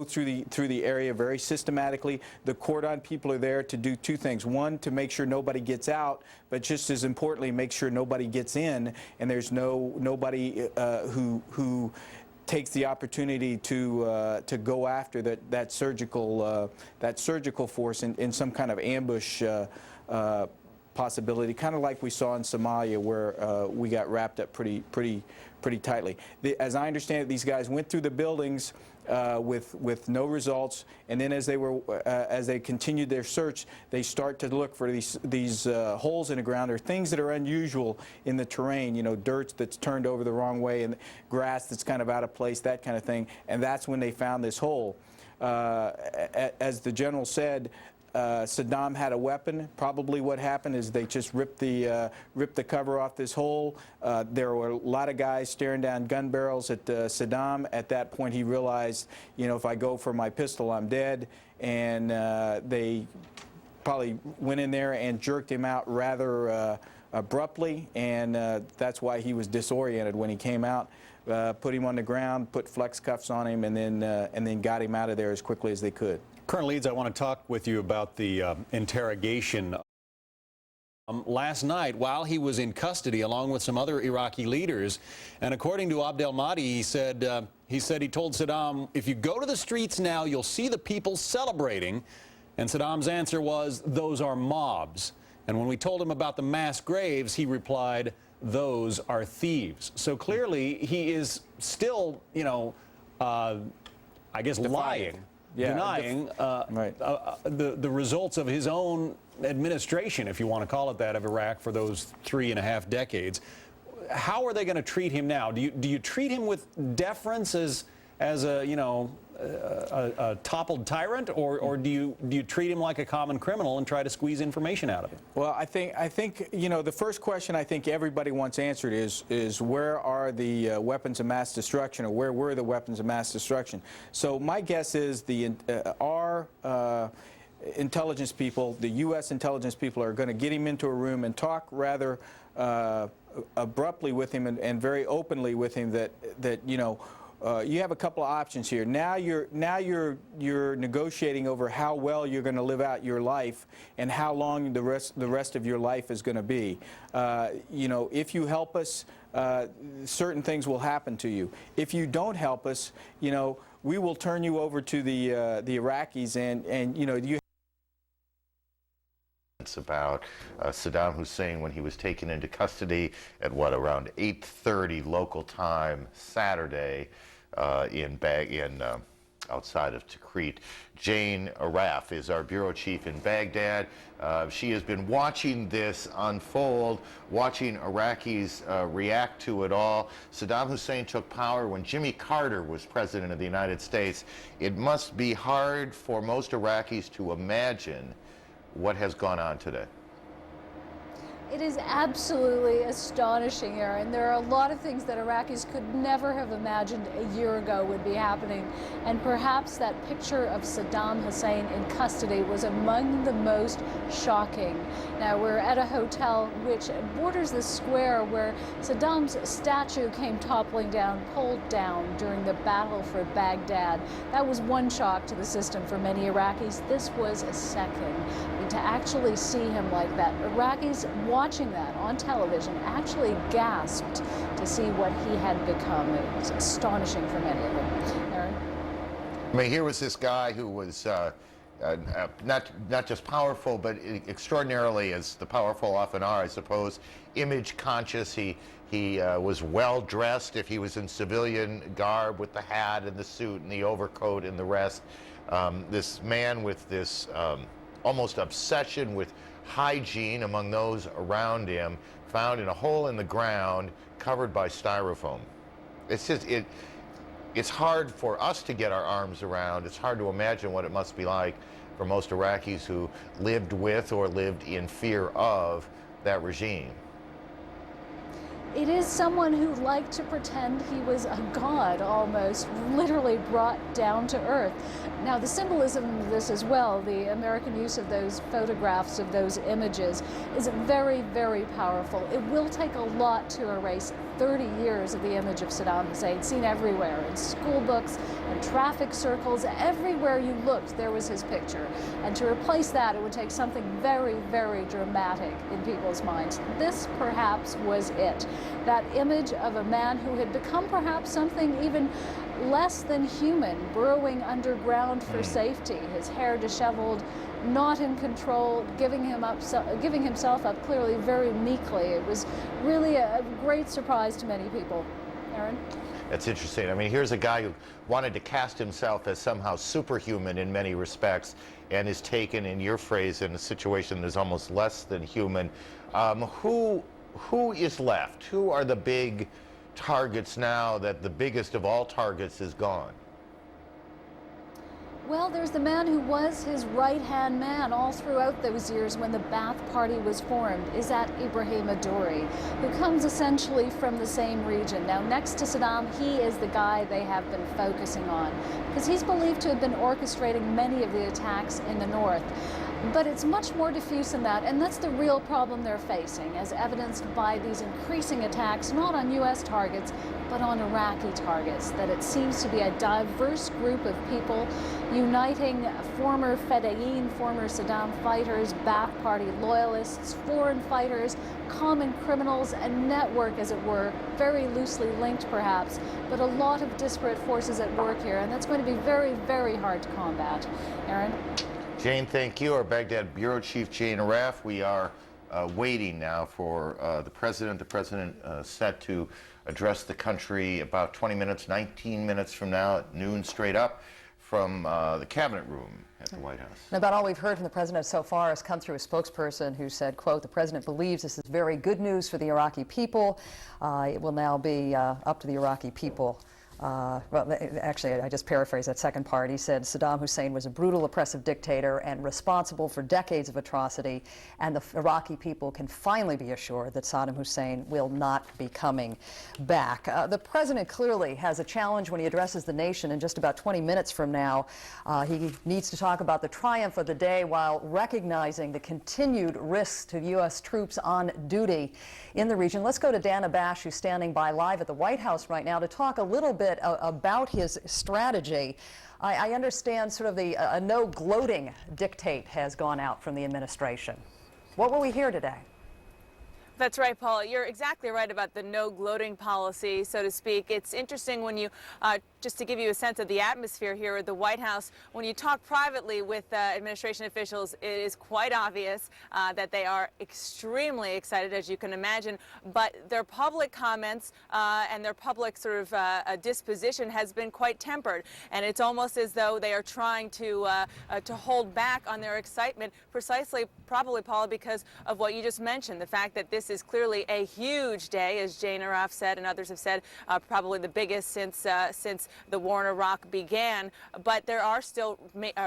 through the area very systematically. The cordon people are there to do two things. One, to make sure nobody gets out, but just as importantly, make sure nobody gets in, and there's nobody who takes the opportunity to go after that surgical force in some kind of ambush possibility, kind of like we saw in Somalia, where we got wrapped up pretty tightly. As I understand it, these guys went through the buildings with no results, and then as they continued their search, they start to look for these holes in the ground, or things that are unusual in the terrain. You know, dirt that's turned over the wrong way, and grass that's kind of out of place, that kind of thing. And that's when they found this hole. As the general said, Saddam had a weapon. Probably what happened is they just ripped the cover off this hole. There were a lot of guys staring down gun barrels at Saddam. At that point, he realized, you know, if I go for my pistol, I'm dead. And they probably went in there and jerked him out rather abruptly, and that's why he was disoriented when he came out. Put him on the ground, put flex cuffs on him, and then got him out of there as quickly as they could. Colonel Leeds, I want to talk with you about the interrogation. Last night, while he was in custody, along with some other Iraqi leaders, and according to Abdel Mahdi, he said he told Saddam, if you go to the streets now, you'll see the people celebrating. And Saddam's answer was, those are mobs. And when we told him about the mass graves, he replied, those are thieves. So clearly, he is still, you know, I guess, lying. Yeah, denying the results of his own administration, if you want to call it that, of Iraq for those 3.5 decades. How are they going to treat him now? Do you treat him with deference as a, you know, a toppled tyrant, or do you treat him like a common criminal and try to squeeze information out of him? Well, I think you know, the first question I think everybody wants answered is where are the weapons of mass destruction, or where were the weapons of mass destruction? So my guess is our intelligence people, the U.S. intelligence people, are going to get him into a room and talk rather abruptly with him and very openly with him that you know, you have a couple of options here. Now you're negotiating over how well you're going to live out your life and how long the rest of your life is going to be. You know, if you help us, certain things will happen to you. If you don't help us, you know, we will turn you over to the Iraqis, and you know, you. About Saddam Hussein when he was taken into custody at around 8:30 local time Saturday outside of Tikrit. Jane Araf is our bureau chief in Baghdad. She has been watching this unfold, watching Iraqis react to it all. Saddam Hussein took power when Jimmy Carter was president of the United States. It must be hard for most Iraqis to imagine what has gone on today. It is absolutely astonishing, Aaron. There are a lot of things that Iraqis could never have imagined a year ago would be happening. And perhaps that picture of Saddam Hussein in custody was among the most shocking. Now, we're at a hotel which borders the square where Saddam's statue came toppling down, pulled down during the battle for Baghdad. That was one shock to the system for many Iraqis. This was a second. And to actually see him like that, Iraqis watching that on television actually gasped to see what he had become. It was astonishing for many of them. Aaron? I mean, here was this guy who was not just powerful, but extraordinarily, as the powerful often are, I suppose, image conscious. He was well dressed if he was in civilian garb, with the hat and the suit and the overcoat and the rest. This man with this almost obsession with hygiene among those around him, found in a hole in the ground covered by styrofoam. It's just, it's hard for us to get our arms around. It's hard to imagine what it must be like for most Iraqis who lived with or lived in fear of that regime. It is someone who liked to pretend he was a god, almost, literally brought down to earth. Now, the symbolism of this as well, the American use of those photographs, of those images, is very, very powerful. It will take a lot to erase 30 years of the image of Saddam Hussein, seen everywhere, in school books, in traffic circles, everywhere you looked, there was his picture. And to replace that, it would take something very, very dramatic in people's minds. This, perhaps, was it. That image of a man who had become perhaps something even less than human, burrowing underground for safety, his hair disheveled, not in control, giving himself up clearly very meekly. It was really a great surprise to many people. Aaron? That's interesting. I mean, here's a guy who wanted to cast himself as somehow superhuman in many respects and is taken, in your phrase, in a situation that is almost less than human. Who is left? Who are the big targets now that the biggest of all targets is gone? Well, there's the man who was his right-hand man all throughout those years when the Ba'ath Party was formed, is that Ibrahim Adouri, who comes essentially from the same region. Now, next to Saddam, he is the guy they have been focusing on, because he's believed to have been orchestrating many of the attacks in the north. But it's much more diffuse than that, and that's the real problem they're facing, as evidenced by these increasing attacks, not on U.S. targets, but on Iraqi targets, that it seems to be a diverse group of people uniting former Fedayeen, former Saddam fighters, Ba'ath Party loyalists, foreign fighters, common criminals, a network, as it were, very loosely linked perhaps, but a lot of disparate forces at work here, and that's going to be very, very hard to combat. Aaron? Jane, thank you. Our Baghdad Bureau Chief Jane Arraf. We are waiting now for the president. The president set to address the country about 20 minutes, 19 minutes from now at noon straight up from the cabinet room at the White House. And about all we've heard from the president so far has come through a spokesperson who said, quote, the president believes this is very good news for the Iraqi people. It will now be up to the Iraqi people. Well, actually, I just paraphrased that second part. He said Saddam Hussein was a brutal, oppressive dictator and responsible for decades of atrocity, and the Iraqi people can finally be assured that Saddam Hussein will not be coming back. The president clearly has a challenge when he addresses the nation in just about 20 minutes from now. He needs to talk about the triumph of the day while recognizing the continued risks to U.S. troops on duty in the region. Let's go to Dana Bash, who's standing by live at the White House right now to talk a little bit about his strategy. I understand sort of a no gloating dictate has gone out from the administration. What will we hear today? That's right, Paula. You're exactly right about the no gloating policy, so to speak. It's interesting when you, just to give you a sense of the atmosphere here at the White House, when you talk privately with administration officials, it is quite obvious that they are extremely excited, as you can imagine. But their public comments and their public sort of disposition has been quite tempered. And it's almost as though they are trying to hold back on their excitement, precisely, probably, Paula, because of what you just mentioned, the fact that this is clearly a huge day, as Jane Arraf said and others have said, probably the biggest since the war in Iraq began. But there are still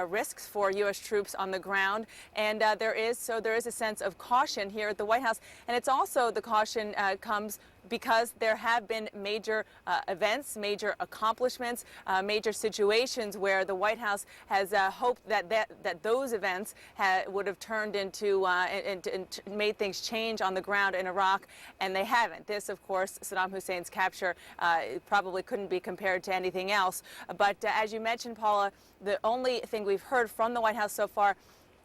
risks for U.S. troops on the ground, and there is a sense of caution here at the White House. And it's also, the caution comes because there have been major events, major accomplishments, major situations where the White House has hoped that those events would have turned into and made things change on the ground in Iraq, and they haven't. This, of course, Saddam Hussein's capture probably couldn't be compared to anything else. But as you mentioned, Paula, the only thing we've heard from the White House so far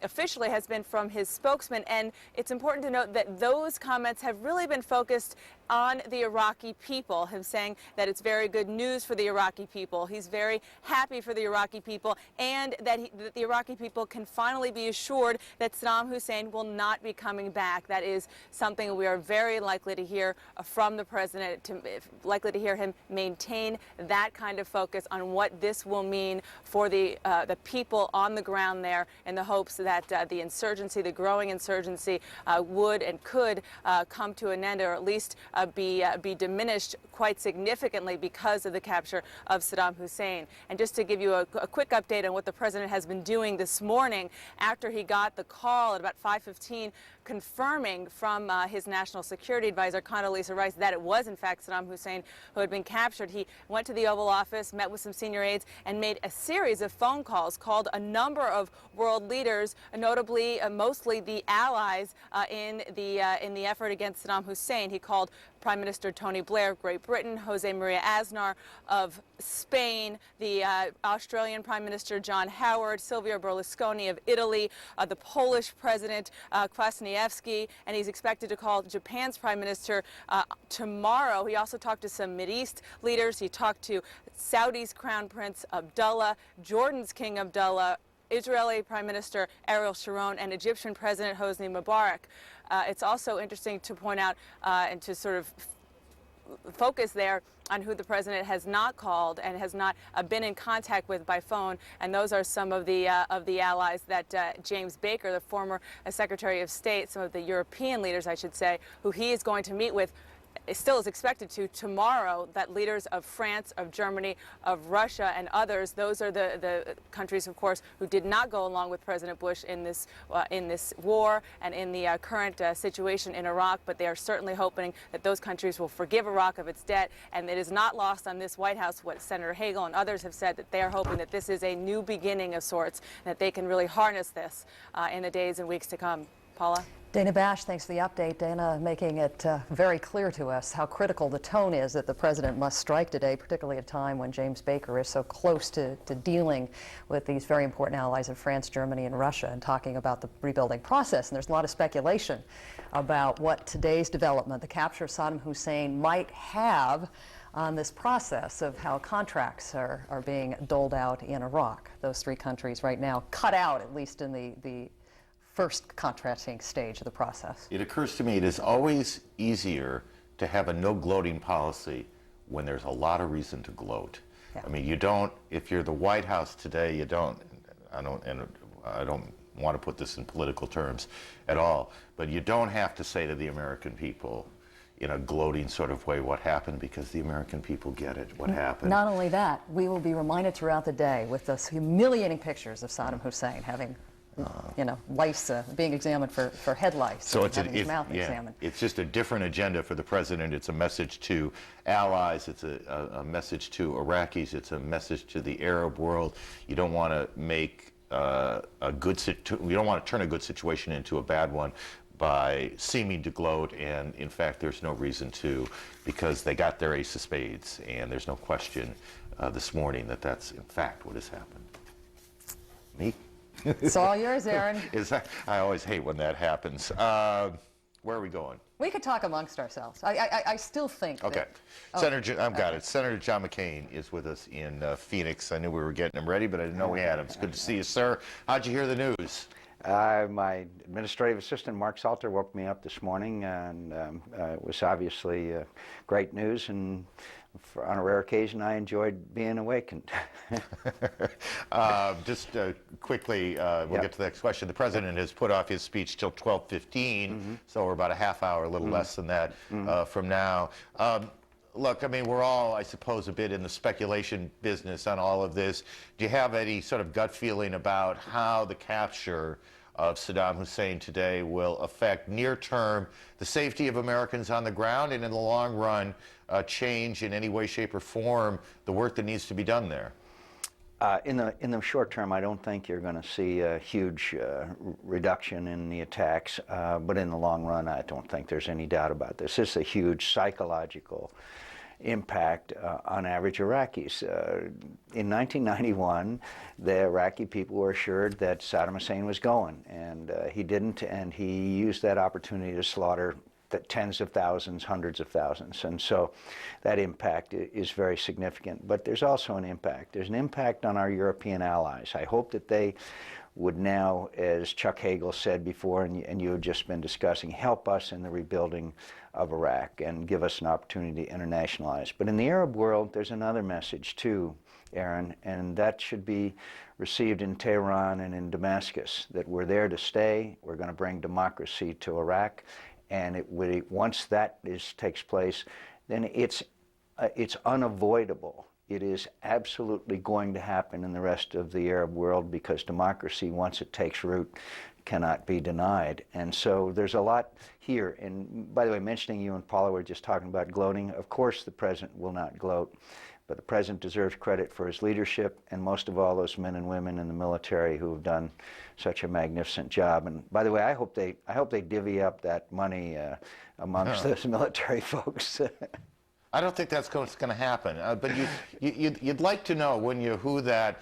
officially has been from his spokesman, and it's important to note that those comments have really been focused on the Iraqi people, him saying that it's very good news for the Iraqi people. He's very happy for the Iraqi people, and that the Iraqi people can finally be assured that Saddam Hussein will not be coming back. That is something we are very likely to hear from the president, likely to hear him maintain that kind of focus on what this will mean for the people on the ground there, in the hopes that the insurgency, the growing insurgency, would and could come to an end, or at least be diminished quite significantly because of the capture of Saddam Hussein. And just to give you a quick update on what the president has been doing this morning after he got the call at about 5:15 confirming from his national security advisor Condoleezza Rice that it was in fact Saddam Hussein who had been captured. He went to the Oval Office, met with some senior aides, and made a series of phone calls, called a number of world leaders, notably mostly the allies in the effort against Saddam Hussein. He called Prime Minister Tony Blair of Great Britain, Jose Maria Aznar of Spain, the Australian Prime Minister John Howard, Silvio Berlusconi of Italy, the Polish President Kwasniewski, and he's expected to call Japan's Prime Minister tomorrow. He also talked to some Mideast leaders. He talked to Saudi's Crown Prince Abdullah, Jordan's King Abdullah, Israeli Prime Minister Ariel Sharon, and Egyptian President Hosni Mubarak. It's also interesting to point out and to sort of focus there on who the president has not called and has not been in contact with by phone, and those are some of the allies that James Baker, the former Secretary of State, some of the European leaders, I should say, who he is going to meet with, still is expected to tomorrow, that leaders of France, of Germany, of Russia, and others, those are the countries, of course, who did not go along with President Bush in this war and in the current situation in Iraq, but they are certainly hoping that those countries will forgive Iraq of its debt. And it is not lost on this White House what Senator Hagel and others have said, that they are hoping that this is a new beginning of sorts, and that they can really harness this in the days and weeks to come. Paula? Dana Bash, thanks for the update. Dana making it very clear to us how critical the tone is that the president must strike today, particularly at a time when James Baker is so close to dealing with these very important allies of France, Germany, and Russia, and talking about the rebuilding process. And there's a lot of speculation about what today's development, the capture of Saddam Hussein, might have on this process of how contracts are being doled out in Iraq. Those three countries right now cut out, at least in the first contracting stage of the process. It occurs to me it is always easier to have a no gloating policy when there's a lot of reason to gloat. Yeah. I mean, you don't, if you're the White House today, I don't want to put this in political terms at all, but you don't have to say to the American people in a gloating sort of way what happened, because the American people get it, what happened. Not only that, we will be reminded throughout the day with those humiliating pictures of Saddam Hussein having lice being examined for head lice, so having his mouth examined. It's just a different agenda for the president. It's a message to allies. It's a message to Iraqis. It's a message to the Arab world. You don't want to make you don't want to turn a good situation into a bad one by seeming to gloat, and in fact there's no reason to, because they got their ace of spades, and there's no question this morning that that's in fact what has happened. Me? It's all yours, Aaron. I always hate when that happens. Where are we going? We could talk amongst ourselves. I still think okay. that, I've got it. Senator John McCain is with us in Phoenix. I knew we were getting him ready, but I didn't know we had him. It's good to see you, sir. How'd you hear the news? My administrative assistant, Mark Salter, woke me up this morning, and it was obviously great news, and on a rare occasion, I enjoyed being awakened. Just quickly, we'll get to the next question. The president has put off his speech till 12:15, so we're about a half hour, a little less than that from now. Look, I mean, we're all, I suppose, a bit in the speculation business on all of this. Do you have any sort of gut feeling about how the capture of Saddam Hussein today will affect near-term the safety of Americans on the ground, and in the long run, change in any way, shape, or form the work that needs to be done there? In the short term, I don't think you're going to see a huge reduction in the attacks, but in the long run, I don't think there's any doubt about this. This is a huge psychological impact on average Iraqis. In 1991, the Iraqi people were assured that Saddam Hussein was going, and he didn't, and he used that opportunity to slaughter tens of thousands, hundreds of thousands, and so that impact is very significant. But there's also an impact. There's an impact on our European allies. I hope that they would now, as Chuck Hagel said before, and you have just been discussing, help us in the rebuilding of Iraq and give us an opportunity to internationalize. But in the Arab world, there's another message too, Aaron, and that should be received in Tehran and in Damascus, that we're there to stay, we're going to bring democracy to Iraq, and once that takes place, then it's unavoidable. It is absolutely going to happen in the rest of the Arab world, because democracy, once it takes root, cannot be denied. And so there's a lot here. And by the way, mentioning you and Paula were just talking about gloating, of course the president will not gloat, but the president deserves credit for his leadership, and most of all those men and women in the military who have done such a magnificent job. And by the way, I hope they divvy up that money amongst those military folks. I don't think that's going to happen. But you'd like to know, wouldn't you, who that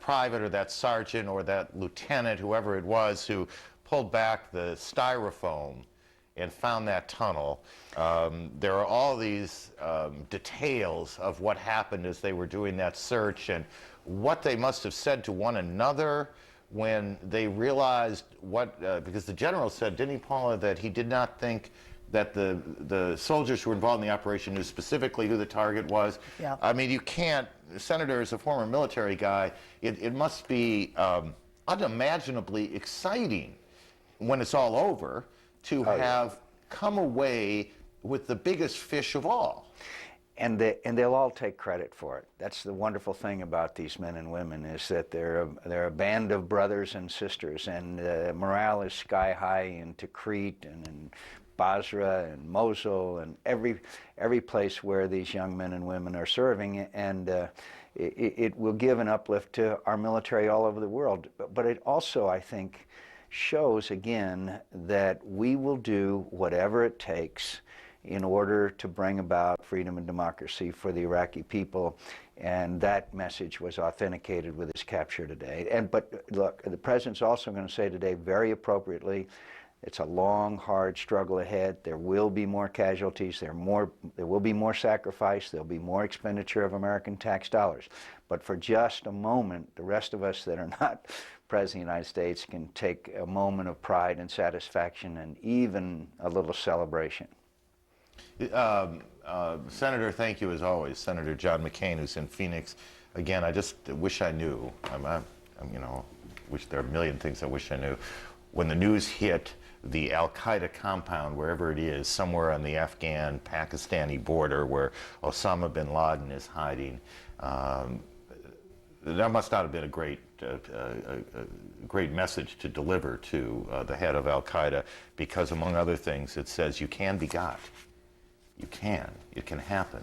private or that sergeant or that lieutenant, whoever it was, who pulled back the styrofoam and found that tunnel. There are all these details of what happened as they were doing that search, and what they must have said to one another when they realized what, because the general said, didn't he, Paula, that he did not think that the soldiers who were involved in the operation knew specifically who the target was. Yeah. I mean, you can't, Senator, as a former military guy, it must be unimaginably exciting when it's all over to have come away with the biggest fish of all. And they'll all take credit for it. That's the wonderful thing about these men and women, is that they're a band of brothers and sisters, and morale is sky high in Tikrit and in Basra and Mosul and every place where these young men and women are serving, and it will give an uplift to our military all over the world. But it also, I think, shows again that we will do whatever it takes in order to bring about freedom and democracy for the Iraqi people, and that message was authenticated with his capture today. But look, the president's also going to say today, very appropriately, it's a long, hard struggle ahead. There will be more casualties. There will be more sacrifice. There'll be more expenditure of American tax dollars. But for just a moment, the rest of us that are not President of the United States can take a moment of pride and satisfaction and even a little celebration. Senator, thank you as always. Senator John McCain, who's in Phoenix. Again, I just wish I knew. You know, wish there are a million things I wish I knew. When the news hit the Al-Qaeda compound, wherever it is, somewhere on the Afghan-Pakistani border where Osama bin Laden is hiding, that must not have been a great message to deliver to the head of Al-Qaeda, because among other things it says you can be got. You can. It can happen.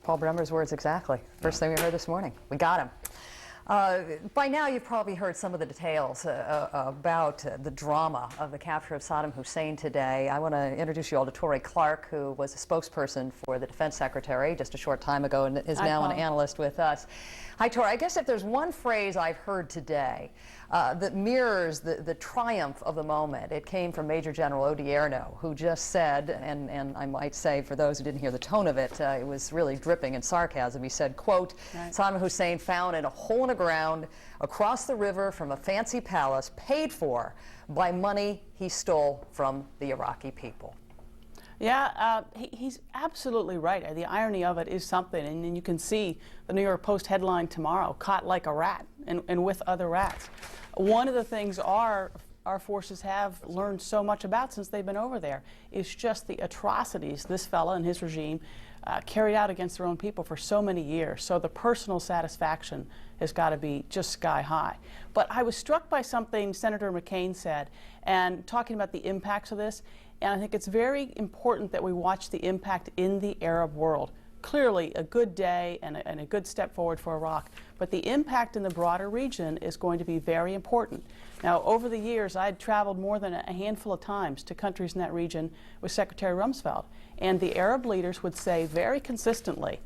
Paul Bremer's words exactly. First thing we heard this morning. We got him. By now you've probably heard some of the details about the drama of the capture of Saddam Hussein today. I want to introduce you all to Torrey Clark, who was a spokesperson for the Defense Secretary just a short time ago and is now an analyst with us. Hi, Torrey. I guess if there's one phrase I've heard today that mirrors the triumph of the moment, it came from Major General Odierno, who just said, and I might say for those who didn't hear the tone of it, it was really dripping in sarcasm. He said, quote, Saddam Hussein found in a hole in the ground across the river from a fancy palace paid for by money he stole from the Iraqi people. Yeah, he's absolutely right. The irony of it is something, and you can see the New York Post headline tomorrow, caught like a rat and with other rats. One of the things our forces have learned so much about since they've been over there is just the atrocities this fella and his regime carried out against their own people for so many years. So the personal satisfaction has got to be just sky high. But I was struck by something Senator McCain said, and talking about the impacts of this, and I think it's very important that we watch the impact in the Arab world. Clearly a good day and a good step forward for Iraq, but the impact in the broader region is going to be very important. Now, over the years, I'd traveled more than a handful of times to countries in that region with Secretary Rumsfeld, and the Arab leaders would say very consistently,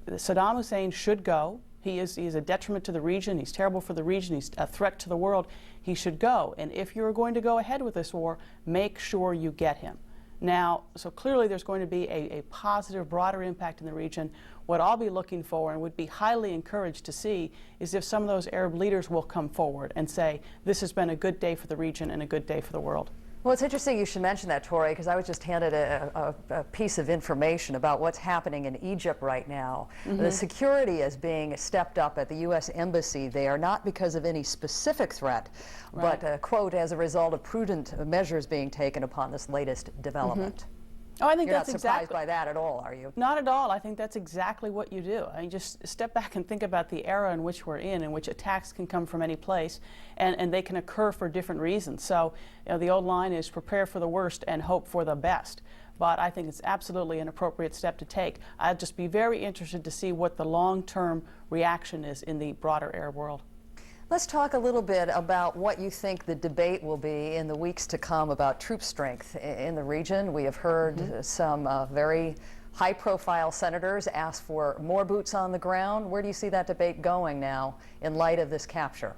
Saddam Hussein should go. He's a detriment to the region. He's terrible for the region. He's a threat to the world. He should go. And if you're going to go ahead with this war, make sure you get him. Now, so clearly there's going to be a positive, broader impact in the region. What I'll be looking for and would be highly encouraged to see is if some of those Arab leaders will come forward and say, this has been a good day for the region and a good day for the world. Well, it's interesting you should mention that, Tori, because I was just handed a piece of information about what's happening in Egypt right now. The security is being stepped up at the U.S. Embassy there, not because of any specific threat, but, quote, as a result of prudent measures being taken upon this latest development. Oh, I think You're that's not surprised by that at all, are you? Not at all. I think that's exactly what you do. I mean, just step back and think about the era in which we're in which attacks can come from any place, and they can occur for different reasons. So, you know, the old line is prepare for the worst and hope for the best. But I think it's absolutely an appropriate step to take. I'd just be very interested to see what the long-term reaction is in the broader Arab world. Let's talk a little bit about what you think the debate will be in the weeks to come about troop strength in the region. We have heard some very high-profile senators ask for more boots on the ground. Where do you see that debate going now in light of this capture?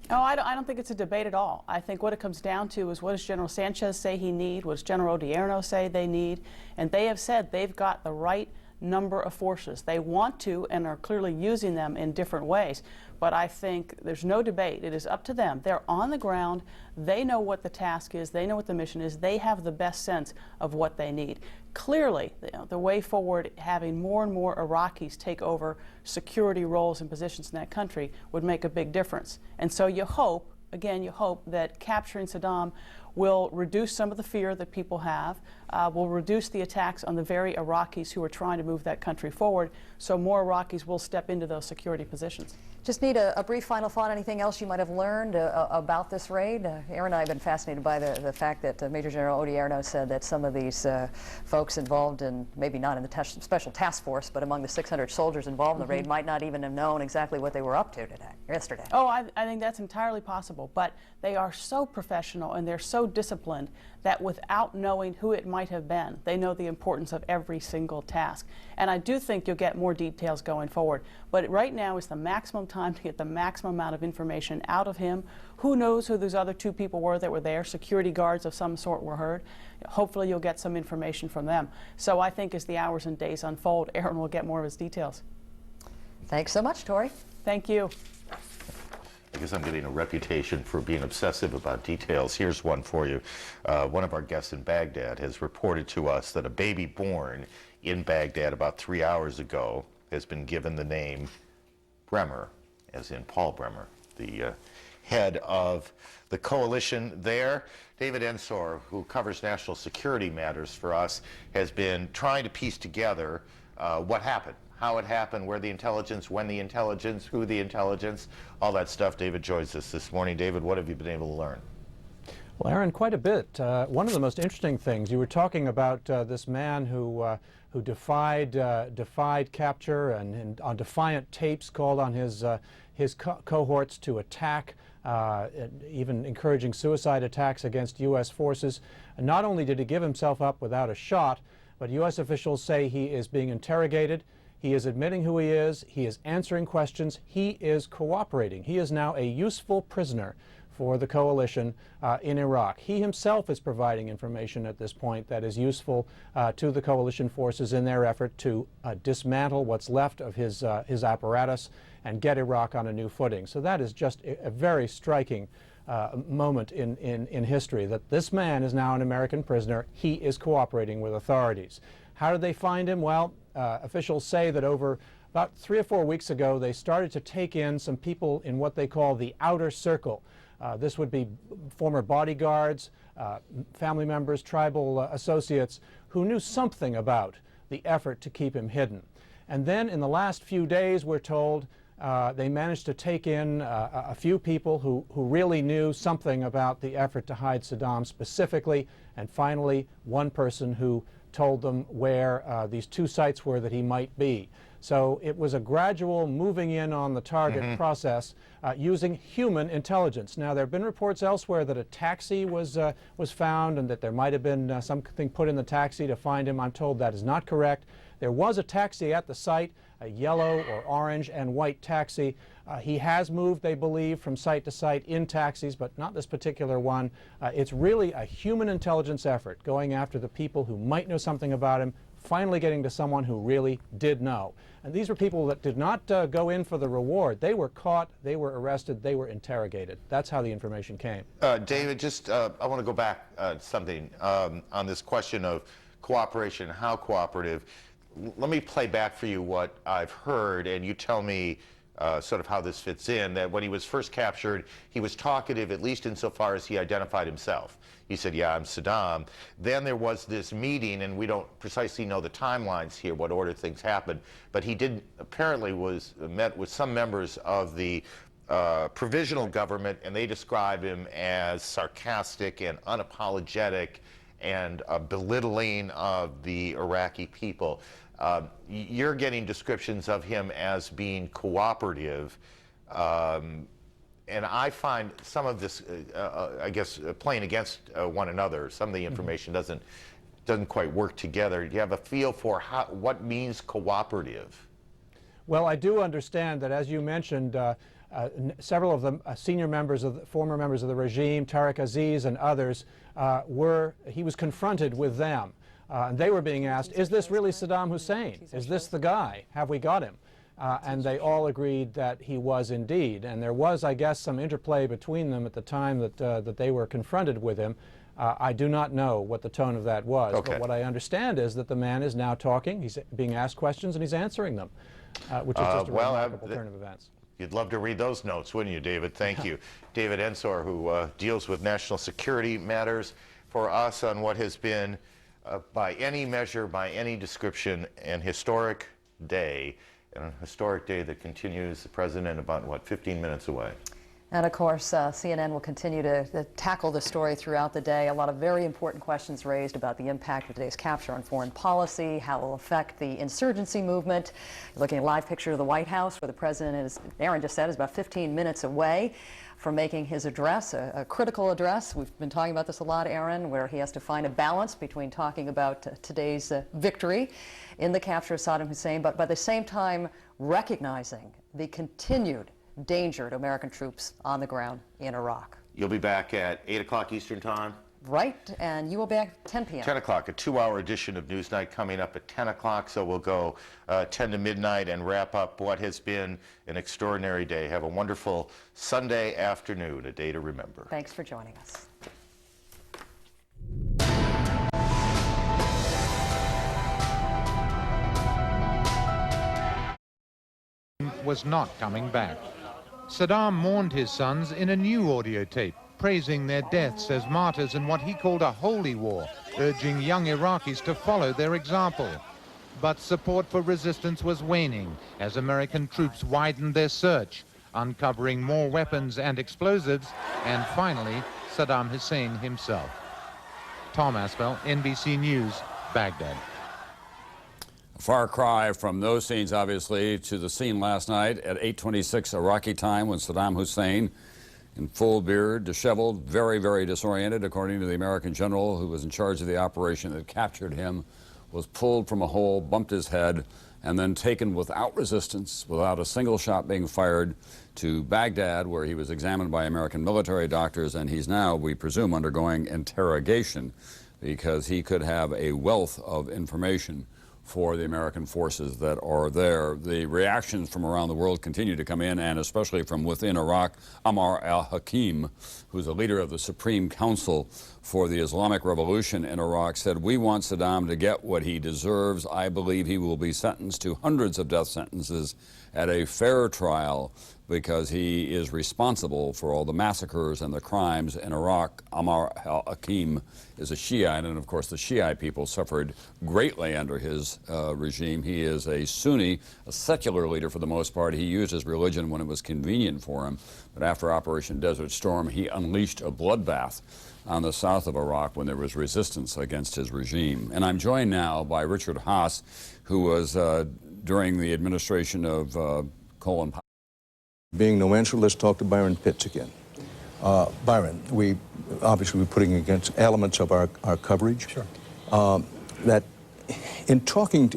Oh, I don't think it's a debate at all. I think what it comes down to is what does General Sanchez say he needs, what does General Odierno say they need, and they have said they've got the right number of forces. They want to and are clearly using them in different ways. But I think there's no debate. It is up to them. They're on the ground. They know what the task is. They know what the mission is. They have the best sense of what they need. Clearly, the way forward, having more and more Iraqis take over security roles and positions in that country would make a big difference. And so you hope, again, you hope that capturing Saddam will reduce some of the fear that people have, will reduce the attacks on the very Iraqis who are trying to move that country forward, so more Iraqis will step into those security positions. Just need a brief final thought. Anything else you might have learned about this raid? Aaron and I have been fascinated by the fact that Major General Odierno said that some of these folks involved in, maybe not in the special task force, but among the 600 soldiers involved in the raid might not even have known exactly what they were up to yesterday. Oh, I think that's entirely possible, but they are so professional and they're so disciplined that without knowing who it might have been, they know the importance of every single task. And I do think you'll get more details going forward. But right now is the maximum time to get the maximum amount of information out of him. Who knows who those other two people were that were there? Security guards of some sort were heard. Hopefully you'll get some information from them. So I think as the hours and days unfold, Aaron will get more of his details. Thanks so much, Tori. Thank you. I guess I'm getting a reputation for being obsessive about details. Here's one for you. One of our guests in Baghdad has reported to us that a baby born in Baghdad about 3 hours ago has been given the name Bremer, as in Paul Bremer, the head of the coalition there. David Ensor, who covers national security matters for us, has been trying to piece together what happened. How it happened, where the intelligence, when the intelligence, who the intelligence, all that stuff. David joins us this morning. David, what have you been able to learn? Well, Aaron, quite a bit. One of the most interesting things, you were talking about this man who defied capture and on defiant tapes called on his cohorts to attack, even encouraging suicide attacks against U.S. forces. And not only did he give himself up without a shot, but U.S. officials say he is being interrogated. He is admitting who he is answering questions, he is cooperating. He is now a useful prisoner for the coalition in Iraq. He himself is providing information at this point that is useful to the coalition forces in their effort to dismantle what's left of his apparatus and get Iraq on a new footing. So that is just a very striking moment in history, that this man is now an American prisoner. He is cooperating with authorities. How did they find him? Well, officials say that over about 3 or 4 weeks ago, they started to take in some people in what they call the outer circle. This would be former bodyguards, family members, tribal associates who knew something about the effort to keep him hidden. And then in the last few days, we're told, they managed to take in a few people who really knew something about the effort to hide Saddam specifically, and finally one person who told them where these 2 sites were that he might be. So it was a gradual moving in on the target process using human intelligence. Now, there have been reports elsewhere that a taxi was found and that there might have been something put in the taxi to find him. I'm told that is not correct. There was a taxi at the site, a yellow or orange and white taxi. He has moved, they believe, from site to site in taxis, but not this particular one. It's really a human intelligence effort, going after the people who might know something about him, finally getting to someone who really did know. And these were people that did not go in for the reward. They were caught, they were arrested, they were interrogated. That's how the information came. David, just I want to go back to something on this question of cooperation, how cooperative. Let me play back for you what I've heard, and you tell me sort of how this fits in. That when he was first captured, he was talkative, at least insofar as he identified himself. He said, yeah, I'm Saddam. Then there was this meeting, and we don't precisely know the timelines here, what order things happened, but he did apparently met with some members of the provisional government, and they described him as sarcastic and unapologetic and belittling of the Iraqi people. You're getting descriptions of him as being cooperative. And I find some of this, I guess, playing against one another. Some of the information doesn't quite work together. Do you have a feel for what means cooperative? Well, I do understand that, as you mentioned, several of the senior members former members of the regime, Tariq Aziz and others, he was confronted with them. And they were being asked, is this really Saddam Hussein? Is this the guy? Have we got him? And they all agreed that he was indeed. And there was, I guess, some interplay between them at the time that they were confronted with him. I do not know what the tone of that was. Okay. But what I understand is that the man is now talking, he's being asked questions, and he's answering them, which is just a remarkable turn of events. You'd love to read those notes, wouldn't you, David? Thank you. David Ensor, who deals with national security matters for us on what has been, by any measure, by any description, an historic day. And a historic day that continues. The president about, what, 15 minutes away. And of course, CNN will continue to tackle the story throughout the day. A lot of very important questions raised about the impact of today's capture on foreign policy, how it will affect the insurgency movement. You're looking at a live picture of the White House, where the president is, Aaron just said, is about 15 minutes away from making his address, a critical address. We've been talking about this a lot, Aaron, where he has to find a balance between talking about today's victory in the capture of Saddam Hussein, but by the same time recognizing the continued danger to American troops on the ground in Iraq. You'll be back at 8 o'clock Eastern Time? Right, and you will be back at 10 p.m. 10 o'clock, a 2-hour edition of Newsnight coming up at 10 o'clock, so we'll go 10 to midnight and wrap up what has been an extraordinary day. Have a wonderful Sunday afternoon, a day to remember. Thanks for joining us. Was not coming back. Saddam mourned his sons in a new audio tape, praising their deaths as martyrs in what he called a holy war, urging young Iraqis to follow their example. But support for resistance was waning as American troops widened their search, uncovering more weapons and explosives, and finally, Saddam Hussein himself. Tom Aspel, NBC News, Baghdad. A far cry from those scenes, obviously, to the scene last night at 8:26 Iraqi time when Saddam Hussein, in full beard, disheveled, very, very disoriented, according to the American general who was in charge of the operation that captured him, was pulled from a hole, bumped his head, and then taken without resistance, without a single shot being fired, to Baghdad, where he was examined by American military doctors, and he's now, we presume, undergoing interrogation because he could have a wealth of information for the American forces that are there. The reactions from around the world continue to come in, and especially from within Iraq. Ammar al-Hakim, who's a leader of the Supreme Council for the Islamic Revolution in Iraq, said, "We want Saddam to get what he deserves. I believe he will be sentenced to hundreds of death sentences at a fair trial because he is responsible for all the massacres and the crimes in Iraq." Ammar al-Hakim is a Shiite, and of course the Shiite people suffered greatly under his regime. He is a Sunni, a secular leader for the most part. He used his religion when it was convenient for him, but after Operation Desert Storm, he unleashed a bloodbath on the south of Iraq when there was resistance against his regime. And I'm joined now by Richard Haas, who was during the administration of Colin Powell. Being no answer, let's talk to Byron Pitts again. Byron, we're putting against elements of our coverage. Sure. That in talking,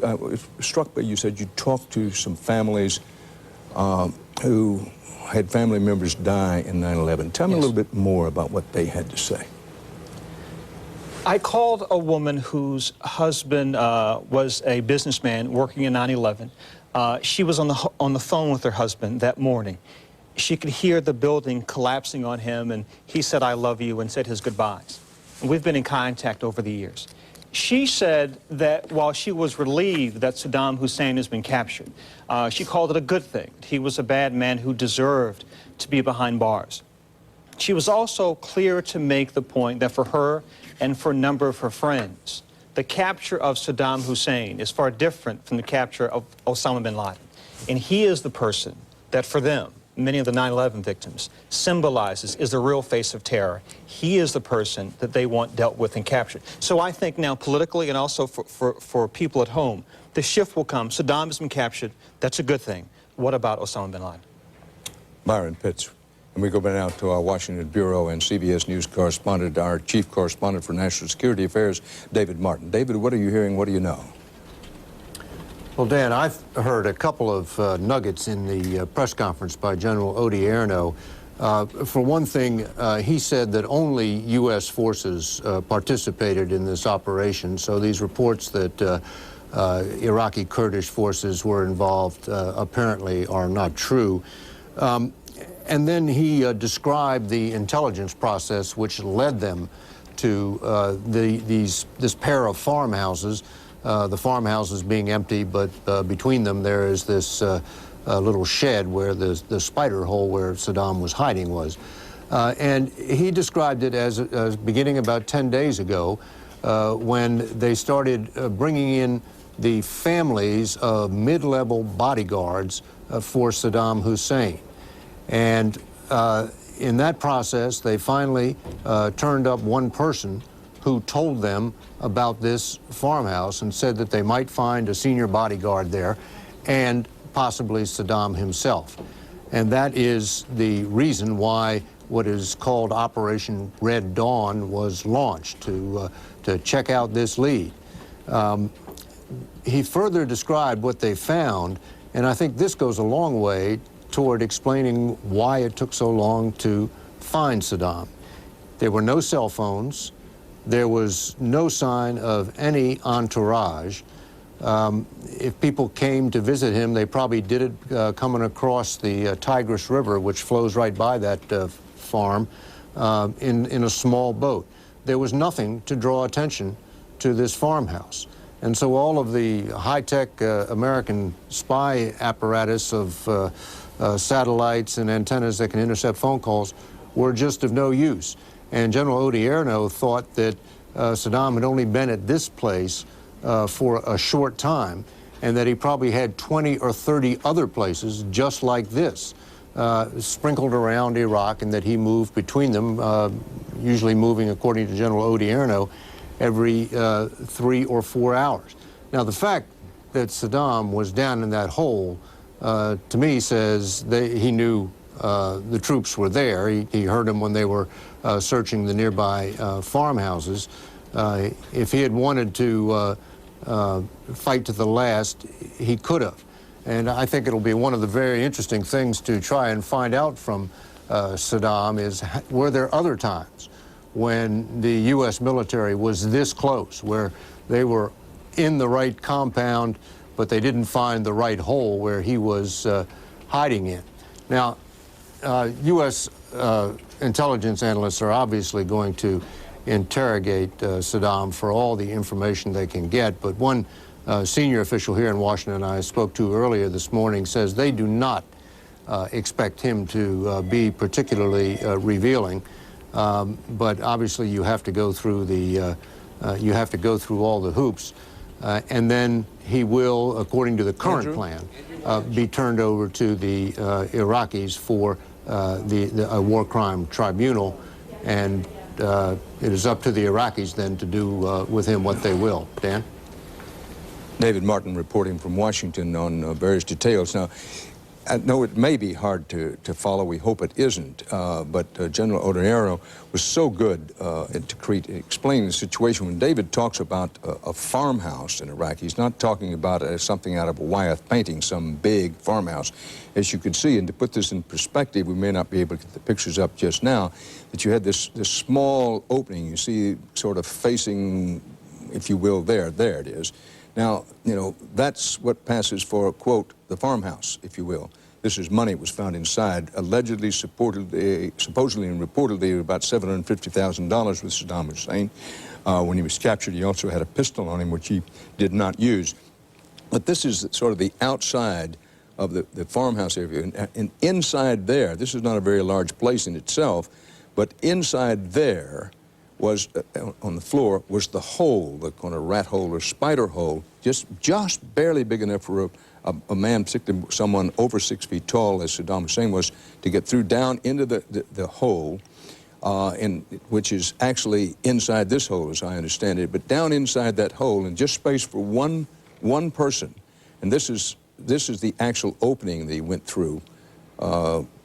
struck by you said you talked to some families who had family members die in 9/11. Tell me a little bit more about what they had to say. I called a woman whose husband was a businessman working in 9/11. She was on the phone with her husband that morning. She could hear the building collapsing on him, and he said, "I love you," and said his goodbyes. And we've been in contact over the years. She said that while she was relieved that Saddam Hussein has been captured, she called it a good thing. He was a bad man who deserved to be behind bars. She was also clear to make the point that for her and for a number of her friends, the capture of Saddam Hussein is far different from the capture of Osama bin Laden. And he is the person that for them, many of the 9/11 victims, symbolizes is the real face of terror. He is the person that they want dealt with and captured. So I think now politically and also for people at home, the shift will come. Saddam has been captured. That's a good thing. What about Osama bin Laden? Byron Pitts. And we go back now to our Washington Bureau and CBS News correspondent, our chief correspondent for National Security Affairs, David Martin. David, what are you hearing? What do you know? Well, Dan, I've heard a couple of nuggets in the press conference by General Odierno. For one thing, he said that only U.S. forces participated in this operation, so these reports that Iraqi Kurdish forces were involved apparently are not true. And then he described the intelligence process which led them to this pair of farmhouses, the farmhouses being empty, but between them there is this little shed where the spider hole where Saddam was hiding was. And he described it as beginning about 10 days ago when they started bringing in the families of mid-level bodyguards for Saddam Hussein. And in that process, they finally turned up one person who told them about this farmhouse and said that they might find a senior bodyguard there and possibly Saddam himself. And that is the reason why what is called Operation Red Dawn was launched, to check out this lead. He further described what they found, and I think this goes a long way toward explaining why it took so long to find Saddam. There were no cell phones. There was no sign of any entourage. If people came to visit him, they probably did it coming across the Tigris River, which flows right by that farm, in a small boat. There was nothing to draw attention to this farmhouse. And so all of the high-tech American spy apparatus of satellites and antennas that can intercept phone calls were just of no use. And General Odierno thought that Saddam had only been at this place for a short time, and that he probably had 20 or 30 other places just like this, sprinkled around Iraq, and that he moved between them, usually moving, according to General Odierno, every 3 or 4 hours. Now, the fact that Saddam was down in that hole to me says he knew the troops were there. He heard them when they were searching the nearby farmhouses. If he had wanted to fight to the last, he could have. And I think it'll be one of the very interesting things to try and find out from Saddam is, were there other times when the U.S. military was this close, where they were in the right compound, but they didn't find the right hole where he was hiding in? Now, U.S. Intelligence analysts are obviously going to interrogate Saddam for all the information they can get, but one senior official here in Washington I spoke to earlier this morning says they do not expect him to be particularly revealing, but obviously you have to go through all the hoops. And then he will, according to the current plan, be turned over to the Iraqis for a war crime tribunal, and it is up to the Iraqis then to do with him what they will. Dan? David Martin reporting from Washington on various details. Now, I know it may be hard to follow. We hope it isn't. But General Odierno was so good in explaining the situation. When David talks about a farmhouse in Iraq, he's not talking about something out of a Wyeth painting, some big farmhouse. As you can see, and to put this in perspective, we may not be able to get the pictures up just now, that you had this small opening, you see, sort of facing, if you will, there it is. Now, you know, that's what passes for, quote, the farmhouse, if you will. This is money was found inside, allegedly, supposedly, and reportedly about $750,000 with Saddam Hussein. When he was captured, he also had a pistol on him, which he did not use. But this is sort of the outside of the farmhouse area. And inside there, this is not a very large place in itself, but inside there was, on the floor, was the hole, the kind of rat hole or spider hole, just barely big enough for a man, particularly someone over 6 feet tall, as Saddam Hussein was, to get through down into the hole, which is actually inside this hole, as I understand it, but down inside that hole, and just space for one person. And this is the actual opening that he went through.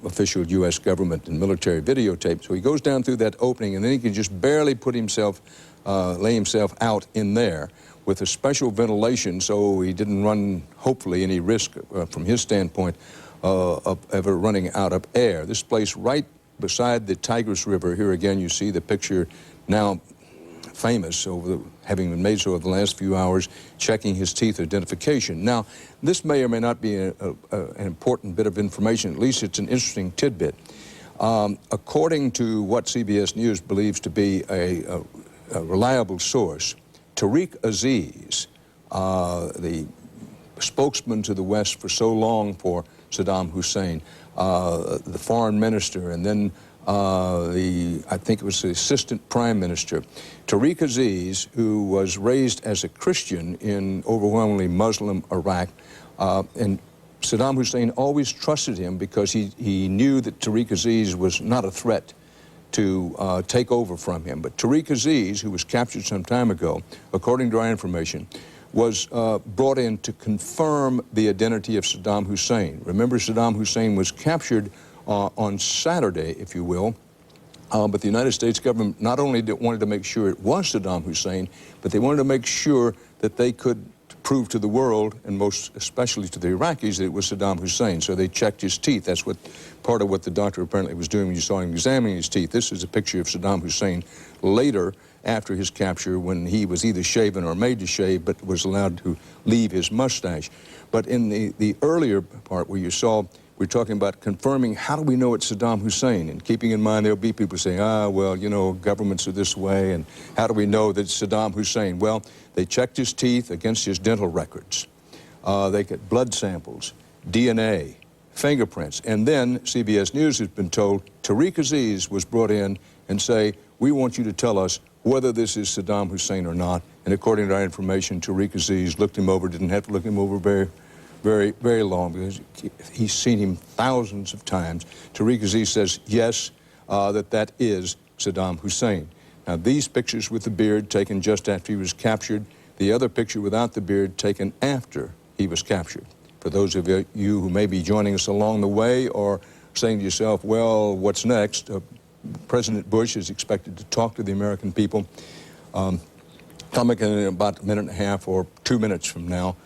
Official U.S. government and military videotape. So he goes down through that opening, and then he can just barely put himself, lay himself out in there with a special ventilation, so he didn't run, hopefully, any risk from his standpoint of ever running out of air. This place right beside the Tigris River. Here again, you see the picture now famous, having been made so over the last few hours, checking his teeth identification. Now, this may or may not be an important bit of information. At least it's an interesting tidbit. According to what CBS News believes to be a reliable source, Tariq Aziz, the spokesman to the West for so long for Saddam Hussein, the foreign minister, and then I think it was the assistant prime minister, Tariq Aziz, who was raised as a Christian in overwhelmingly Muslim Iraq, and Saddam Hussein always trusted him because he knew that Tariq Aziz was not a threat to take over from him. But Tariq Aziz, who was captured some time ago, according to our information, was brought in to confirm the identity of Saddam Hussein. Remember, Saddam Hussein was captured on Saturday, if you will, but the United States government not only wanted to make sure it was Saddam Hussein, but they wanted to make sure that they could prove to the world, and most especially to the Iraqis, that it was Saddam Hussein. So they checked his teeth. That's part of what the doctor apparently was doing when you saw him examining his teeth. This is a picture of Saddam Hussein later, after his capture, when he was either shaven or made to shave, but was allowed to leave his mustache. But in the earlier part where you saw, we're talking about confirming, how do we know it's Saddam Hussein? And keeping in mind, there'll be people saying, well, you know, governments are this way, and how do we know that it's Saddam Hussein? Well, they checked his teeth against his dental records. They get blood samples, DNA, fingerprints, and then CBS News has been told Tariq Aziz was brought in and say, we want you to tell us whether this is Saddam Hussein or not. And according to our information, Tariq Aziz looked him over, didn't have to look him over very long, because he's seen him thousands of times. Tariq Aziz says, yes, that is Saddam Hussein. Now, these pictures with the beard taken just after he was captured, the other picture without the beard taken after he was captured. For those of you who may be joining us along the way or saying to yourself, well, what's next? President Bush is expected to talk to the American people coming in about a minute and a half or 2 minutes from now.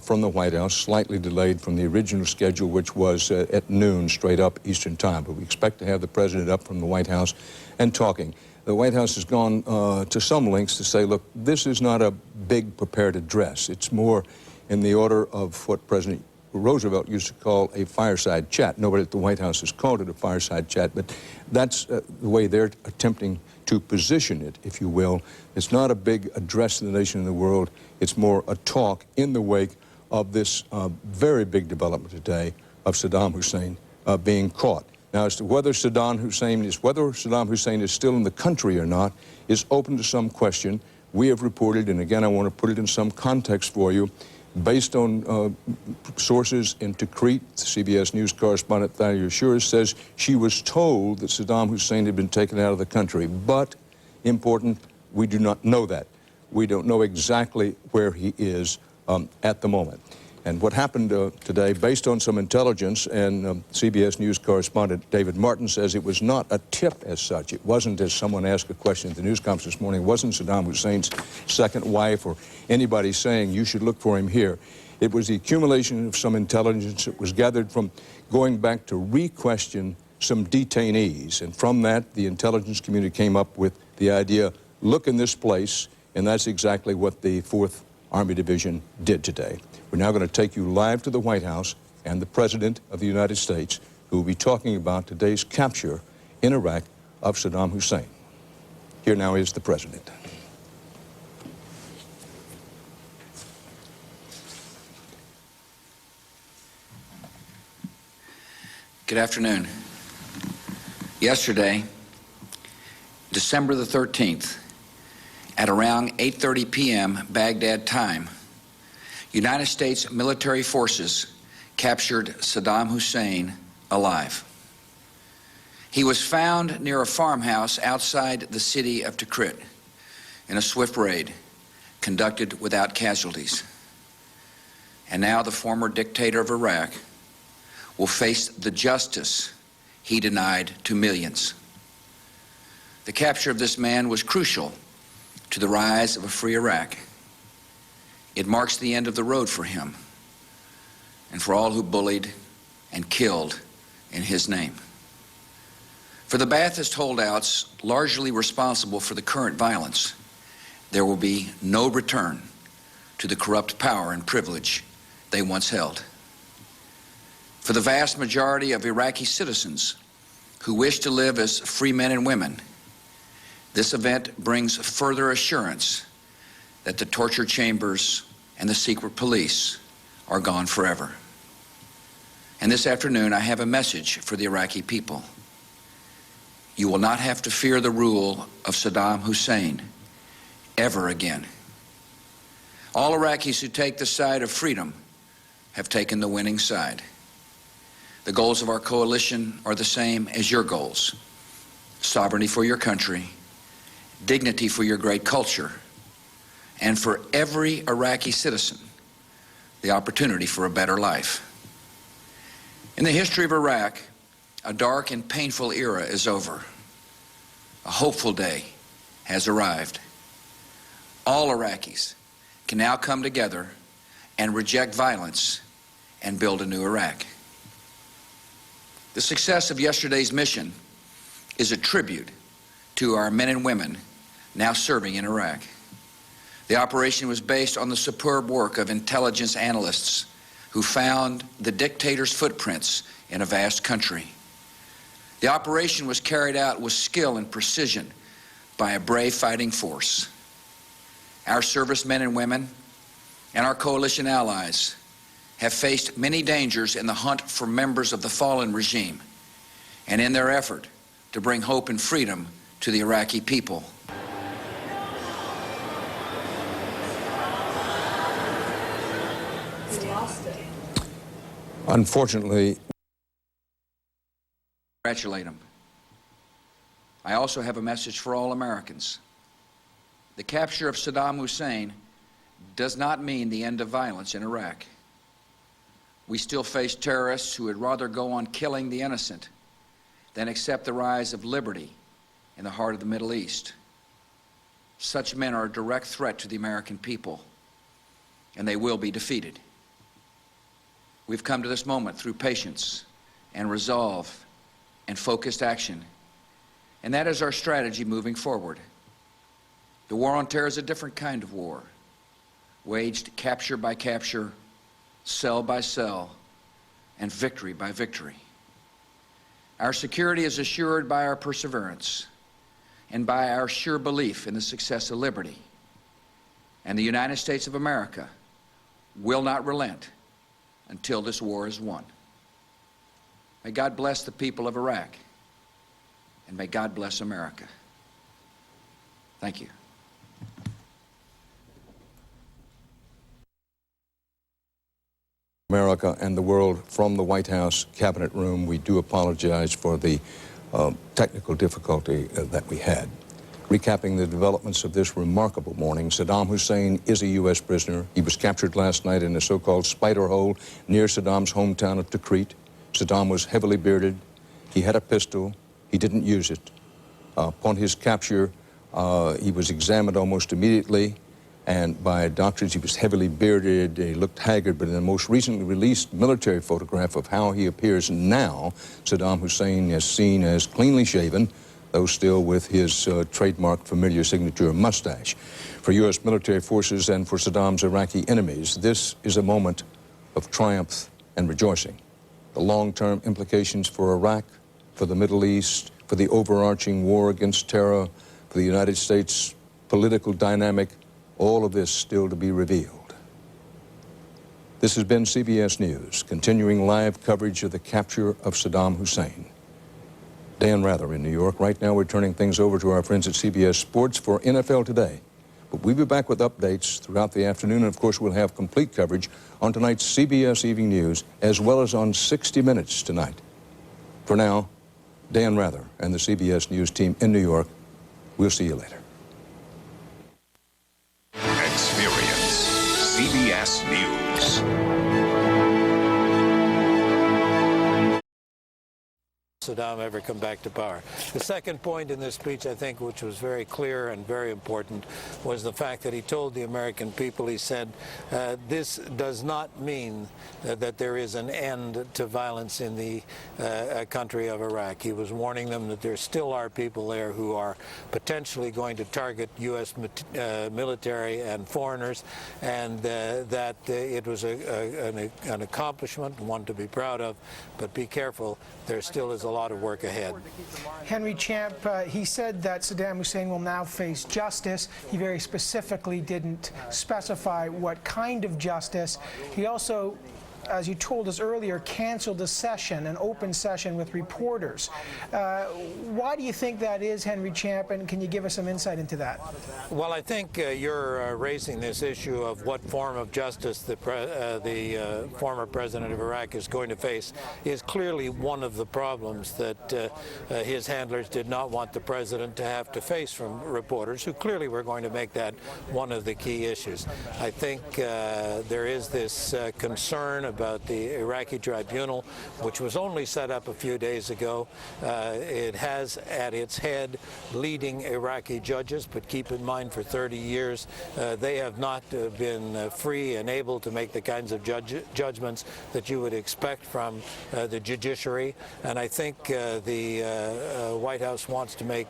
From the White House, slightly delayed from the original schedule, which was at noon straight up Eastern time. But we expect to have the president up from the White House and talking. The White House has gone to some lengths to say, look, this is not a big prepared address. It's more in the order of what President Roosevelt used to call a fireside chat. Nobody at the White House has called it a fireside chat, but that's the way they're attempting to position it, if you will. It's not a big address to the nation and the world. It's more a talk in the wake of this very big development today of Saddam Hussein being caught. Now, as to whether Saddam Hussein is still in the country or not is open to some question. We have reported, and again, I want to put it in some context for you, based on sources in Tikrit, CBS News correspondent Thalia Shura says she was told that Saddam Hussein had been taken out of the country. But, important, we do not know that. We don't know exactly where he is at the moment. And what happened today, based on some intelligence, and CBS News correspondent David Martin says it was not a tip as such. It wasn't, as someone asked a question at the news conference this morning, it wasn't Saddam Hussein's second wife or anybody saying you should look for him here. It was the accumulation of some intelligence that was gathered from going back to re-question some detainees. And from that, the intelligence community came up with the idea, look in this place, and that's exactly what the 4th Army Division did today. We're now going to take you live to the White House and the President of the United States, who will be talking about today's capture in Iraq of Saddam Hussein. Here now is the President. Good afternoon. Yesterday, December the 13th, at around 8:30 p.m. Baghdad time, United States military forces captured Saddam Hussein alive. He was found near a farmhouse outside the city of Tikrit in a swift raid conducted without casualties. And now the former dictator of Iraq will face the justice he denied to millions. The capture of this man was crucial to the rise of a free Iraq. It marks the end of the road for him and for all who bullied and killed in his name. For the Ba'athist holdouts largely responsible for the current violence, there will be no return to the corrupt power and privilege they once held. For the vast majority of Iraqi citizens who wish to live as free men and women, this event brings further assurance that the torture chambers and the secret police are gone forever. And this afternoon, I have a message for the Iraqi people. You will not have to fear the rule of Saddam Hussein ever again. All Iraqis who take the side of freedom have taken the winning side. The goals of our coalition are the same as your goals: sovereignty for your country, dignity for your great culture, and for every Iraqi citizen, the opportunity for a better life. In the history of Iraq, a dark and painful era is over. A hopeful day has arrived. All Iraqis can now come together and reject violence and build a new Iraq. The success of yesterday's mission is a tribute to our men and women now serving in Iraq. The operation was based on the superb work of intelligence analysts who found the dictator's footprints in a vast country. The operation was carried out with skill and precision by a brave fighting force. Our servicemen and women and our coalition allies have faced many dangers in the hunt for members of the fallen regime and in their effort to bring hope and freedom to the Iraqi people. Unfortunately, Congratulate them. I also have a message for all Americans. The capture of Saddam Hussein does not mean the end of violence in Iraq. We still face terrorists who would rather go on killing the innocent than accept the rise of liberty in the heart of the Middle East. Such men are a direct threat to the American people, and they will be defeated. We've come to this moment through patience and resolve and focused action, and that is our strategy moving forward. The war on terror is a different kind of war, waged capture by capture, cell by cell, and victory by victory. Our security is assured by our perseverance and by our sure belief in the success of liberty. And the United States of America will not relent until this war is won. May God bless the people of Iraq, and may God bless America. Thank you. America and the world, from the White House Cabinet Room, we do apologize for the technical difficulty that we had. Recapping the developments of this remarkable morning, Saddam Hussein is a U.S. prisoner. He was captured last night in a so-called spider hole near Saddam's hometown of Tikrit. Saddam was heavily bearded. He had a pistol. He didn't use it. Upon his capture, he was examined almost immediately, and by doctors he was heavily bearded. He looked haggard, but in the most recently released military photograph of how he appears now, Saddam Hussein is seen as cleanly shaven, though still with his trademark familiar signature mustache. For U.S. military forces and for Saddam's Iraqi enemies, this is a moment of triumph and rejoicing. The long-term implications for Iraq, for the Middle East, for the overarching war against terror, for the United States political dynamic, all of this still to be revealed. This has been CBS News, continuing live coverage of the capture of Saddam Hussein. Dan Rather in New York. Right now we're turning things over to our friends at CBS Sports for NFL Today. But we'll be back with updates throughout the afternoon, and of course we'll have complete coverage on tonight's CBS Evening News as well as on 60 Minutes tonight. For now, Dan Rather and the CBS News team in New York. We'll see you later. Experience CBS News. Saddam ever come back to power. The second point in this speech, I think, which was very clear and very important, was the fact that he told the American people, he said, this does not mean that there is an end to violence in the country of Iraq. He was warning them that there still are people there who are potentially going to target U.S. military and foreigners, and that it was an accomplishment, one to be proud of, but be careful, there still is a lot of work ahead. Henry Champ, he said that Saddam Hussein will now face justice. He very specifically didn't specify what kind of justice. He also, as you told us earlier, canceled a session, an open session with reporters. Why do you think that is, Henry Champ, and can you give us some insight into that? Well, I think you're raising this issue of what form of justice the former president of Iraq is going to face is clearly one of the problems that his handlers did not want the president to have to face from reporters, who clearly were going to make that one of the key issues. I think there is this concern about the Iraqi tribunal, which was only set up a few days ago. It has at its head leading Iraqi judges, but keep in mind for 30 years they have not been free and able to make the kinds of judgments that you would expect from the judiciary. And I think the White House wants to make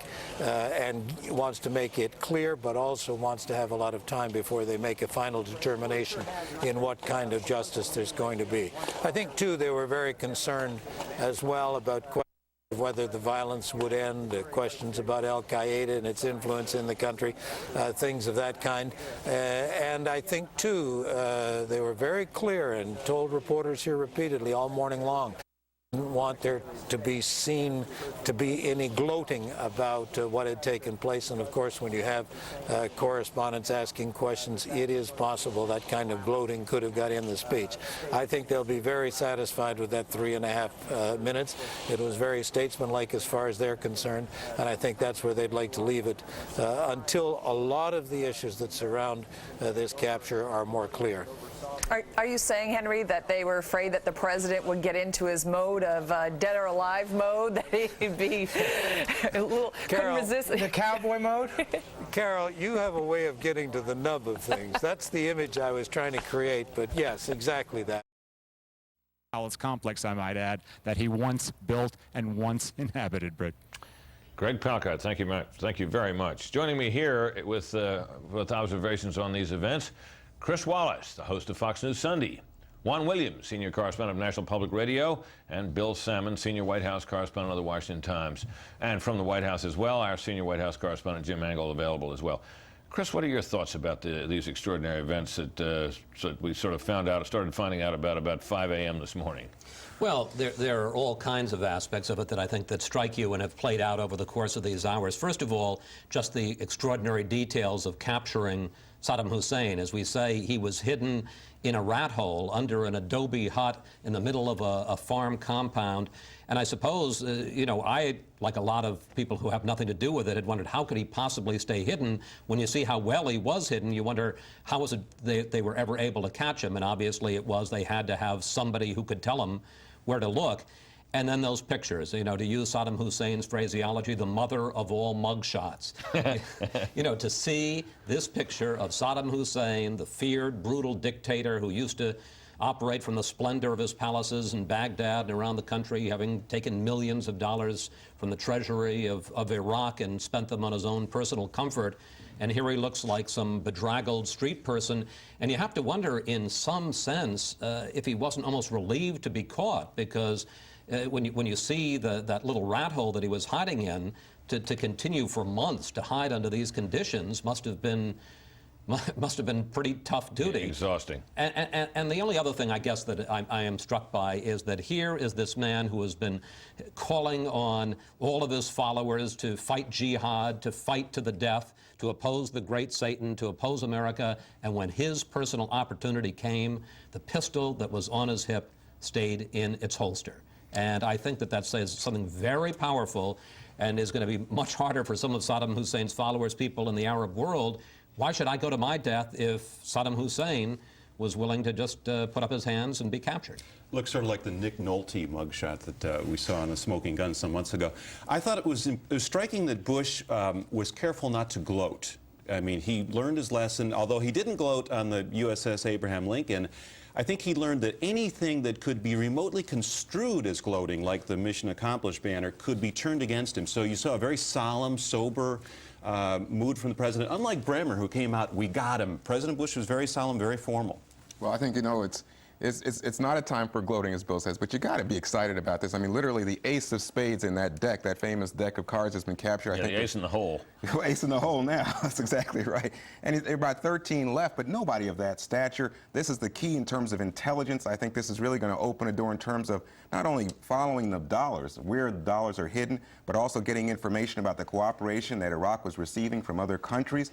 it clear, but also wants to have a lot of time before they make a final determination in what kind of justice there's going to be. I think, too, they were very concerned as well about whether the violence would end, questions about Al-Qaeda and its influence in the country, things of that kind. And I think, too, they were very clear and told reporters here repeatedly all morning long, didn't want there to be seen to be any gloating about what had taken place. And of course, when you have correspondents asking questions, it is possible that kind of gloating could have got in the speech. I think they'll be very satisfied with that 3.5 minutes. It was very statesmanlike as far as they're concerned, and I think that's where they'd like to leave it until a lot of the issues that surround this capture are more clear. Are you saying, Henry, that they were afraid that the president would get into his mode of dead or alive mode, that he'd be a little, Carol, couldn't resist? The cowboy mode? Carol, you have a way of getting to the nub of things. That's the image I was trying to create, but yes, exactly that. Palace complex, I might add, that he once built and once inhabited, Britt. Greg Palkot, thank you very much. Joining me here with observations on these events, Chris Wallace, the host of Fox News Sunday, Juan Williams, senior correspondent of National Public Radio, and Bill Salmon, senior White House correspondent of the Washington Times. And from the White House as well, our senior White House correspondent, Jim Angle, available as well. Chris, what are your thoughts about these extraordinary events that we sort of started finding out about 5 a.m. this morning? Well, there are all kinds of aspects of it that I think that strike you and have played out over the course of these hours. First of all, just the extraordinary details of capturing Saddam Hussein. As we say, he was hidden in a rat hole under an adobe hut in the middle of a farm compound. And I suppose, you know, I, like a lot of people who have nothing to do with it, had wondered how could he possibly stay hidden. When you see how well he was hidden, you wonder how was it they were ever able to catch him. And obviously it was they had to have somebody who could tell them where to look. And then those pictures, you know, to use Saddam Hussein's phraseology, the mother of all mugshots. You know, to see this picture of Saddam Hussein, the feared, brutal dictator who used to operate from the splendor of his palaces in Baghdad and around the country, having taken millions of dollars from the treasury of Iraq and spent them on his own personal comfort. And here he looks like some bedraggled street person. And you have to wonder, in some sense, if he wasn't almost relieved to be caught, because when you see that little rat hole that he was hiding in, to continue for months to hide under these conditions must have been pretty tough duty. Exhausting. And the only other thing I guess that I am struck by is that here is this man who has been calling on all of his followers to fight jihad, to fight to the death, to oppose the great Satan, to oppose America, and when his personal opportunity came, the pistol that was on his hip stayed in its holster. And I think that says something very powerful and is going to be much harder for some of Saddam Hussein's followers, people in the Arab world. Why should I go to my death if Saddam Hussein was willing to just put up his hands and be captured? Looks sort of like the Nick Nolte mugshot that we saw on the Smoking Gun some months ago. I thought it was striking that Bush was careful not to gloat. I mean, he learned his lesson, although he didn't gloat on the USS Abraham Lincoln. I think he learned that anything that could be remotely construed as gloating, like the Mission Accomplished banner, could be turned against him. So you saw a very solemn, sober mood from the president. Unlike Bremer, who came out, we got him. President Bush was very solemn, very formal. Well, I think, you know, it's not a time for gloating, as Bill says, but you got to be excited about this. I mean, literally, the ace of spades in that deck, that famous deck of cards, has been captured. Yeah, I think the ace in the hole. Ace in the hole now. That's exactly right. And there are about 13 left, but nobody of that stature. This is the key in terms of intelligence. I think this is really going to open a door in terms of not only following the dollars, where the dollars are hidden, but also getting information about the cooperation that Iraq was receiving from other countries.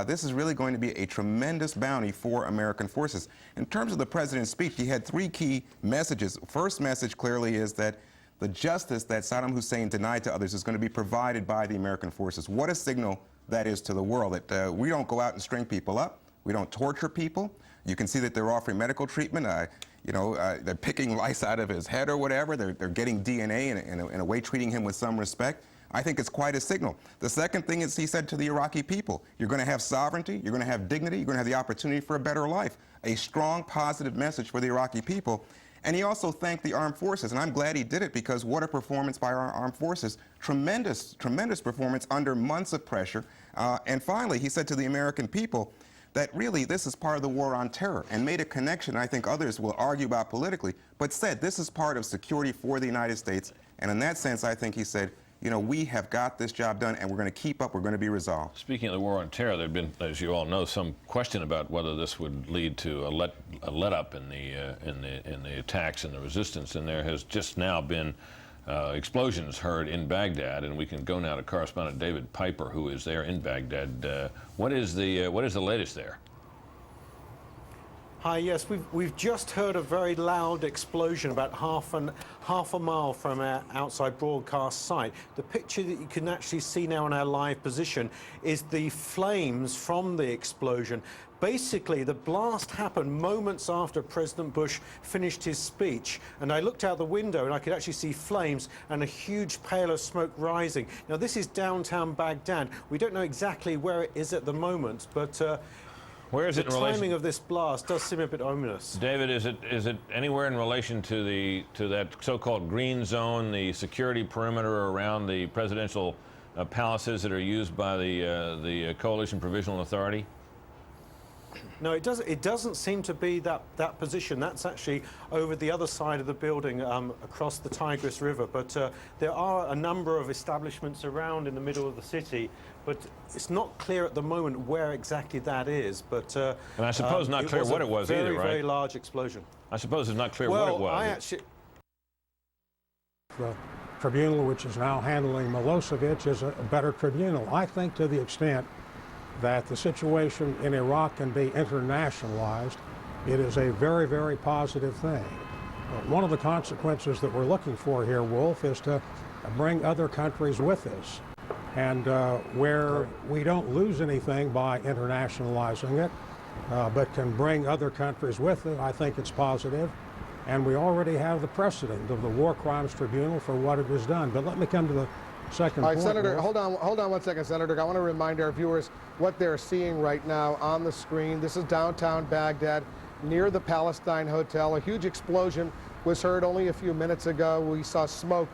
This is really going to be a tremendous bounty for American forces. In terms of the president's speech, he had three key messages. First message clearly is that the justice that Saddam Hussein denied to others is going to be provided by the American forces. What a signal that is to the world, that we don't go out and string people up. We don't torture people. You can see that they're offering medical treatment. They're picking lice out of his head or whatever. They're getting DNA in a way, treating him with some respect. I think it's quite a signal. The second thing is he said to the Iraqi people, you're going to have sovereignty, you're going to have dignity, you're going to have the opportunity for a better life. A strong, positive message for the Iraqi people. And he also thanked the armed forces, and I'm glad he did it, because what a performance by our armed forces. Tremendous, tremendous performance under months of pressure. And finally, he said to the American people that really this is part of the war on terror, and made a connection I think others will argue about politically, but said this is part of security for the United States. And in that sense, I think he said, you know, we have got this job done, and we're going to keep up, we're going to be resolved. Speaking of the war on terror, there had been, as you all know, some question about whether this would lead to a let up in the attacks and the resistance, and there has just now been explosions heard in Baghdad, and we can go now to correspondent David Piper, who is there in Baghdad. What is the latest there? Hi, yes, we've just heard a very loud explosion about half a mile from our outside broadcast site. The picture that you can actually see now in our live position is the flames from the explosion. Basically, the blast happened moments after President Bush finished his speech, and I looked out the window and I could actually see flames and a huge pale of smoke rising. Now, this is downtown Baghdad. We don't know exactly where it is at the moment, but where is it in relation? The timing of this blast does seem a bit ominous. David, is it anywhere in relation to that so-called green zone, the security perimeter around the presidential palaces that are used by the Coalition Provisional Authority? No, it doesn't seem to be that position. That's actually over the other side of the building, across the Tigris River. But there are a number of establishments around in the middle of the city, but it's not clear at the moment where exactly that is. But and I suppose not clear what it was either, right? Very large explosion. I suppose it's not clear what it was. The tribunal, which is now handling Milosevic, is a better tribunal. I think to the extent that the situation in Iraq can be internationalized, it is a very, very positive thing. One of the consequences that we're looking for here, Wolf, is to bring other countries with us. And where we don't lose anything by internationalizing it, but can bring other countries with it, I think it's positive. And we already have the precedent of the War Crimes Tribunal for what it has done. But let me come to the second point. Senator, hold on 1 second, Senator. I want to remind our viewers what they're seeing right now on the screen. This is downtown Baghdad, near the Palestine Hotel. A huge explosion was heard only a few minutes ago. We saw smoke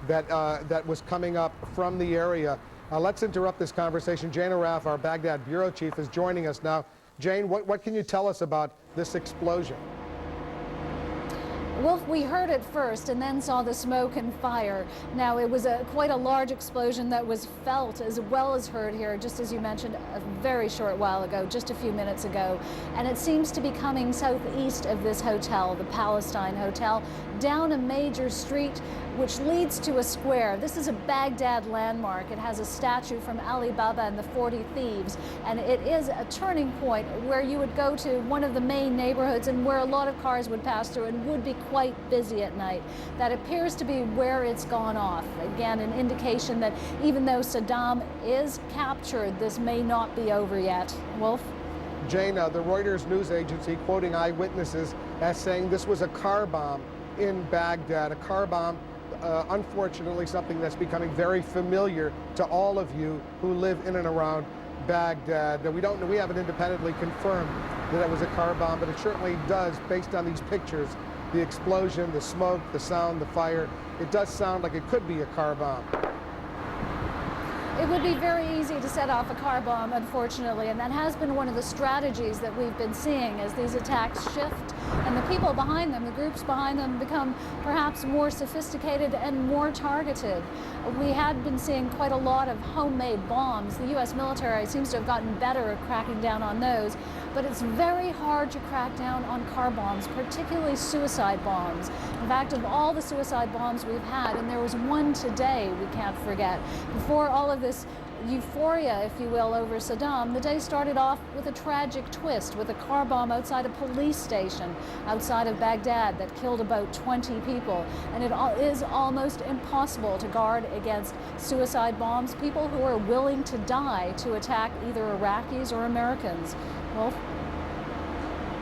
that was coming up from the area. Let's interrupt this conversation. Jane Araf, our Baghdad bureau chief, is joining us now. Jane, what can you tell us about this explosion? Wolf, we heard it first and then saw the smoke and fire. Now, it was quite a large explosion that was felt as well as heard here, just as you mentioned, a very short while ago, just a few minutes ago. And it seems to be coming southeast of this hotel, the Palestine Hotel, down a major street which leads to a square. This is a Baghdad landmark. It has a statue from Ali Baba and the 40 Thieves, and it is a turning point where you would go to one of the main neighborhoods and where a lot of cars would pass through and would be quite busy at night. That appears to be where it's gone off. Again, an indication that even though Saddam is captured, this may not be over yet. Wolf? Jane, the Reuters news agency quoting eyewitnesses as saying this was a car bomb in Baghdad, a car bomb. Unfortunately, something that's becoming very familiar to all of you who live in and around Baghdad. We haven't independently confirmed that it was a car bomb, but it certainly does, based on these pictures, the explosion, the smoke, the sound, the fire, it does sound like it could be a car bomb. It would be very easy to set off a car bomb, unfortunately, and that has been one of the strategies that we've been seeing as these attacks shift and the people behind them, the groups behind them, become perhaps more sophisticated and more targeted. We had been seeing quite a lot of homemade bombs. The U.S. military seems to have gotten better at cracking down on those, but it's very hard to crack down on car bombs, particularly suicide bombs. In fact, of all the suicide bombs we've had, and there was one today we can't forget, before all of this euphoria, if you will, over Saddam, the day started off with a tragic twist, with a car bomb outside a police station outside of Baghdad that killed about 20 people. And it is almost impossible to guard against suicide bombs, people who are willing to die to attack either Iraqis or Americans. Wolf?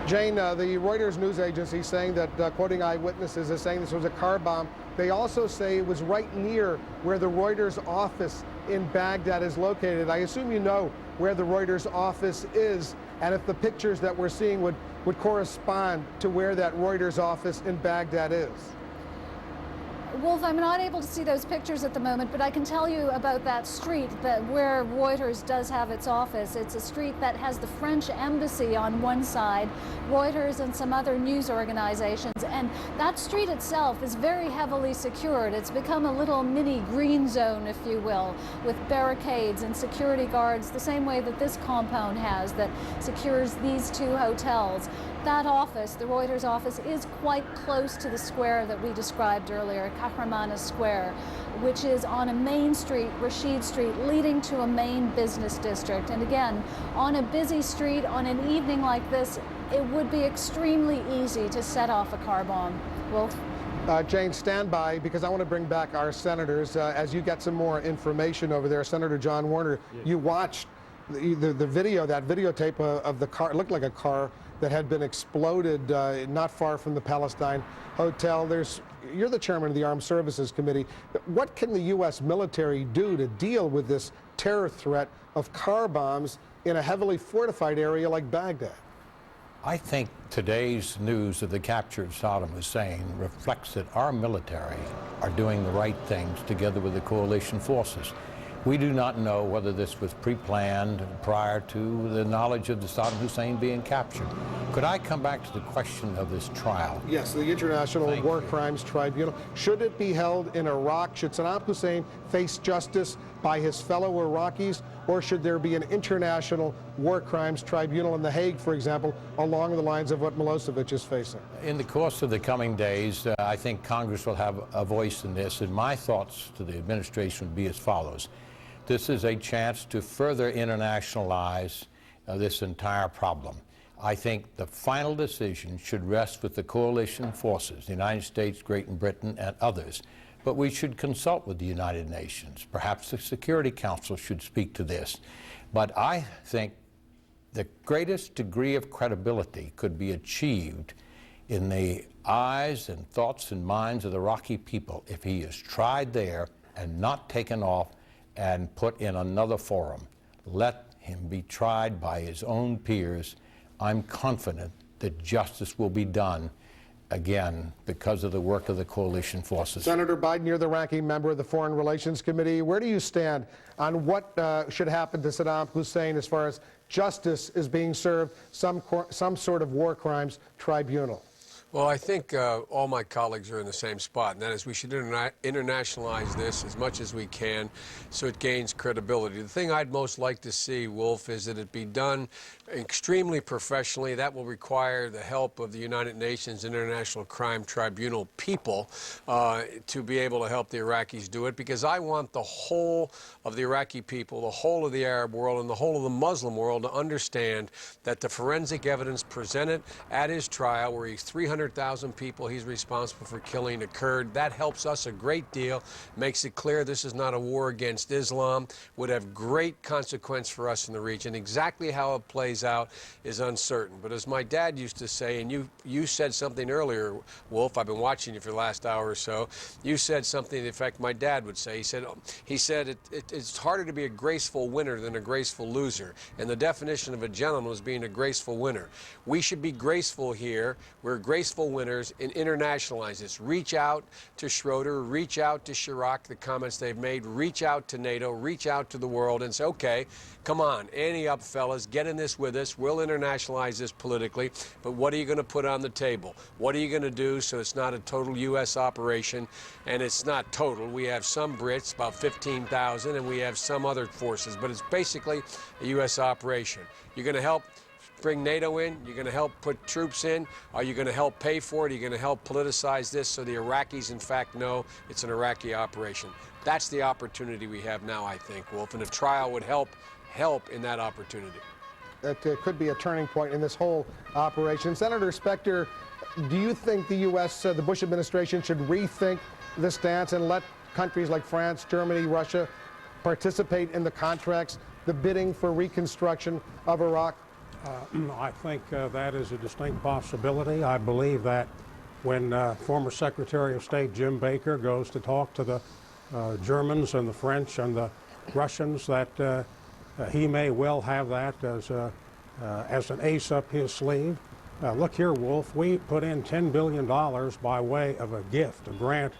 Jane, the Reuters news agency saying that, quoting eyewitnesses, is saying this was a car bomb. They also say it was right near where the Reuters office in Baghdad is located. I assume you know where the Reuters office is, and if the pictures that we're seeing would correspond to where that Reuters office in Baghdad is. Wolf, I'm not able to see those pictures at the moment, but I can tell you about that street where Reuters does have its office. It's a street that has the French embassy on one side, Reuters and some other news organizations, and that street itself is very heavily secured. It's become a little mini green zone, if you will, with barricades and security guards, the same way that this compound has that secures these two hotels. That office, the Reuters office, is quite close to the square that we described earlier, Kahramana Square, which is on a main street, Rashid Street, leading to a main business district. And again, on a busy street, on an evening like this, it would be extremely easy to set off a car bomb. Wolf? Jane, stand by, because I want to bring back our senators as you get some more information over there. Senator John Warner, you watched the video, that videotape of the car. It looked like a car that had been exploded not far from the Palestine Hotel. You're the chairman of the Armed Services Committee. What can the U.S. military do to deal with this terror threat of car bombs in a heavily fortified area like Baghdad? I think today's news of the capture of Saddam Hussein reflects that our military are doing the right things together with the coalition forces. We do not know whether this was pre-planned prior to the knowledge of the Saddam Hussein being captured. Could I come back to the question of this trial? Yes, the International War Crimes Tribunal. Should it be held in Iraq? Should Saddam Hussein face justice by his fellow Iraqis? Or should there be an International War Crimes Tribunal in The Hague, for example, along the lines of what Milosevic is facing? In the course of the coming days, I think Congress will have a voice in this, and my thoughts to the administration would be as follows. this is a chance to further internationalize this entire problem. I think the final decision should rest with the coalition forces, the United States, Great Britain, and others. But we should consult with the United Nations. Perhaps the Security Council should speak to this. But I think the greatest degree of credibility could be achieved in the eyes and thoughts and minds of the Iraqi people if he is tried there and not taken off and put in another forum. Let him be tried by his own peers. I'm confident that justice will be done, again, because of the work of the coalition forces. Senator Biden, you're the ranking member of the Foreign Relations Committee. Where do you stand on what should happen to Saddam Hussein as far as justice is being served, some sort of war crimes tribunal? Well, I think all my colleagues are in the same spot, and that is we should internationalize this as much as we can so it gains credibility. The thing I'd most like to see, Wolf, is that it be done extremely professionally. That will require the help of the United Nations International Crime Tribunal people to be able to help the Iraqis do it, because I want the whole of the Iraqi people, the whole of the Arab world, and the whole of the Muslim world to understand that the forensic evidence presented at his trial, where he's 300,000 people he's responsible for killing, occurred. That helps us a great deal, makes it clear this is not a war against Islam, would have great consequence for us in the region. Exactly how it plays out is uncertain. But as my dad used to say, and you said something earlier, Wolf, I've been watching you for the last hour or so, you said something to the effect my dad would say. He said it's harder to be a graceful winner than a graceful loser. And the definition of a gentleman is being a graceful winner. We should be graceful here. We're graceful winners, and internationalize this. Reach out to Schroeder, reach out to Chirac, the comments they've made, reach out to NATO, reach out to the world and say, okay, come on, ante up, fellas, get in this with us. We'll internationalize this politically, but what are you going to put on the table? What are you going to do so it's not a total U.S. operation? And it's not total. We have some Brits, about 15,000, and we have some other forces, but it's basically a U.S. operation. You're going to help bring NATO in? You're going to help put troops in? Are you going to help pay for it? Are you going to help politicize this so the Iraqis, in fact, know it's an Iraqi operation? That's the opportunity we have now, I think, Wolf, and a trial would help in that opportunity. That could be a turning point in this whole operation. Senator Specter, do you think the U.S., the Bush administration, should rethink this stance and let countries like France, Germany, Russia participate in the contracts, the bidding for reconstruction of Iraq? I think that is a distinct possibility. I believe that when former Secretary of State Jim Baker goes to talk to the Germans and the French and the Russians, that he may well have that as an ace up his sleeve. Look here, Wolf, we put in $10 billion by way of a gift, a grant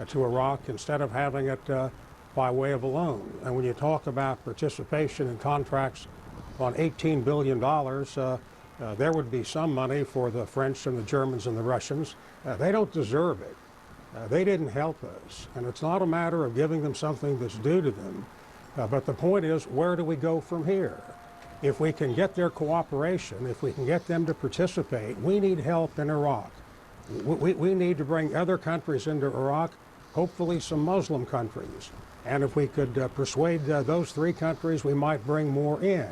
to Iraq, instead of having it by way of a loan. And when you talk about participation in contracts on $18 billion, there would be some money for the French and the Germans and the Russians. They don't deserve it. They didn't help us. And it's not a matter of giving them something that's due to them. But the point is, where do we go from here? If we can get their cooperation, if we can get them to participate, we need help in Iraq. We need to bring other countries into Iraq, hopefully some Muslim countries. And if we could persuade those three countries, we might bring more in.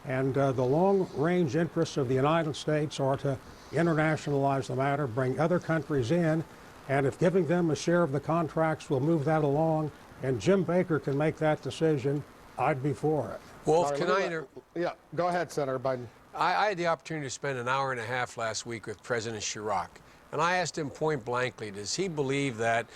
And the long-range interests of the United States are to internationalize the matter, bring other countries in, and if giving them a share of the contracts will move that along, and Jim Baker can make that decision, I'd be for it. Wolf, Yeah, go ahead, Senator Biden. I had the opportunity to spend an hour and a half last week with President Chirac, and I asked him point blankly, does he believe that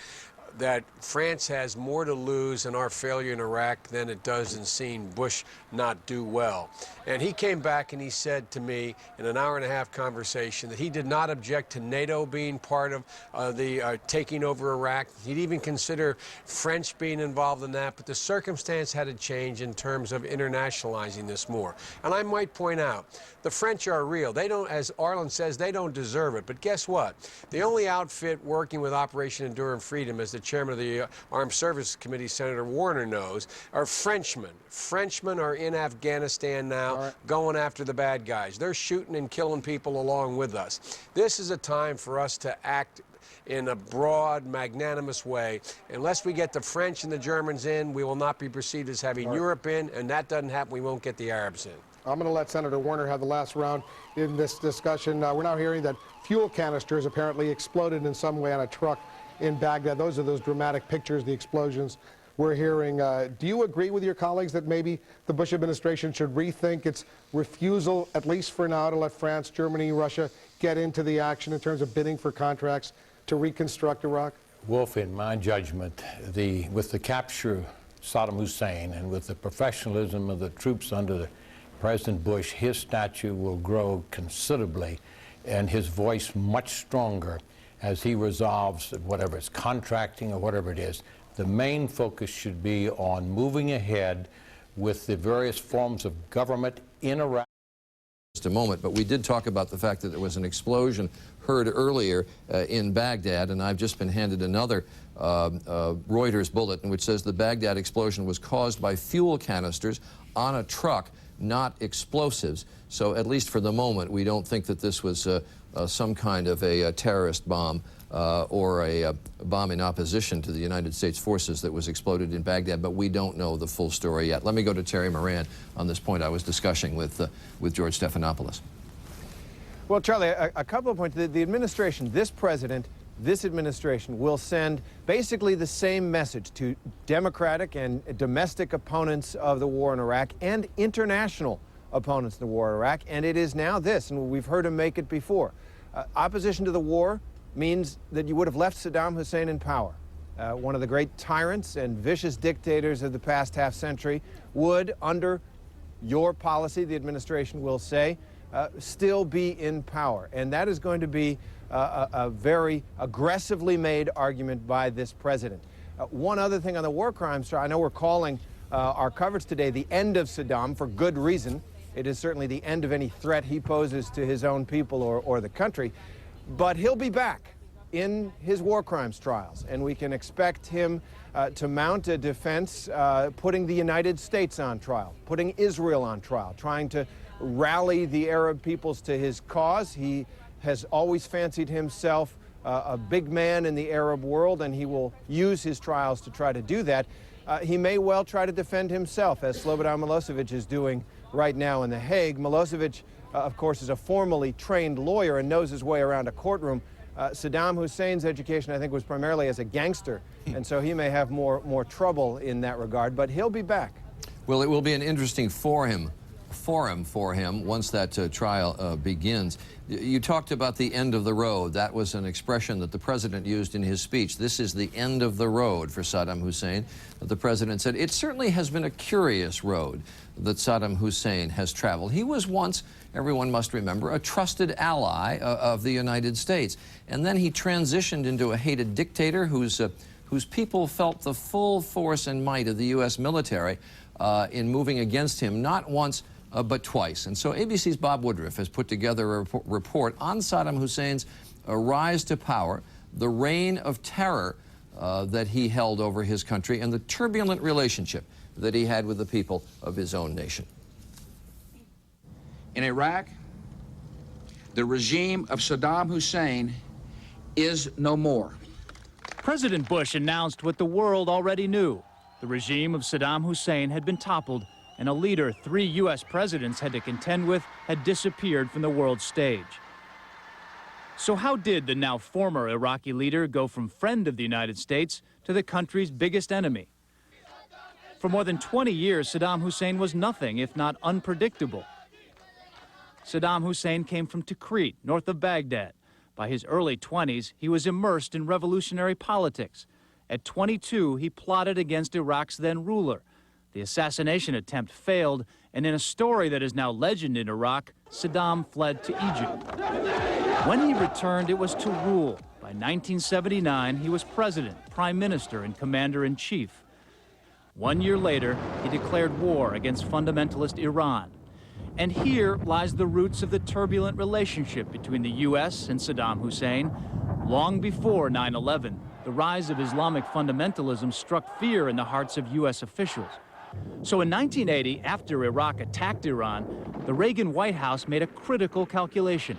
France has more to lose in our failure in Iraq than it does in seeing Bush not do well? And he came back and he said to me in an hour and a half conversation that he did not object to NATO being part of the taking over Iraq. He'd even consider French being involved in that, but the circumstance had to change in terms of internationalizing this more. And I might point out, the French are real. They don't, as Arlen says, they don't deserve it. But guess what? The only outfit working with Operation Enduring Freedom, as the chairman of the Armed Services Committee, Senator Warner, knows, are Frenchmen. Frenchmen are in Afghanistan now, going after the bad guys. They're shooting and killing people along with us. This is a time for us to act in a broad, magnanimous way. Unless we get the French and the Germans in, we will not be perceived as having Europe in, and that doesn't happen, we won't get the Arabs in. I'm going to let Senator Warner have the last round in this discussion. We're now hearing that fuel canisters apparently exploded in some way on a truck in Baghdad. Those are those dramatic pictures, the explosions we're hearing. Do you agree with your colleagues that maybe the Bush administration should rethink its refusal, at least for now, to let France, Germany, Russia get into the action in terms of bidding for contracts to reconstruct Iraq? Wolf, in my judgment, with the capture of Saddam Hussein and with the professionalism of the troops under President Bush, his stature will grow considerably and his voice much stronger as he resolves whatever it's contracting or whatever it is. The main focus should be on moving ahead with the various forms of government in Iraq. Just a moment, but we did talk about the fact that there was an explosion heard earlier in Baghdad, and I've just been handed another Reuters bulletin which says the Baghdad explosion was caused by fuel canisters on a truck, not explosives. So at least for the moment, we don't think that this was some kind of a terrorist bomb or a bomb in opposition to the United States forces that was exploded in Baghdad, but we don't know the full story yet. Let me go to Terry Moran on this point I was discussing with George Stephanopoulos. Well, Charlie, a couple of points. The administration, this president, this administration will send basically the same message to Democratic and domestic opponents of the war in Iraq and international opponents of the war in Iraq, and it is now this, and we've heard him make it before. Opposition to the war means that you would have left Saddam Hussein in power. One of the great tyrants and vicious dictators of the past half century would, under your policy, the administration will say, still be in power. And that is going to be a very aggressively made argument by this president. One other thing on the war crimes, I know we're calling our coverage today the end of Saddam for good reason. It is certainly the end of any threat he poses to his own people or the country. But he'll be back in his war crimes trials, and we can expect him to mount a defense putting the United States on trial, putting Israel on trial, trying to rally the Arab peoples to his cause. He has always fancied himself a big man in the Arab world, and he will use his trials to try to do that. He may well try to defend himself, as Slobodan Milosevic is doing right now in The Hague. Milosevic, of course, is a formally trained lawyer and knows his way around a courtroom. Saddam Hussein's education, I think, was primarily as a gangster, and so he may have more trouble in that regard, but he'll be back. Well, it will be an interesting forum for him once that trial begins. You talked about the end of the road. That was an expression that the president used in his speech. This is the end of the road for Saddam Hussein. The president said it certainly has been a curious road that Saddam Hussein has traveled. He was once, everyone must remember, a trusted ally of the United States. And then he transitioned into a hated dictator whose people felt the full force and might of the U.S. military in moving against him, not once, but twice. And so ABC's Bob Woodruff has put together a report on Saddam Hussein's rise to power, the reign of terror that he held over his country, and the turbulent relationship that he had with the people of his own nation. In Iraq, the regime of Saddam Hussein is no more. President Bush announced what the world already knew. The regime of Saddam Hussein had been toppled, and a leader 3 U.S. presidents had to contend with had disappeared from the world stage. So how did the now former Iraqi leader go from friend of the United States to the country's biggest enemy? For more than 20 years, Saddam Hussein was nothing if not unpredictable. Saddam Hussein came from Tikrit, north of Baghdad. By his early 20s, he was immersed in revolutionary politics. At 22, he plotted against Iraq's then ruler. The assassination attempt failed, and in a story that is now legend in Iraq, Saddam fled to Egypt. When he returned, it was to rule. By 1979, he was president, prime minister, and commander-in-chief. 1 year later, he declared war against fundamentalist Iran. And here lies the roots of the turbulent relationship between the U.S. and Saddam Hussein. Long before 9/11, the rise of Islamic fundamentalism struck fear in the hearts of U.S. officials. So in 1980, after Iraq attacked Iran, the Reagan White House made a critical calculation.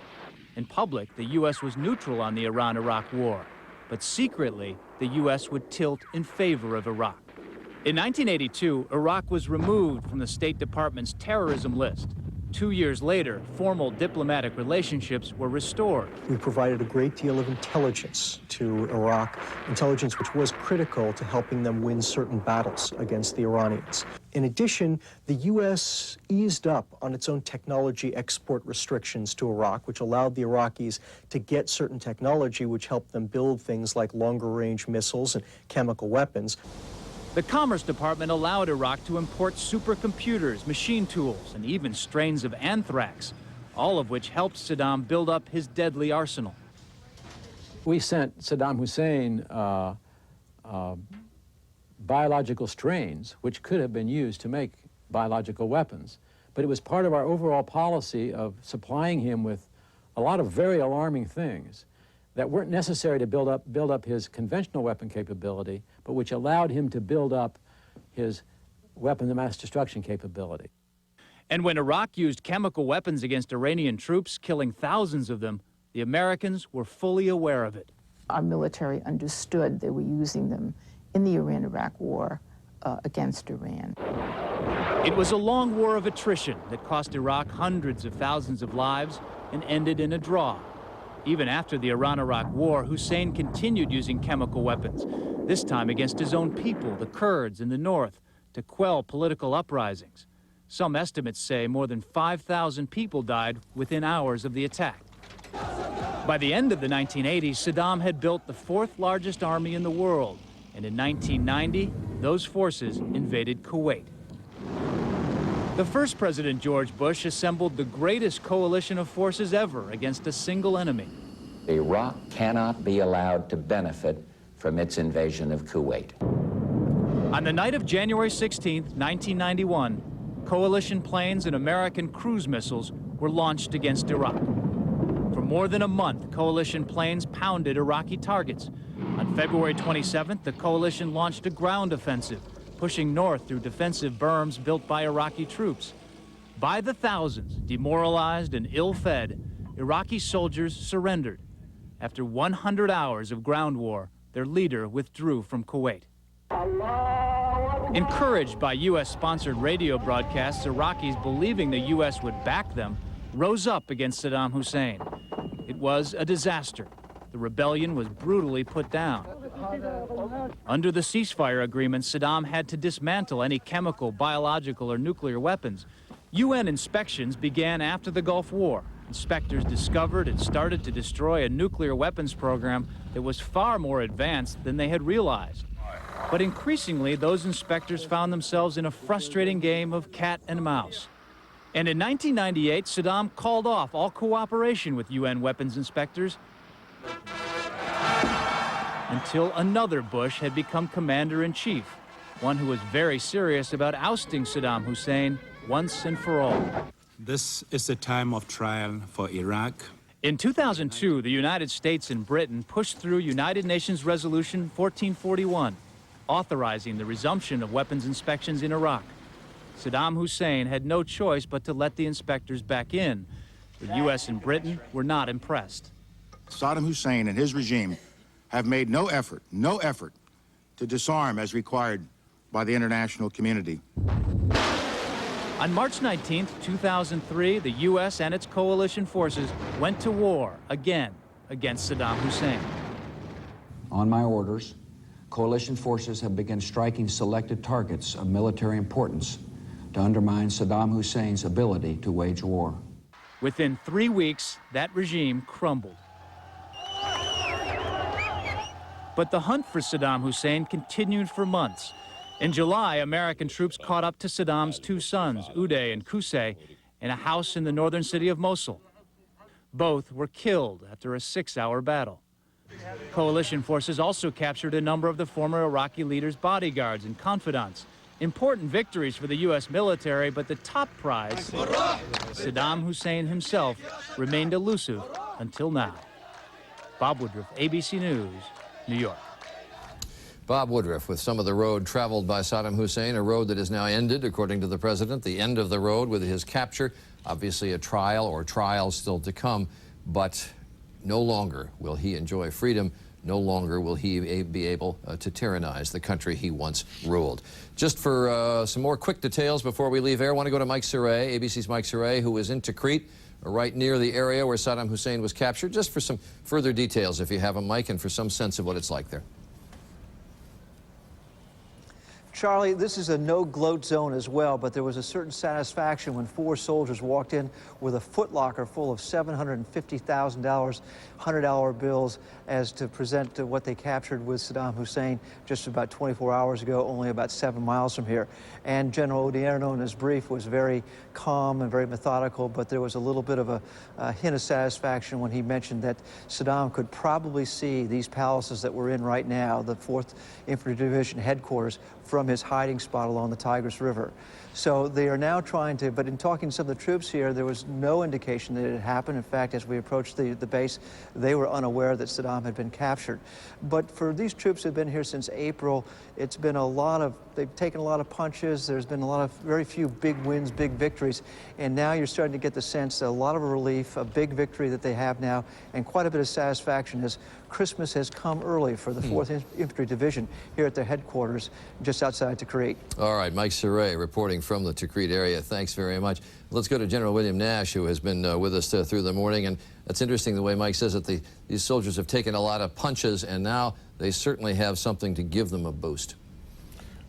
In public, the U.S. was neutral on the Iran-Iraq war. but secretly, the U.S. would tilt in favor of Iraq. In 1982, Iraq was removed from the State Department's terrorism list. 2 years later, formal diplomatic relationships were restored. We provided a great deal of intelligence to Iraq, intelligence which was critical to helping them win certain battles against the Iranians. In addition, the U.S. eased up on its own technology export restrictions to Iraq, which allowed the Iraqis to get certain technology which helped them build things like longer-range missiles and chemical weapons. The Commerce Department allowed Iraq to import supercomputers, machine tools, and even strains of anthrax, all of which helped Saddam build up his deadly arsenal. We sent Saddam Hussein biological strains which could have been used to make biological weapons, but it was part of our overall policy of supplying him with a lot of very alarming things that weren't necessary to build up his conventional weapon capability, but which allowed him to build up his weapons of mass destruction capability. And when Iraq used chemical weapons against Iranian troops, killing thousands of them, the Americans were fully aware of it. Our military understood they were using them in the Iran-Iraq war against Iran. It was a long war of attrition that cost Iraq hundreds of thousands of lives and ended in a draw. Even after the Iran-Iraq war, Hussein continued using chemical weapons, this time against his own people, the Kurds in the north, to quell political uprisings. Some estimates say more than 5,000 people died within hours of the attack. By the end of the 1980s, Saddam had built the fourth largest army in the world, and in 1990, those forces invaded Kuwait. The first President, George Bush, assembled the greatest coalition of forces ever against a single enemy. Iraq cannot be allowed to benefit from its invasion of Kuwait. On the night of January 16, 1991, coalition planes and American cruise missiles were launched against Iraq. For more than a month, coalition planes pounded Iraqi targets. On February 27th, the coalition launched a ground offensive, pushing north through defensive berms built by Iraqi troops. By the thousands, demoralized and ill-fed, Iraqi soldiers surrendered. After 100 hours of ground war, their leader withdrew from Kuwait. Encouraged by U.S.-sponsored radio broadcasts, Iraqis, believing the U.S. would back them, rose up against Saddam Hussein. It was a disaster. The rebellion was brutally put down. Under the ceasefire agreement, Saddam had to dismantle any chemical, biological, or nuclear weapons. UN inspections began after the Gulf War. Inspectors discovered and started to destroy a nuclear weapons program that was far more advanced than they had realized. But increasingly, those inspectors found themselves in a frustrating game of cat and mouse. And in 1998, Saddam called off all cooperation with UN weapons inspectors until another Bush had become commander-in-chief, one who was very serious about ousting Saddam Hussein once and for all. This is a time of trial for Iraq. In 2002, the United States and Britain pushed through United Nations Resolution 1441, authorizing the resumption of weapons inspections in Iraq. Saddam Hussein had no choice but to let the inspectors back in. The U.S. and Britain were not impressed. Saddam Hussein and his regime have made no effort to disarm as required by the international community. On March 19, 2003, the U.S. and its coalition forces went to war again against Saddam Hussein. On my orders, coalition forces have begun striking selected targets of military importance to undermine Saddam Hussein's ability to wage war. Within 3 weeks, that regime crumbled. But the hunt for Saddam Hussein continued for months. In July, American troops caught up to Saddam's two sons, Uday and Qusay, in a house in the northern city of Mosul. Both were killed after a 6-hour battle. Coalition forces also captured a number of the former Iraqi leader's bodyguards and confidants. Important victories for the U.S. military, but the top prize, Saddam Hussein himself, remained elusive until now. Bob Woodruff, ABC News, New York. Bob Woodruff with some of the road traveled by Saddam Hussein, a road that is now ended, according to the president, the end of the road with his capture. Obviously a trial or trials still to come, but no longer will he enjoy freedom No longer will he be able to tyrannize the country he once ruled. Just for some more quick details before we leave air, I want to go to Mike Saray, ABC's Mike Saray, who is in Tikrit, right near the area where Saddam Hussein was captured, just for some further details, if you have them, Mike, and for some sense of what it's like there. Charlie, this is a no-gloat zone as well, but there was a certain satisfaction when 4 soldiers walked in with a footlocker full of $750,000 $100 bills as to present to what they captured with Saddam Hussein just about 24 hours ago, only about 7 miles from here. And General Odierno, in his brief, was very calm and very methodical, but there was a little bit of a hint of satisfaction when he mentioned that Saddam could probably see these palaces that we're in right now, the 4th Infantry Division headquarters, from his hiding spot along the Tigris River. So they are now trying to, but in talking to some of the troops here, there was no indication that it had happened. In fact, as we approached the base, they were unaware that Saddam had been captured. But for these troops who have been here since April, it's been a lot of, they've taken a lot of punches. There's been a lot of, very few big wins, big victories. And now you're starting to get the sense that a lot of relief, a big victory that they have now, and quite a bit of satisfaction as Christmas has come early for the 4th Infantry Division here at their headquarters just outside Tikrit. All right, Mike Saray reporting from the Tikrit area. Thanks very much. Let's go to General William Nash, who has been with us through the morning. And it's interesting the way Mike says that these soldiers have taken a lot of punches, and now they certainly have something to give them a boost.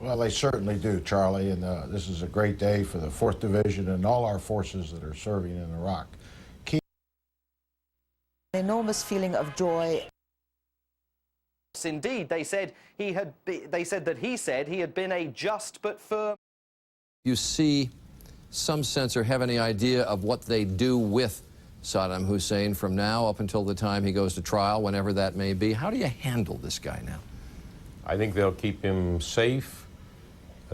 Well, they certainly do, Charlie, and this is a great day for the 4th Division and all our forces that are serving in Iraq. An enormous feeling of joy. Indeed, they said that he said he had been a just but firm. You see some sense or have any idea of what they do with Saddam Hussein from now up until the time he goes to trial, whenever that may be? How do you handle this guy now? I think they'll keep him safe,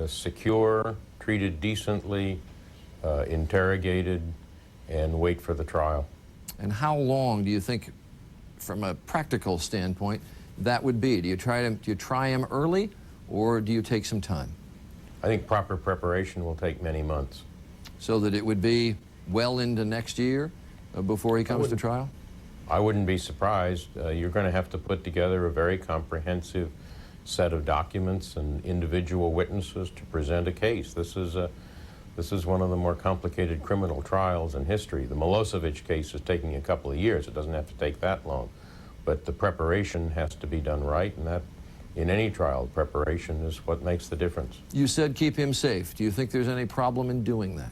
secure, treated decently, interrogated, and wait for the trial. And how long do you think, from a practical standpoint, that would be? Do you try him early, or do you take some time? I think proper preparation will take many months. So that it would be well into next year before he comes to trial? I wouldn't be surprised. You're going to have to put together a very comprehensive set of documents and individual witnesses to present a case. This is one of the more complicated criminal trials in history. The Milosevic case is taking a couple of years. It doesn't have to take that long. But the preparation has to be done right, and that, in any trial, preparation is what makes the difference. You said keep him safe. Do you think there's any problem in doing that?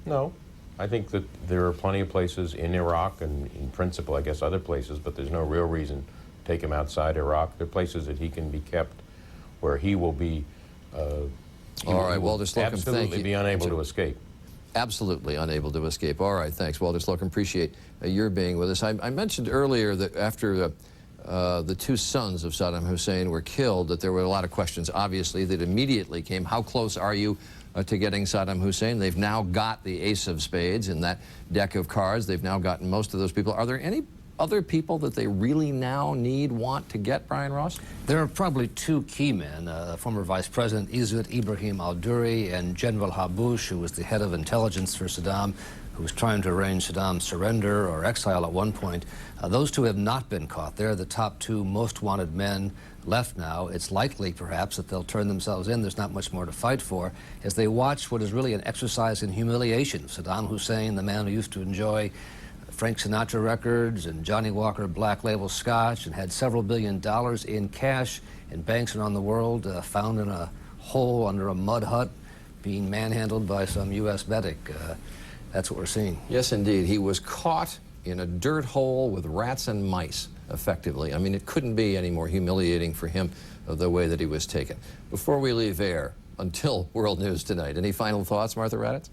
No. I think that there are plenty of places in Iraq, and in principle, I guess, other places, but there's no real reason to take him outside Iraq. There are places that he can be kept where he will be all right, Walter Slocum, thank you. Absolutely be unable to escape. Absolutely unable to escape. All right, thanks, Walter Slocum. Appreciate your being with us. I mentioned earlier that after the 2 sons of Saddam Hussein were killed, that there were a lot of questions, obviously, that immediately came. How close are you to getting Saddam Hussein? They've now got the ace of spades in that deck of cards. They've now gotten most of those people. Are there any other people that they really now want to get, Brian Ross? There are probably 2 key men, former Vice President Izzat Ibrahim al-Duri and General Haboush, who was the head of intelligence for Saddam, who was trying to arrange Saddam's surrender or exile at one point. Those 2 have not been caught. They're the top 2 most wanted men left now. It's likely, perhaps, that they'll turn themselves in. There's not much more to fight for as they watch what is really an exercise in humiliation. Saddam Hussein, the man who used to enjoy Frank Sinatra records and Johnny Walker Black Label Scotch and had several $1 billion in cash in banks around the world, found in a hole under a mud hut, being manhandled by some U.S. medic. That's what we're seeing. Yes, indeed. He was caught in a dirt hole with rats and mice, effectively. I mean, it couldn't be any more humiliating for him the way that he was taken. Before we leave air, until World News Tonight, any final thoughts, Martha Raddatz?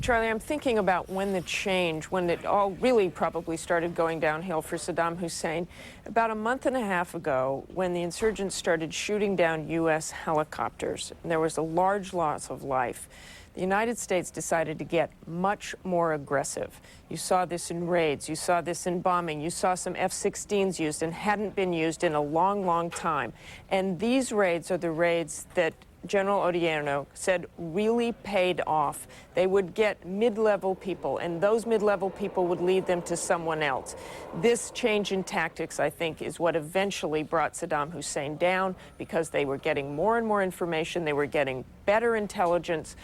Charlie, I'm thinking about when it all really probably started going downhill for Saddam Hussein. About a month and a half ago, when the insurgents started shooting down U.S. helicopters, and there was a large loss of life, the United States decided to get much more aggressive. You saw this in raids, you saw this in bombing, you saw some F-16s used and hadn't been used in a long, long time. And these raids are the raids that General Odierno said really paid off. They would get mid-level people, and those mid-level people would lead them to someone else. This change in tactics, I think, is what eventually brought Saddam Hussein down, because they were getting more and more information. They were getting better intelligence.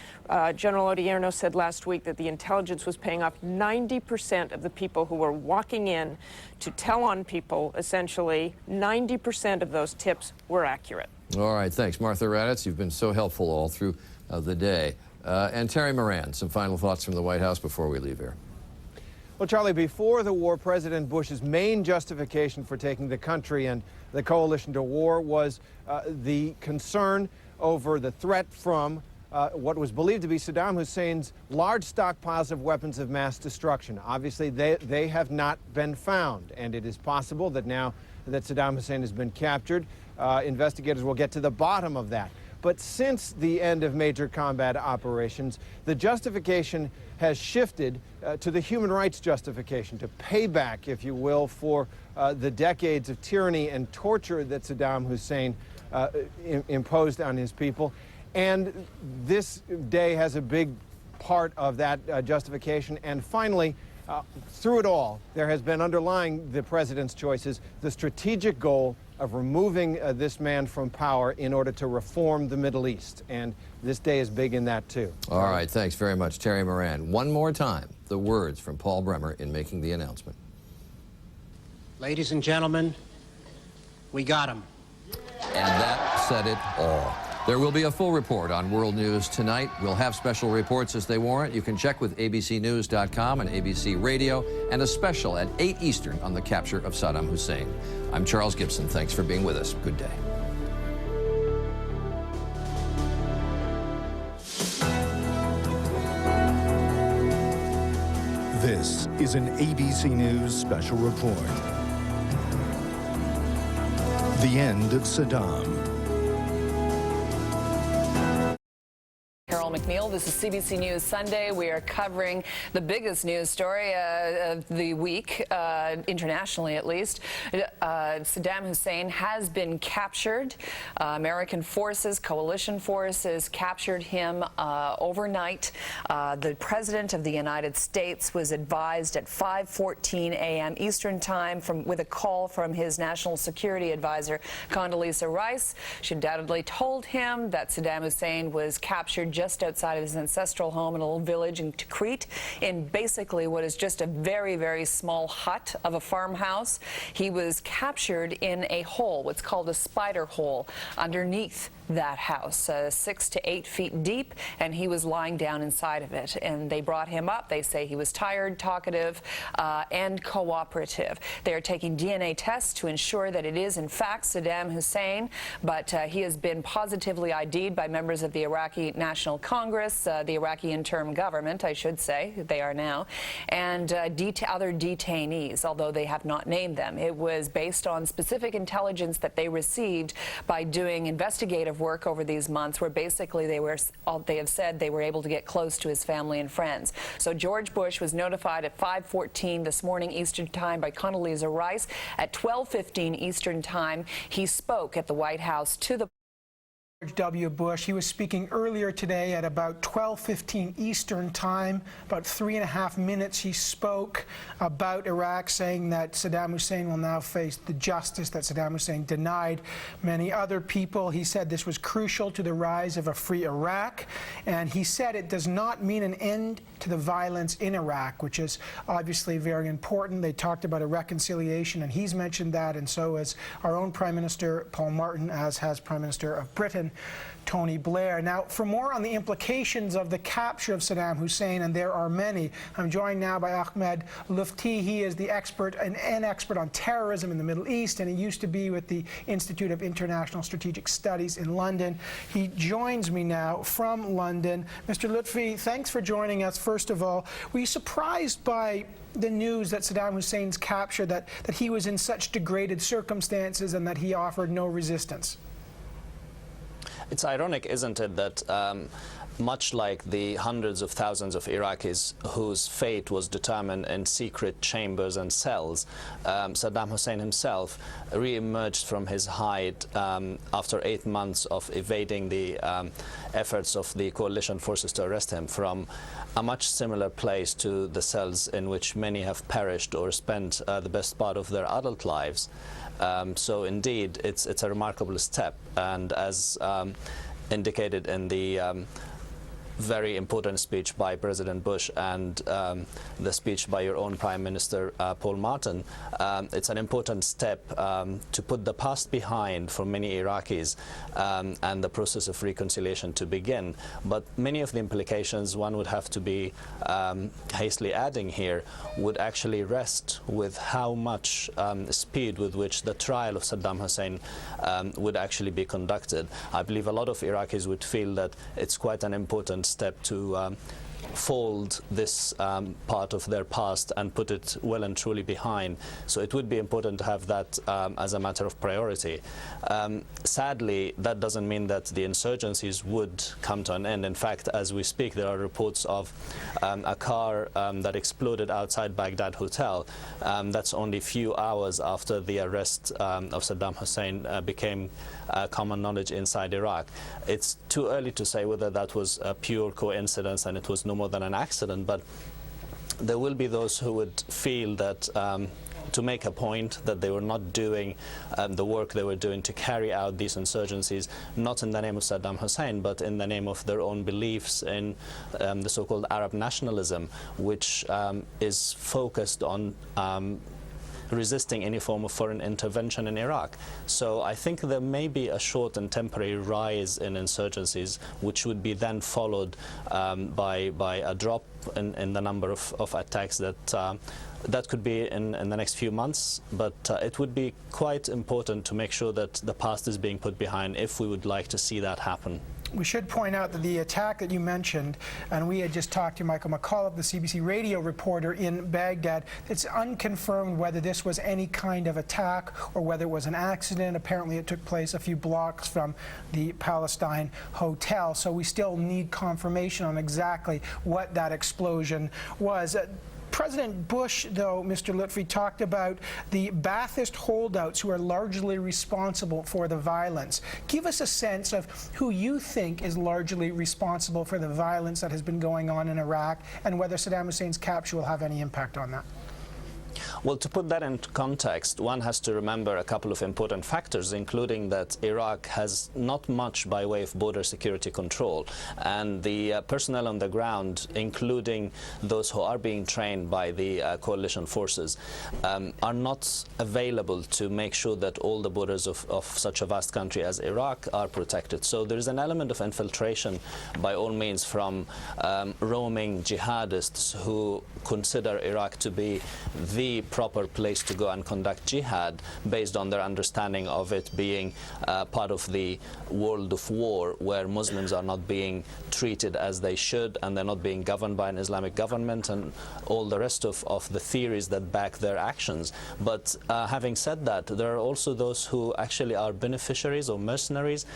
General Odierno said last week that the intelligence was paying off. 90% of the people who were walking in to tell on people, essentially, 90% of those tips were accurate. All right, thanks, Martha Raddatz. You've been so helpful all through the day. And Terry Moran, some final thoughts from the White House before we leave here. Well, Charlie, before the war, President Bush's main justification for taking the country and the coalition to war was the concern over the threat from what was believed to be Saddam Hussein's large stockpiles of weapons of mass destruction. Obviously, they have not been found, and it is possible that now that Saddam Hussein has been captured, investigators will get to the bottom of that. But since the end of major combat operations, the justification has shifted to the human rights justification, to pay back, if you will, for the decades of tyranny and torture that Saddam Hussein imposed on his people. And this day has a big part of that justification. And finally, through it all, there has been underlying the president's choices the strategic goal of removing this man from power in order to reform the Middle East. And this day is big in that, too. All right, thanks very much, Terry Moran. One more time, the words from Paul Bremer in making the announcement. Ladies and gentlemen, we got him. And that said it all. There will be a full report on world news tonight. We'll have special reports as they warrant. You can check with abcnews.com and ABC Radio, and a special at 8 Eastern on the capture of Saddam Hussein. I'm Charles Gibson. Thanks for being with us. Good day. This is an ABC News special report. The end of Saddam. McNeil. This is CBC News Sunday. We are covering the biggest news story of the week, internationally at least. Saddam Hussein has been captured. American forces, coalition forces, captured him overnight. The President of the United States was advised at 5:14 a.m. Eastern Time with a call from his national security advisor, Condoleezza Rice. She undoubtedly told him that Saddam Hussein was captured just outside of his ancestral home in a little village in Tikrit, in basically what is just a very, very small hut of a farmhouse. He was captured in a hole, what's called a spider hole, underneath that house, 6 to 8 feet deep, and he was lying down inside of it. And they brought him up. They say he was tired, talkative, and cooperative. They are taking DNA tests to ensure that it is, in fact, Saddam Hussein, but he has been positively ID'd by members of the Iraqi National Congress, the Iraqi interim government, I should say, they are now, and other detainees, although they have not named them. It was based on specific intelligence that they received by doing investigative work over these months, where basically they have said they were able to get close to his family and friends. So George Bush was notified at 5:14 this morning Eastern Time by Condoleezza Rice. At 12:15 Eastern Time, he spoke at the White House to the George W. Bush. He was speaking earlier today at about 12:15 Eastern Time. About 3.5 minutes he spoke about Iraq, saying that Saddam Hussein will now face the justice that Saddam Hussein denied many other people. He said this was crucial to the rise of a free Iraq, and he said it does not mean an end to the violence in Iraq, which is obviously very important. They talked about a reconciliation, and he's mentioned that, and so has our own Prime Minister Paul Martin, as has Prime Minister of Britain Tony Blair. Now, for more on the implications of the capture of Saddam Hussein, and there are many, I'm joined now by Ahmed Lufti. He is the expert, an expert on terrorism in the Middle East, and he used to be with the Institute of International Strategic Studies in London. He joins me now from London. Mr. Lutfi, thanks for joining us. First of all, were you surprised by the news that Saddam Hussein's capture, that he was in such degraded circumstances and that he offered no resistance? It's ironic, isn't it, that much like the hundreds of thousands of Iraqis whose fate was determined in secret chambers and cells, Saddam Hussein himself re-emerged from his hide after 8 months of evading the efforts of the coalition forces to arrest him, from a much similar place to the cells in which many have perished or spent the best part of their adult lives. So indeed, it's a remarkable step, and as indicated in the very important speech by President Bush and the speech by your own Prime Minister Paul Martin, it's an important step to put the past behind for many Iraqis and the process of reconciliation to begin. But many of the implications, one would have to be hastily adding here, would actually rest with how much speed with which the trial of Saddam Hussein would actually be conducted. I believe a lot of Iraqis would feel that it's quite an important step to fold this part of their past and put it well and truly behind. So it would be important to have that as a matter of priority. Sadly, that doesn't mean that the insurgencies would come to an end. In fact, as we speak, there are reports of a car that exploded outside Baghdad Hotel. That's only a few hours after the arrest of Saddam Hussein became common knowledge inside Iraq. It's too early to say whether that was a pure coincidence and it was no more than an accident, but there will be those who would feel that to make a point that they were not doing the work they were doing to carry out these insurgencies, not in the name of Saddam Hussein, but in the name of their own beliefs in the so-called Arab nationalism, which is focused on resisting any form of foreign intervention in Iraq. So I think there may be a short and temporary rise in insurgencies, which would be then followed by a drop in the number of attacks that could be in the next few months, but it would be quite important to make sure that the past is being put behind if we would like to see that happen. We should point out that the attack that you mentioned, and we had just talked to Michael McAuliffe, the CBC radio reporter in Baghdad, it's unconfirmed whether this was any kind of attack or whether it was an accident. Apparently it took place a few blocks from the Palestine Hotel, so we still need confirmation on exactly what that explosion was. President Bush, though, Mr. Lutfi, talked about the Ba'athist holdouts who are largely responsible for the violence. Give us a sense of who you think is largely responsible for the violence that has been going on in Iraq, and whether Saddam Hussein's capture will have any impact on that. Well, to put that into context, one has to remember a couple of important factors, including that Iraq has not much by way of border security control, and the personnel on the ground, including those who are being trained by the coalition forces, are not available to make sure that all the borders of such a vast country as Iraq are protected. So there is an element of infiltration, by all means, from roaming jihadists who consider Iraq to be the proper place to go and conduct jihad based on their understanding of it being part of the world of war, where Muslims are not being treated as they should and they're not being governed by an Islamic government, and all the rest of the theories that back their actions. But having said that, there are also those who actually are beneficiaries or mercenaries.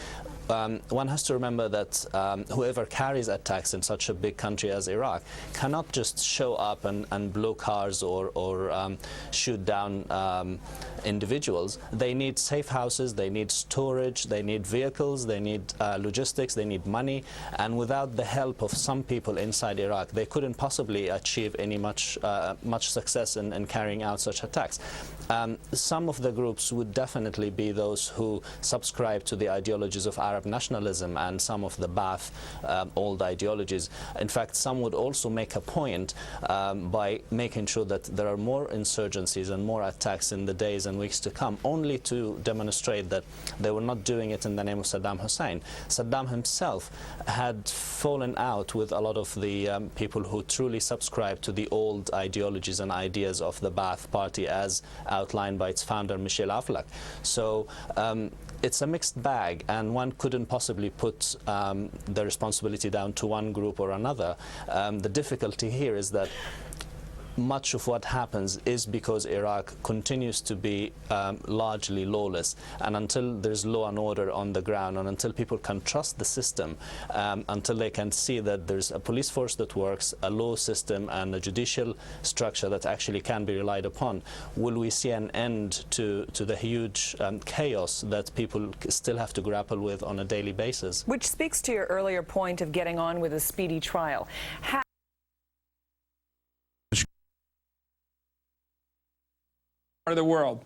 One has to remember that whoever carries attacks in such a big country as Iraq cannot just show up and blow cars or shoot down individuals. They need safe houses, they need storage, they need vehicles, they need logistics, they need money, and without the help of some people inside Iraq, they couldn't possibly achieve any much success in carrying out such attacks. Some of the groups would definitely be those who subscribe to the ideologies of Arab nationalism and some of the Ba'ath old ideologies. In fact, some would also make a point by making sure that there are more insurgencies and more attacks in the days and weeks to come, only to demonstrate that they were not doing it in the name of Saddam Hussein. Saddam himself had fallen out with a lot of the people who truly subscribe to the old ideologies and ideas of the Ba'ath party as outlined by its founder, Michel Aflaq. So it's a mixed bag, and one couldn't possibly put the responsibility down to one group or another. The difficulty here is that much of what happens is because Iraq continues to be largely lawless, and until there's law and order on the ground, and until people can trust the system, until they can see that there's a police force that works, a law system, and a judicial structure that actually can be relied upon, will we see an end to the huge chaos that people still have to grapple with on a daily basis. Which speaks to your earlier point of getting on with a speedy trial. Part of the world.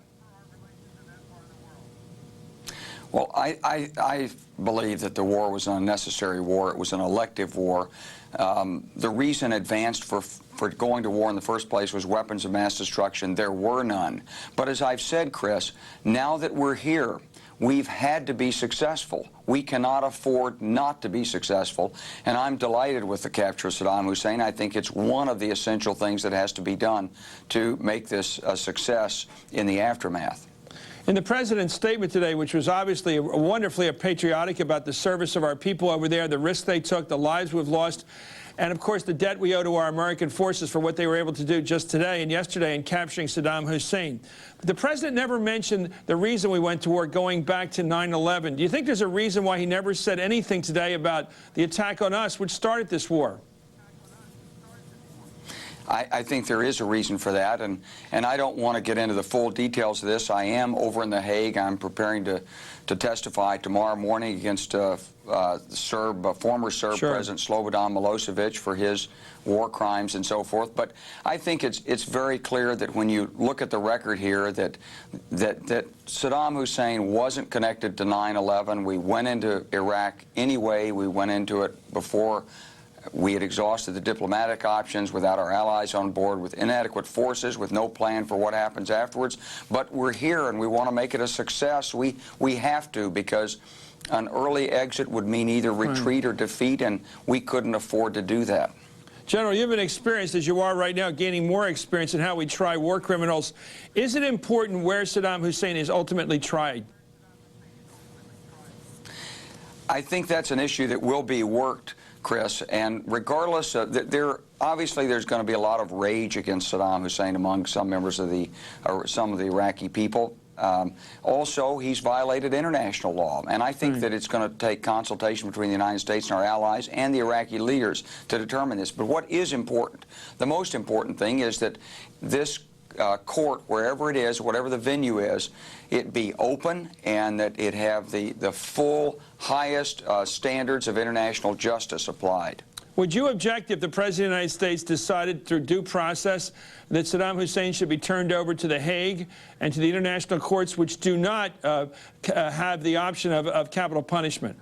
Well, I believe that the war was an unnecessary war. It was an elective war. The reason advanced for going to war in the first place was weapons of mass destruction. There were none. But as I've said, Chris, now that we're here, we've had to be successful. We cannot afford not to be successful. And I'm delighted with the capture of Saddam Hussein. I think it's one of the essential things that has to be done to make this a success in the aftermath. In the president's statement today, which was obviously wonderfully patriotic about the service of our people over there, the risks they took, the lives we've lost, and of course the debt we owe to our American forces for what they were able to do just today and yesterday in capturing Saddam Hussein. But the president never mentioned the reason we went to war going back to 9/11. Do you think there's a reason why he never said anything today about the attack on us, which started this war? I think there is a reason for that, and I don't want to get into the full details of this. I am over in The Hague. I'm preparing to testify tomorrow morning against former Serb President Slobodan Milosevic for his war crimes and so forth. But I think it's very clear that when you look at the record here that Saddam Hussein wasn't connected to 9/11. We went into Iraq anyway. We went into it before we had exhausted the diplomatic options, without our allies on board, with inadequate forces, with no plan for what happens afterwards. But we're here, and we want to make it a success. We have to, because an early exit would mean either retreat or defeat, and we couldn't afford to do that. General, you've been experienced, as you are right now, gaining more experience in how we try war criminals. Is it important where Saddam Hussein is ultimately tried? I think that's an issue that will be worked, Chris, and regardless, obviously there's going to be a lot of rage against Saddam Hussein among some members of some of the Iraqi people. Also, he's violated international law, and I think that it's going to take consultation between the United States and our allies and the Iraqi leaders to determine this. But what is important, the most important thing, is that this court, wherever it is, whatever the venue is, it be open and that it have the full, highest standards of international justice applied. Would you object if the President of the United States decided through due process that Saddam Hussein should be turned over to The Hague and to the international courts, which do not have the option of capital punishment?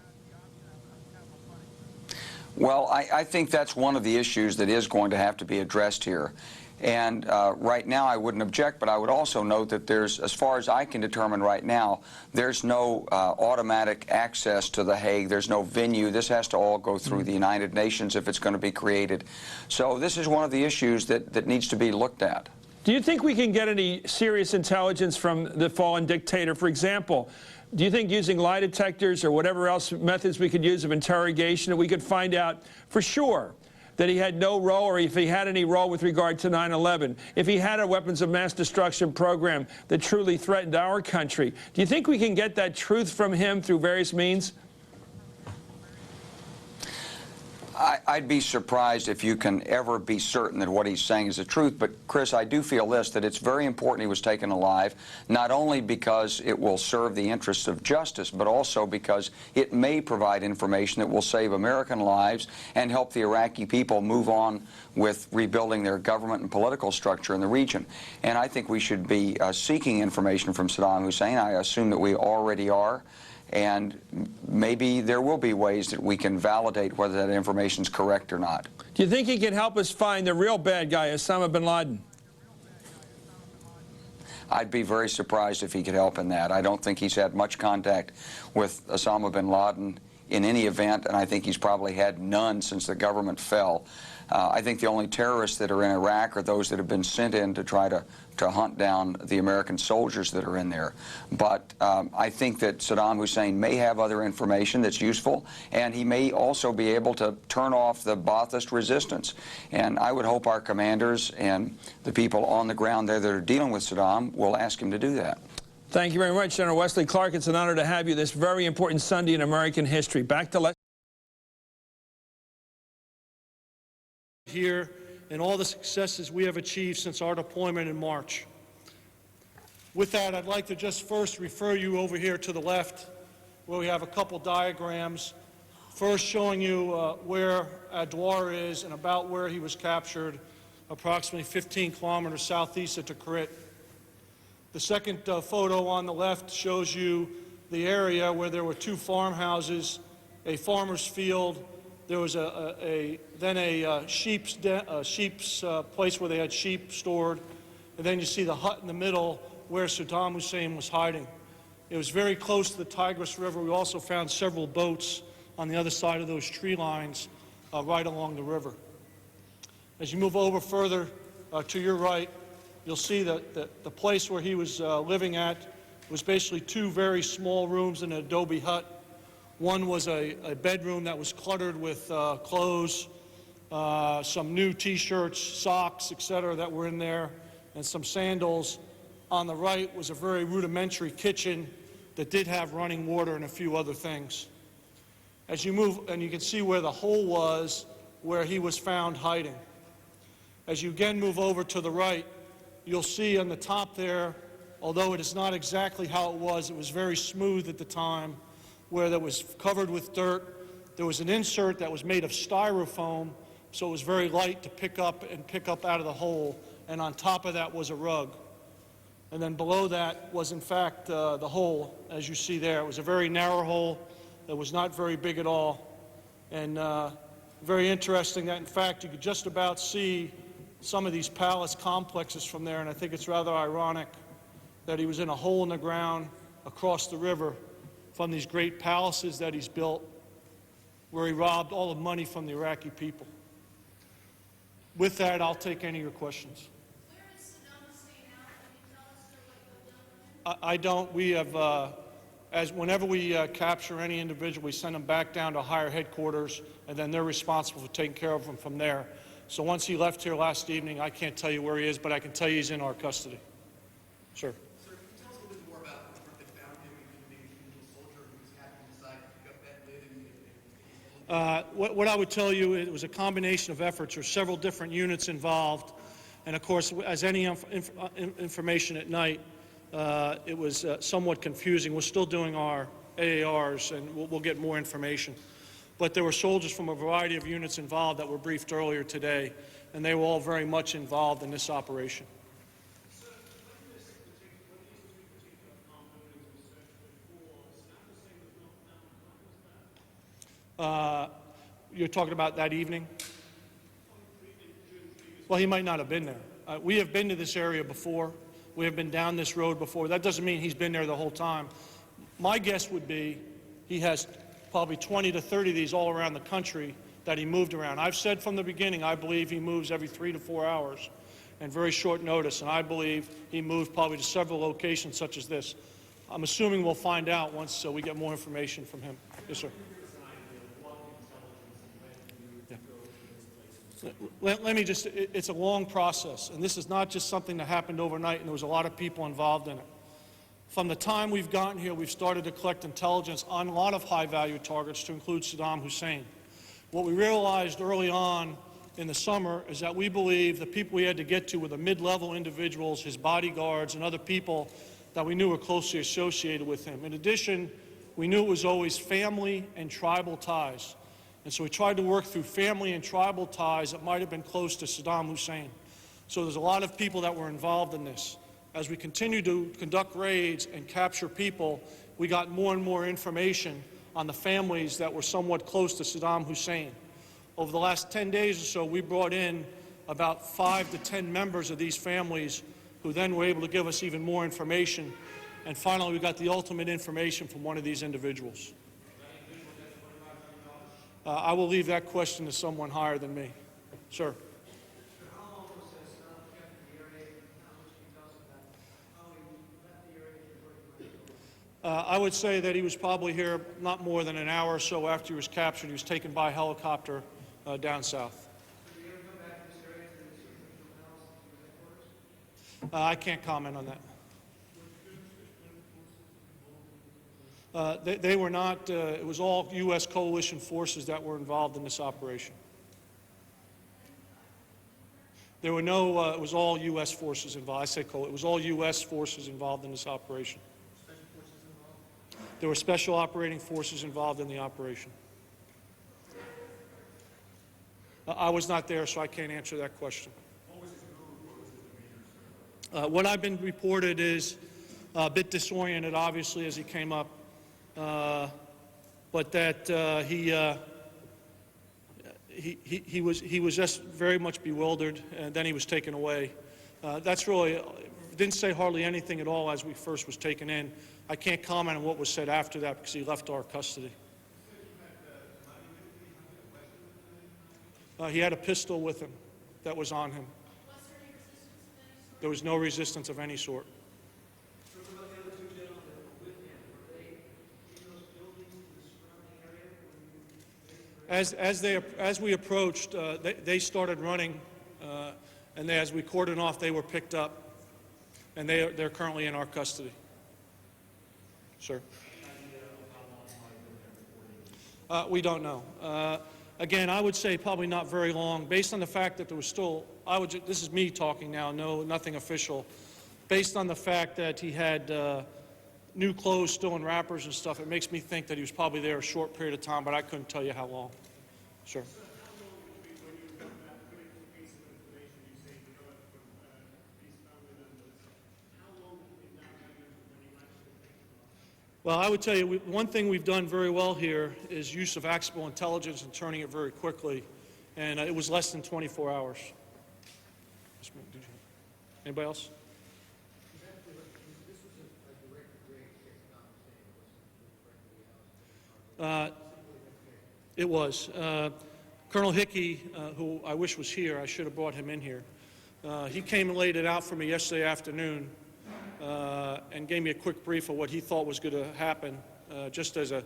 Well, I think that's one of the issues that is going to have to be addressed here. And right now I wouldn't object, but I would also note that there's, as far as I can determine right now, there's no automatic access to The Hague. There's no venue. This has to all go through the United Nations if it's going to be created. So this is one of the issues that needs to be looked at. Do you think we can get any serious intelligence from the fallen dictator? For example, do you think using lie detectors or whatever else methods we could use of interrogation that we could find out for sure that he had no role, or if he had any role with regard to 9/11, if he had a weapons of mass destruction program that truly threatened our country? Do you think we can get that truth from him through various means? I'd be surprised if you can ever be certain that what he's saying is the truth. But, Chris, I do feel this, that it's very important he was taken alive, not only because it will serve the interests of justice, but also because it may provide information that will save American lives and help the Iraqi people move on with rebuilding their government and political structure in the region. And I think we should be seeking information from Saddam Hussein. I assume that we already are. And maybe there will be ways that we can validate whether that information is correct or not. Do you think he can help us find the real bad guy, Osama bin Laden? I'd be very surprised if he could help in that. I don't think he's had much contact with Osama bin Laden in any event, and I think he's probably had none since the government fell. I think the only terrorists that are in Iraq are those that have been sent in to try to hunt down the American soldiers that are in there. But I think that Saddam Hussein may have other information that's useful, and he may also be able to turn off the Ba'athist resistance. And I would hope our commanders and the people on the ground there that are dealing with Saddam will ask him to do that. Thank you very much, General Wesley Clark. It's an honor to have you this very important Sunday in American history. Back to here and all the successes we have achieved since our deployment in March. With that, I'd like to just first refer you over here to the left, where we have a couple diagrams. First showing you where Adwar is and about where he was captured, approximately 15 kilometers southeast of Tikrit. The second photo on the left shows you the area where there were two farmhouses, a farmer's field. There was then a sheep's place where they had sheep stored, and then you see the hut in the middle where Saddam Hussein was hiding. It was very close to the Tigris River. We also found several boats on the other side of those tree lines right along the river. As you move over further to your right, you'll see that the place where he was living at was basically two very small rooms in an adobe hut. One was a bedroom that was cluttered with clothes, some new T-shirts, socks, etc. that were in there, and some sandals. On the right was a very rudimentary kitchen that did have running water and a few other things. As you move, and you can see where the hole was where he was found hiding. As you again move over to the right, you'll see on the top there, although it is not exactly how it was very smooth at the time, where that was covered with dirt. There was an insert that was made of styrofoam, so it was very light to pick up out of the hole, and on top of that was a rug. And then below that was, in fact, the hole, as you see there. It was a very narrow hole that was not very big at all, and very interesting that, in fact, you could just about see some of these palace complexes from there, and I think it's rather ironic that he was in a hole in the ground across the river from these great palaces that he's built, where he robbed all the money from the Iraqi people. With that, I'll take any of your questions. I don't. We have, whenever we capture any individual, we send them back down to higher headquarters, and then they're responsible for taking care of them from there. So once he left here last evening, I can't tell you where he is, but I can tell you he's in our custody. Sure. Sir, can you tell us a little bit more about the group that found him and maybe the individual soldier who was captured inside to pick up that lid? What I would tell you, it was a combination of efforts. There were several different units involved, and of course, as any information at night, it was somewhat confusing. We're still doing our AARs, and we'll get more information. But there were soldiers from a variety of units involved that were briefed earlier today, and they were all very much involved in this operation. You're talking about that evening? Well, he might not have been there. We have been to this area before. We have been down this road before. That doesn't mean he's been there the whole time. My guess would be he has probably 20 to 30 of these all around the country that he moved around. I've said from the beginning I believe he moves every 3 to 4 hours and very short notice, and I believe he moved probably to several locations such as this. I'm assuming we'll find out once we get more information from him. Yes, sir. Yeah. Let me just, it's a long process, and this is not just something that happened overnight, and there was a lot of people involved in it. From the time we've gotten here, we've started to collect intelligence on a lot of high-value targets, to include Saddam Hussein. What we realized early on in the summer is that we believe the people we had to get to were the mid-level individuals, his bodyguards, and other people that we knew were closely associated with him. In addition, we knew it was always family and tribal ties. And so we tried to work through family and tribal ties that might have been close to Saddam Hussein. So there's a lot of people that were involved in this. As we continued to conduct raids and capture people, we got more and more information on the families that were somewhat close to Saddam Hussein. Over the last 10 days or so, we brought in about 5 to 10 members of these families who then were able to give us even more information. And finally, we got the ultimate information from one of these individuals. I will leave that question to someone higher than me. Sir. I would say that he was probably here not more than an hour or so after he was captured. He was taken by helicopter down south. I can't comment on that. They were not, it was all U.S. coalition forces that were involved in this operation. There were no, it was all U.S. forces involved. I say it was all U.S. forces involved in this operation. There were special operating forces involved in the operation. I was not there, so I can't answer that question. What I've been reported is a bit disoriented, obviously, as he came up, but that he was just very much bewildered, and then he was taken away. That's really, didn't say hardly anything at all as we first was taken in. I can't comment on what was said after that because he left our custody. He had a pistol with him that was on him. There was no resistance of any sort. As we approached, they started running, and as we cordoned off, they were picked up, and they're currently in our custody. Sir? We don't know. Again, I would say probably not very long, based on the fact that there was still, this is me talking now, nothing official. Based on the fact that he had new clothes still in wrappers and stuff, it makes me think that he was probably there a short period of time, but I couldn't tell you how long. Sure. Well, I would tell you, one thing we've done very well here is use of actionable intelligence and turning it very quickly, and it was less than 24 hours. Anybody else? It was. Colonel Hickey, who I wish was here, I should have brought him in here. He came and laid it out for me yesterday afternoon and gave me a quick brief of what he thought was going to happen, just as a,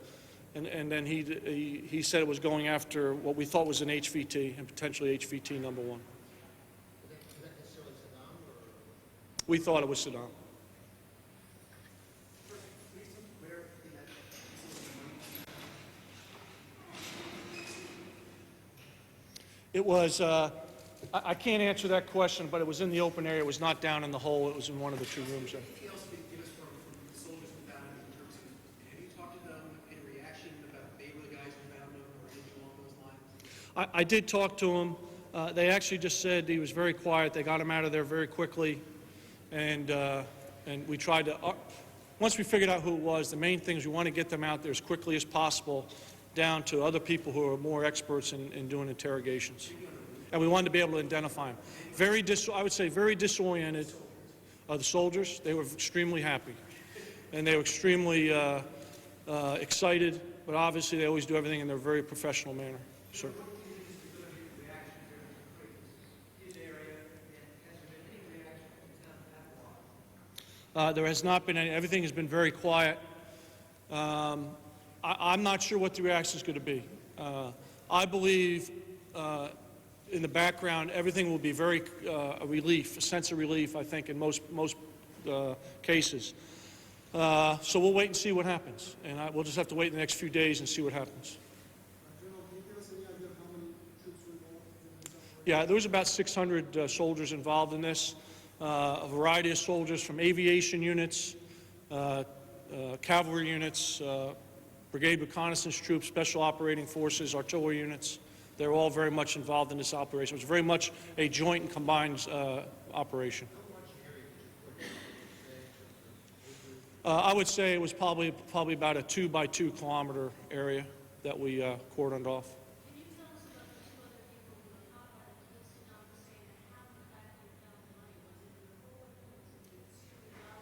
and then he said it was going after what we thought was an HVT and potentially HVT number 1. We thought it was Saddam. It was, I can't answer that question, but it was in the open area. It was not down in the hole. It was in one of the 2 rooms there. Anything else you can give us from the soldiers who found him in terms of, have you talked to them in reaction about they were the guys who found him or anything along those lines? I did talk to him. They actually just said he was very quiet. They got him out of there very quickly. And we tried to, once we figured out who it was, the main thing is we want to get them out there as quickly as possible down to other people who are more experts in doing interrogations. And we wanted to be able to identify him. I would say very disoriented. The soldiers, they were extremely happy. And they were extremely excited, but obviously they always do everything in their very professional manner. Sir. There has not been any, everything has been very quiet. I'm not sure what the reaction is going to be. I believe in the background everything will be very a relief, a sense of relief, I think, in most cases. So we'll wait and see what happens. And we'll just have to wait the next few days and see what happens. Yeah, there was about 600 soldiers involved in this. A variety of soldiers from aviation units, cavalry units, brigade reconnaissance troops, special operating forces, artillery units. They're all very much involved in this operation. It was very much a joint and combined operation. I would say it was probably about a 2 by 2 kilometer area that we cordoned off.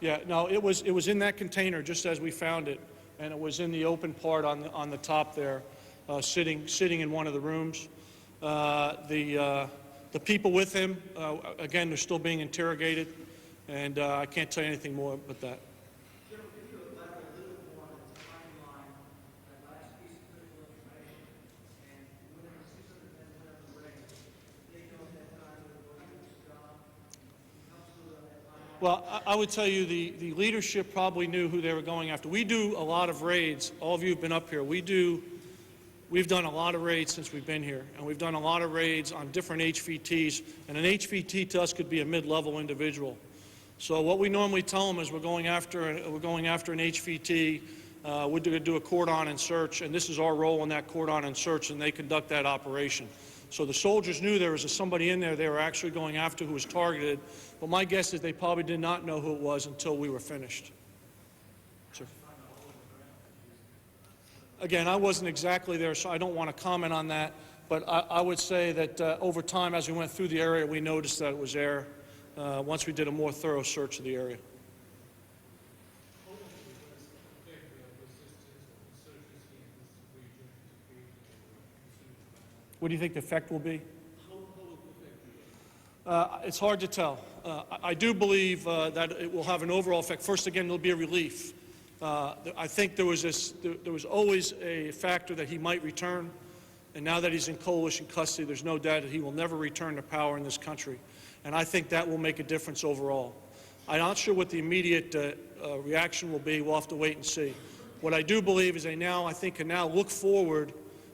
Yeah, no, it was in that container just as we found it, and it was in the open part on the top there. sitting in one of the rooms. The people with him, again, they're still being interrogated, and I can't tell you anything more but that. Well, I would tell you the leadership probably knew who they were going after. We do a lot of raids. All of you have been up here. We've done a lot of raids since we've been here, and we've done a lot of raids on different HVTs, and an HVT to us could be a mid-level individual. So what we normally tell them is we're going after an HVT, we're going to do a cordon and search, and this is our role in that cordon and search, and they conduct that operation. So the soldiers knew there was somebody in there they were actually going after who was targeted, but my guess is they probably did not know who it was until we were finished. Sir. Again, I wasn't exactly there, so I don't want to comment on that, but I would say that over time, as we went through the area, we noticed that it was there once we did a more thorough search of the area. What do you think the effect will be? It's hard to tell. I do believe that it will have an overall effect. First, again, there'll be a relief. I think there was always a factor that he might return, and now that he's in coalition custody, there's no doubt that he will never return to power in this country. And I think that will make a difference overall. I'm not sure what the immediate reaction will be. We'll have to wait and see. What I do believe is they now, I think, can now look forward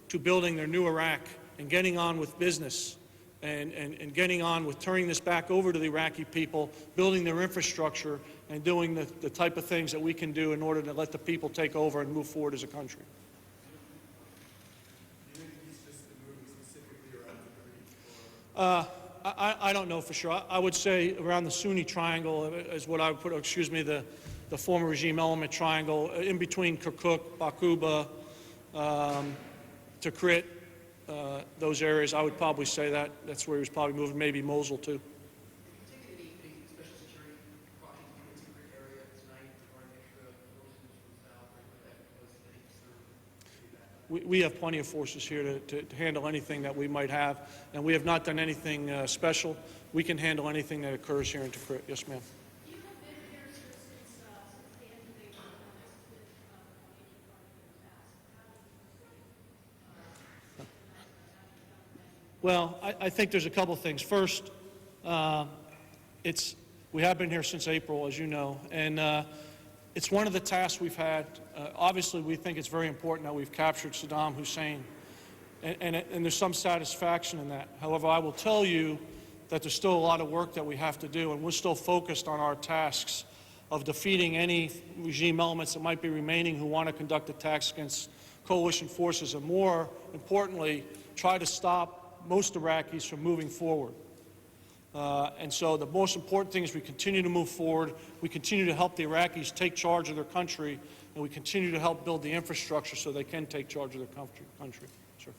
to building their new Iraq and getting on with business and getting on with turning this back over to the Iraqi people, building their infrastructure, and doing the type of things that we can do in order to let the people take over and move forward as a country. I don't know for sure. I would say around the Sunni triangle is what I would put, excuse me, the former regime element triangle, in between Kirkuk, Bakuba, Tikrit, those areas. I would probably say that's where he was probably moving, maybe Mosul too. We have plenty of forces here to handle anything that we might have, and we have not done anything special. We can handle anything that occurs here in Tikrit. Yes, ma'am. Well, I think there's a couple things. First, we have been here since April, as you know, and it's one of the tasks we've had. Obviously, we think it's very important that we've captured Saddam Hussein, and there's some satisfaction in that. However, I will tell you that there's still a lot of work that we have to do, and we're still focused on our tasks of defeating any regime elements that might be remaining who want to conduct attacks against coalition forces, and more importantly, try to stop most Iraqis from moving forward. And so the most important thing is we continue to move forward, we continue to help the Iraqis take charge of their country, and we continue to help build the infrastructure so they can take charge of their country. Sure.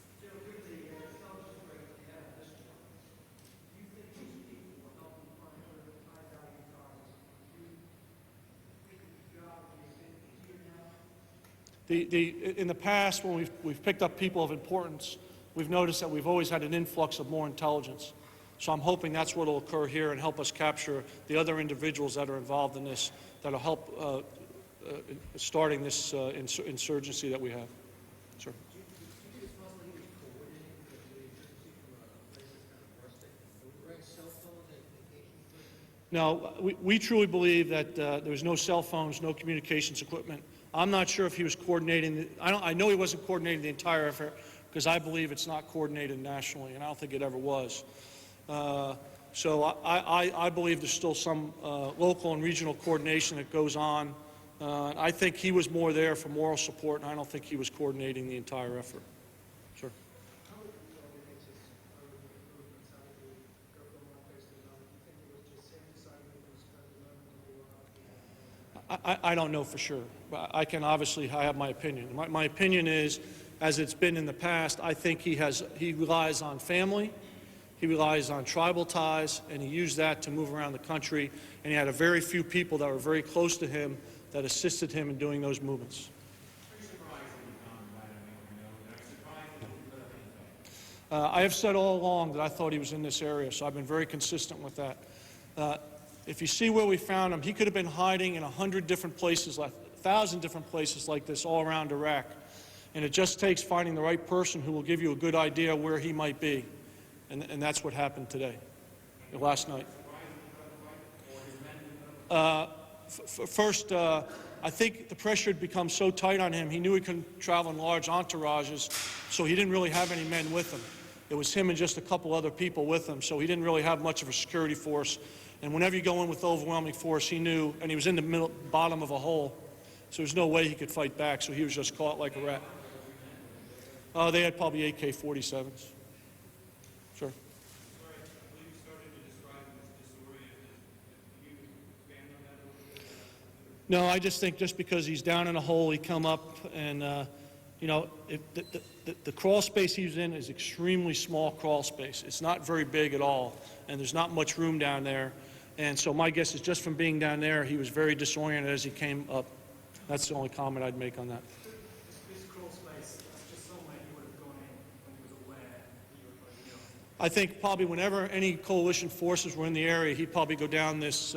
In the past, when we've picked up people of importance, we've noticed that we've always had an influx of more intelligence. So I'm hoping that's what will occur here and help us capture the other individuals that are involved in this, that will help starting this insurgency that we have. Sure. No, we truly believe that there was no cell phones, no communications equipment. I'm not sure if he was coordinating. I know he wasn't coordinating the entire effort, because I believe it's not coordinated nationally, and I don't think it ever was. So I believe there's still some local and regional coordination that goes on. I think he was more there for moral support, and I don't think he was coordinating the entire effort. Sure. I don't know for sure. I can obviously I have my opinion. My opinion is, as it's been in the past, I think he relies on family, he relies on tribal ties, and he used that to move around the country, and he had a very few people that were very close to him that assisted him in doing those movements. I have said all along that I thought he was in this area, so I've been very consistent with that. If you see where we found him, he could have been hiding in 100 different places, 1,000 different places like this all around Iraq. And it just takes finding the right person who will give you a good idea where he might be. And that's what happened today, last night. First, I think the pressure had become so tight on him, he knew he couldn't travel in large entourages, so he didn't really have any men with him. It was him and just a couple other people with him, so he didn't really have much of a security force. And whenever you go in with overwhelming force, he knew, and he was in the bottom of a hole, so there's no way he could fight back, so he was just caught like a rat. They had probably AK-47s. Sure. No, I just think just because he's down in a hole, he come up and, you know, the crawl space he's in is extremely small crawl space. It's not very big at all, and there's not much room down there. And so my guess is just from being down there, he was very disoriented as he came up. That's the only comment I'd make on that. This crawl space, that's just somewhere he would have gone in when he was aware he was going to go. I think probably whenever any coalition forces were in the area, he'd probably go down this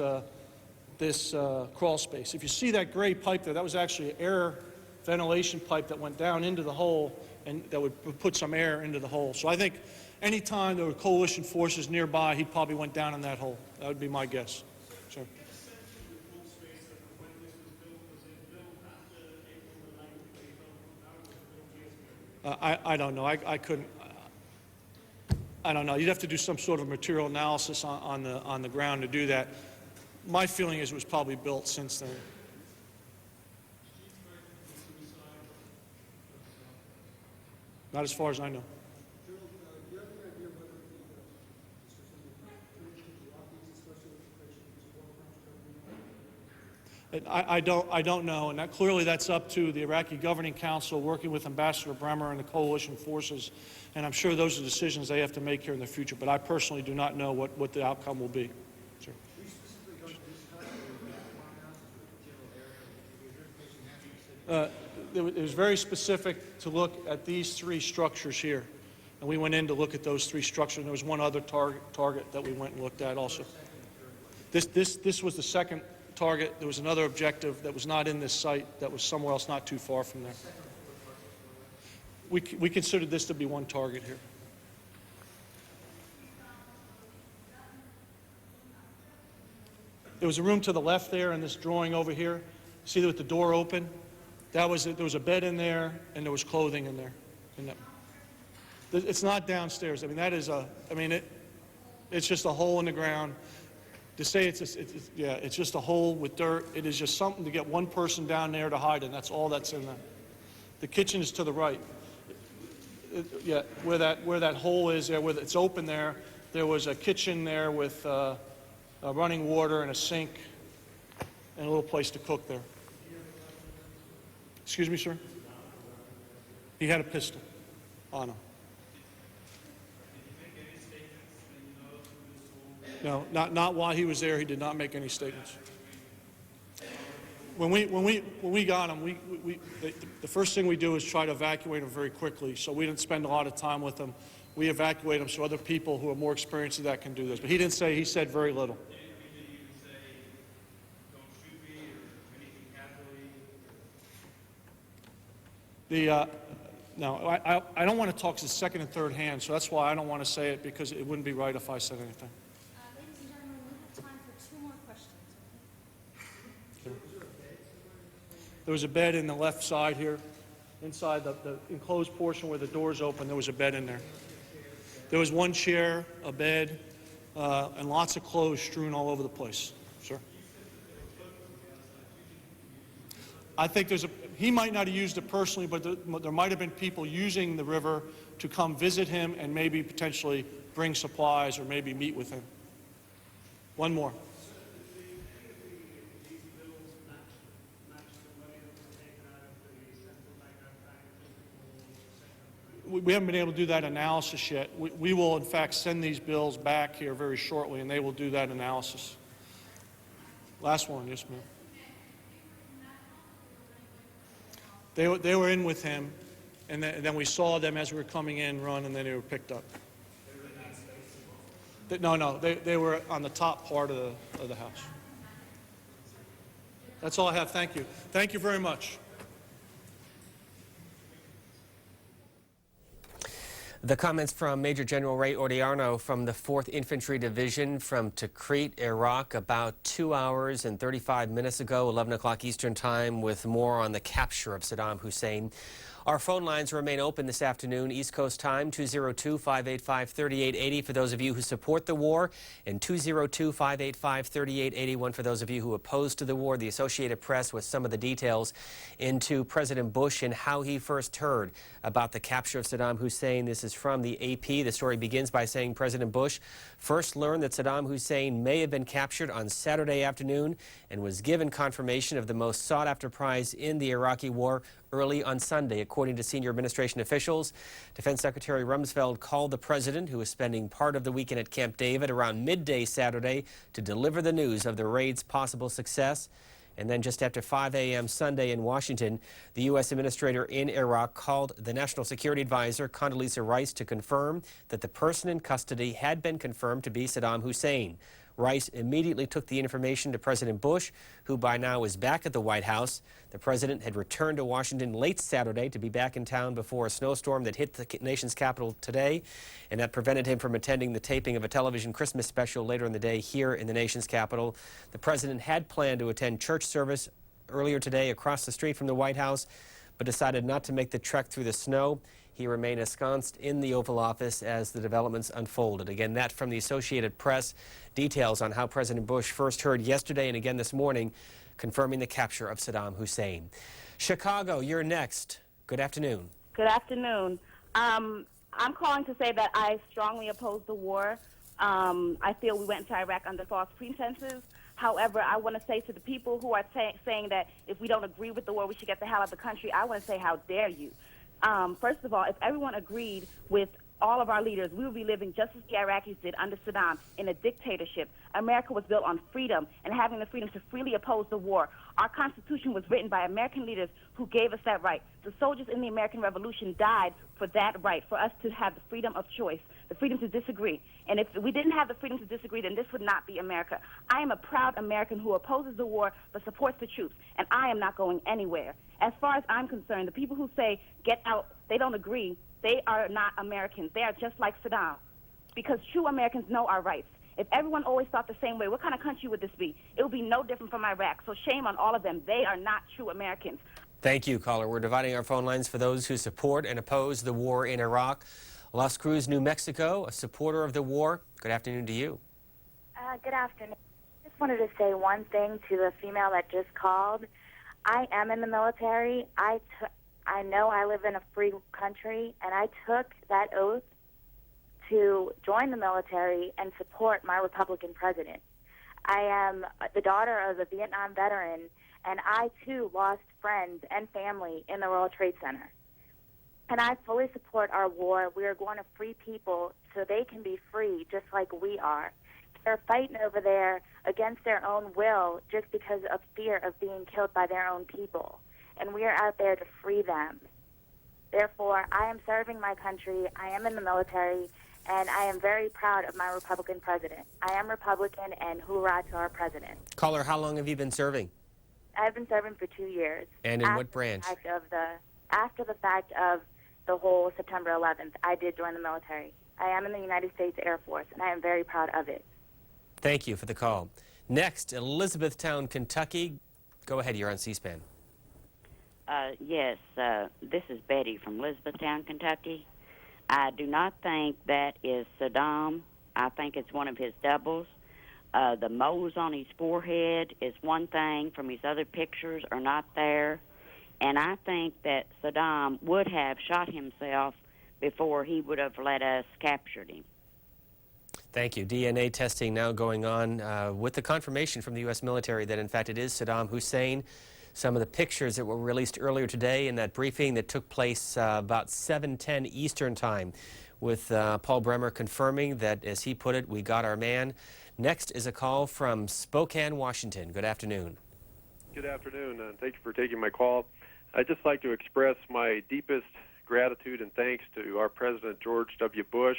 crawl space. If you see that gray pipe there, that was actually an air ventilation pipe that went down into the hole and that would put some air into the hole. So I think any time there were coalition forces nearby, he probably went down in that hole. That would be my guess. Sure. I don't know. I couldn't. I don't know. You'd have to do some sort of material analysis on the ground to do that. My feeling is it was probably built since then. Not as far as I know. I don't know, and clearly that's up to the Iraqi Governing Council working with Ambassador Bremer and the coalition forces, and I'm sure those are decisions they have to make here in the future, but I personally do not know what the outcome will be. Sure. It was very specific to look at these three structures here, and we went in to look at those three structures, and there was one other target that we went and looked at also. This was the second target. There was another objective that was not in this site, that was somewhere else not too far from there. We considered this to be one target here. There was a room to the left there in this drawing over here. See there with the door open? There was a bed in there, and there was clothing in there. It's not downstairs. I mean, that is it's just a hole in the ground. To say it's just a hole with dirt, it is just something to get one person down there to hide in. That's all that's in there. The kitchen is to the right. Where that hole is there, where it's open there, there was a kitchen there with running water and a sink and a little place to cook there. Excuse me, sir? He had a pistol on him. No, not while he was there. He did not make any statements. When we got him, the first thing we do is try to evacuate him very quickly. So we didn't spend a lot of time with him. We evacuate him so other people who are more experienced in that can do this. But he didn't say. He said very little. No, I don't want to talk to the second and third hand, so that's why I don't want to say it, because it wouldn't be right if I said anything. Ladies and gentlemen, we have time for 2 more questions. There was a bed in the left side here, inside the enclosed portion where the door's open. There was a bed in there. There was one chair, a bed, and lots of clothes strewn all over the place. Sir? I think he might not have used it personally, but there might have been people using the river to come visit him and maybe potentially bring supplies or maybe meet with him. One more. We haven't been able to do that analysis yet. We will, in fact, send these bills back here very shortly, and they will do that analysis. Last one, yes, ma'am. They were in with him, and then we saw them as we were coming in, run, and then they were picked up. No, they were on the top part of the house. That's all I have. Thank you. Thank you very much. The comments from Major General Ray Odierno from the 4th Infantry Division from Tikrit, Iraq, about 2 hours and 35 minutes ago, 11 o'clock Eastern Time, with more on the capture of Saddam Hussein. Our phone lines remain open this afternoon, East Coast time, 202-585-3880 for those of you who support the war, and 202-585-3881 for those of you who oppose to the war. The Associated Press with some of the details into President Bush and how he first heard about the capture of Saddam Hussein. This is from the AP. The story begins by saying President Bush first learned that Saddam Hussein may have been captured on Saturday afternoon and was given confirmation of the most sought-after prize in the Iraqi war early on Sunday, according to senior administration officials. Defense Secretary Rumsfeld called the president, who was spending part of the weekend at Camp David, around midday Saturday to deliver the news of the raid's possible success. And then just after 5 a.m. Sunday in Washington, the U.S. administrator in Iraq called the National Security Advisor, Condoleezza Rice, to confirm that the person in custody had been confirmed to be Saddam Hussein. Rice immediately took the information to President Bush, who by now is back at the White House. The president had returned to Washington late Saturday to be back in town before a snowstorm that hit the nation's capital today, and that prevented him from attending the taping of a television Christmas special later in the day here in the nation's capital. The president had planned to attend church service earlier today across the street from the White House, but decided not to make the trek through the snow. He remained ensconced in the Oval Office as the developments unfolded. Again, that from the Associated Press. Details on how President Bush first heard yesterday and again this morning, confirming the capture of Saddam Hussein. Chicago, you're next. Good afternoon. Good afternoon. I'm calling to say that I strongly oppose the war. I feel we went to Iraq under false pretenses. However, I want to say to the people who are saying that if we don't agree with the war, we should get the hell out of the country, I want to say, how dare you? First of all, if everyone agreed with all of our leaders, we would be living just as the Iraqis did under Saddam, in a dictatorship. America was built on freedom and having the freedom to freely oppose the war. Our Constitution was written by American leaders who gave us that right. The soldiers in the American Revolution died for that right, for us to have the freedom of choice, the freedom to disagree. And if we didn't have the freedom to disagree, then this would not be America. I am a proud American who opposes the war but supports the troops, and I am not going anywhere. As far as I'm concerned, the people who say, get out, they don't agree, they are not Americans. They are just like Saddam, because true Americans know our rights. If everyone always thought the same way, what kind of country would this be? It would be no different from Iraq. So shame on all of them. They are not true Americans. Thank you, caller. We're dividing our phone lines for those who support and oppose the war in Iraq. Las Cruz, New Mexico, a supporter of the war. Good afternoon to you. Good afternoon. I just wanted to say one thing to the female that just called. I am in the military. I know I live in a free country, and I took that oath to join the military and support my Republican president. I am the daughter of a Vietnam veteran, and I, too, lost friends and family in the World Trade Center. And I fully support our war. We are going to free people so they can be free just like we are. They're fighting over there against their own will just because of fear of being killed by their own people. And we are out there to free them. Therefore, I am serving my country. I am in the military, and I am very proud of my Republican president. I am Republican, and hoorah to our president. Caller, how long have you been serving? I've been serving for 2 years. And in what branch? After the fact of the whole September 11th, I did join the military. I am in the United States Air Force, and I am very proud of it. Thank you for the call. Next, Elizabethtown, Kentucky. Go ahead, you're on C-SPAN. Yes, this is Betty from Elizabethtown, Kentucky. I do not think that is Saddam. I think it's one of his doubles. The moles on his forehead is one thing from his other pictures are not there. And I think that Saddam would have shot himself before he would have let us capture him. Thank you. DNA testing now going on with the confirmation from the U.S. military that, in fact, it is Saddam Hussein. Some of the pictures that were released earlier today in that briefing that took place about 7:10 Eastern Time, with Paul Bremer confirming that, as he put it, we got our man. Next is a call from Spokane, Washington. Good afternoon. Good afternoon, and thank you for taking my call. I'd just like to express my deepest gratitude and thanks to our President George W. Bush,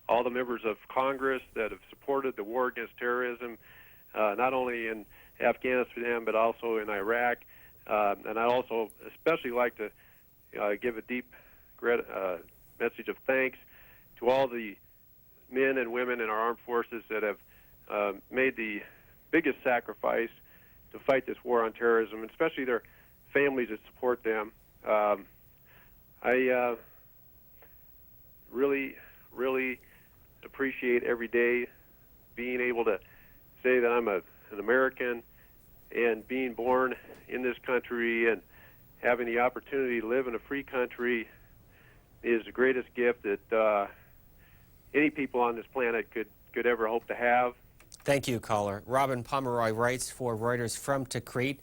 all the members of Congress that have supported the war against terrorism, not only in Afghanistan but also in Iraq. And I also especially like to give a deep message of thanks to all the men and women in our armed forces that have made the biggest sacrifice to fight this war on terrorism, and especially their families that support them. I really appreciate every day being able to say that I'm an American, and being born in this country and having the opportunity to live in a free country is the greatest gift that any people on this planet could ever hope to have. Thank you, caller. Robin Pomeroy writes for Reuters from Tikrit.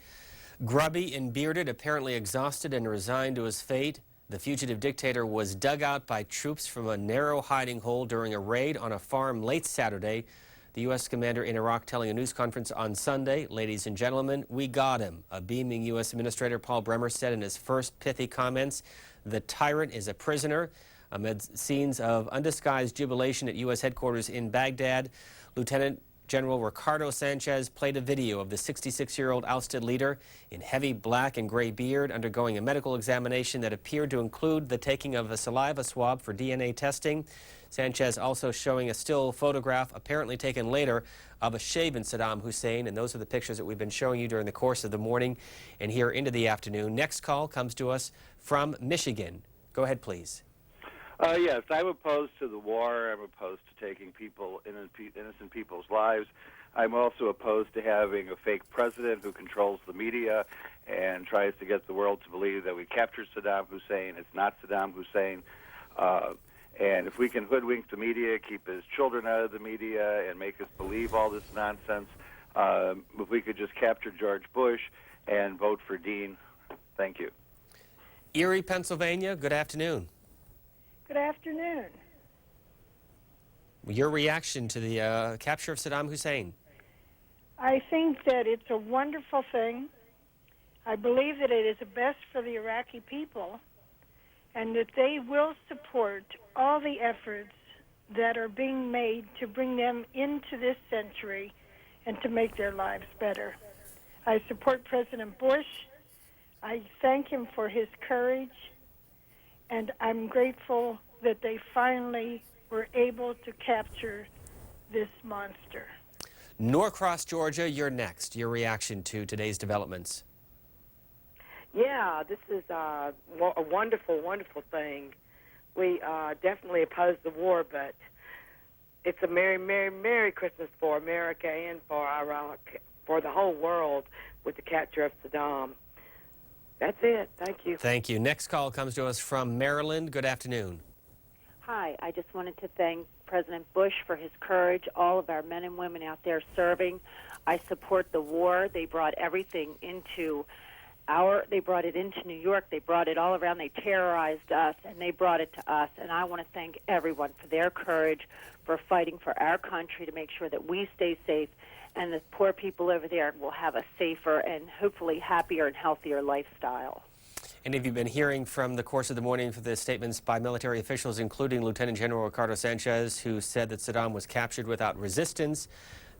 Grubby and bearded, apparently exhausted and resigned to his fate, the fugitive dictator was dug out by troops from a narrow hiding hole during a raid on a farm late Saturday. The U.S. commander in Iraq telling a news conference on Sunday, "Ladies and gentlemen, we got him." A beaming U.S. Administrator Paul Bremer said in his first pithy comments, "The tyrant is a prisoner." Amid scenes of undisguised jubilation at U.S. headquarters in Baghdad, Lieutenant General Ricardo Sanchez played a video of the 66-year-old ousted leader in heavy black and gray beard undergoing a medical examination that appeared to include the taking of a saliva swab for DNA testing. Sanchez also showing a still photograph, apparently taken later, of a shaven Saddam Hussein. And those are the pictures that we've been showing you during the course of the morning and here into the afternoon. Next call comes to us from Michigan. Go ahead, please. Yes, I'm opposed to the war. I'm opposed to taking innocent people's lives. I'm also opposed to having a fake president who controls the media and tries to get the world to believe that we captured Saddam Hussein. It's not Saddam Hussein. And if we can hoodwink the media, keep his children out of the media, and make us believe all this nonsense, if we could just capture George Bush and vote for Dean. Thank you. Erie, Pennsylvania, good afternoon. Good afternoon. Your reaction to the capture of Saddam Hussein? I think that it's a wonderful thing. I believe that it is the best for the Iraqi people, and that they will support all the efforts that are being made to bring them into this century and to make their lives better. I support President Bush. I thank him for his courage, and I'm grateful that they finally were able to capture this monster. Norcross, Georgia, you're next. Your reaction to today's developments. Yeah, this is a wonderful, wonderful thing. We definitely oppose the war, but it's a Merry, Merry, Merry Christmas for America and for Iraq, for the whole world, with the capture of Saddam. That's it. Thank you. Thank you. Next call comes to us from Maryland. Good afternoon. Hi, I just wanted to thank President Bush for his courage, all of our men and women out there serving. I support the war. They brought everything into they brought it into New York. They brought it all around. They terrorized us, and they brought it to us. And I want to thank everyone for their courage, for fighting for our country to make sure that we stay safe, and the poor people over there will have a safer and hopefully happier and healthier lifestyle. And if you've been hearing from the course of the morning for the statements by military officials, including Lieutenant General Ricardo Sanchez, who said that Saddam was captured without resistance,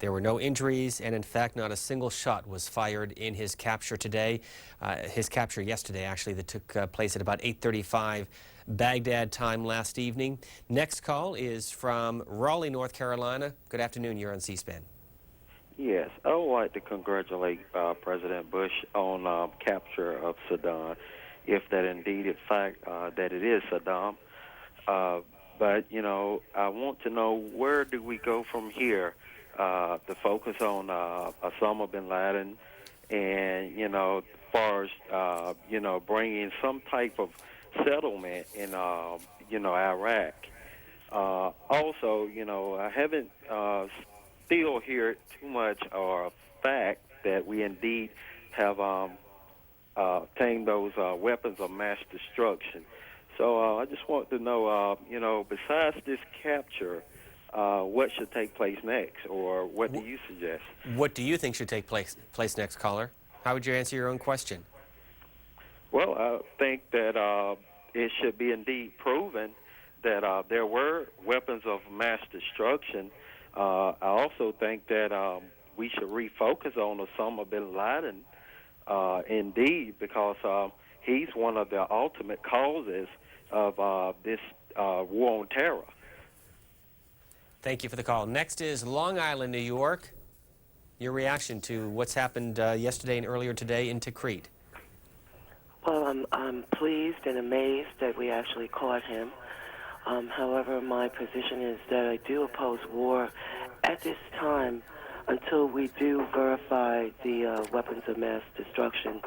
there were no injuries, and in fact, not a single shot was fired in his capture today. His capture yesterday, actually, that took place at about 8:35 Baghdad time last evening. Next call is from Raleigh, North Carolina. Good afternoon. You're on C-SPAN. Yes, I would like to congratulate President Bush on capture of Saddam, if that indeed is fact that it is Saddam. But, you know, I want to know, where do we go from here to focus on Osama bin Laden and, you know, as far as, you know, bringing some type of settlement in, you know, Iraq. Also, you know, I haven't still hear too much or a fact that we indeed have obtained those weapons of mass destruction. So I just want to know, you know, besides this capture, what should take place next, or what do you suggest? What do you think should take place next, caller? How would you answer your own question? Well, I think that it should be indeed proven that there were weapons of mass destruction. I also think that we should refocus on Osama bin Laden, indeed, because he's one of the ultimate causes of this war on terror. Thank you for the call. Next is Long Island, New York. Your reaction to what's happened yesterday and earlier today in Tikrit. Well, I'm pleased and amazed that we actually caught him. However, my position is that I do oppose war at this time until we do verify the weapons of mass destruction.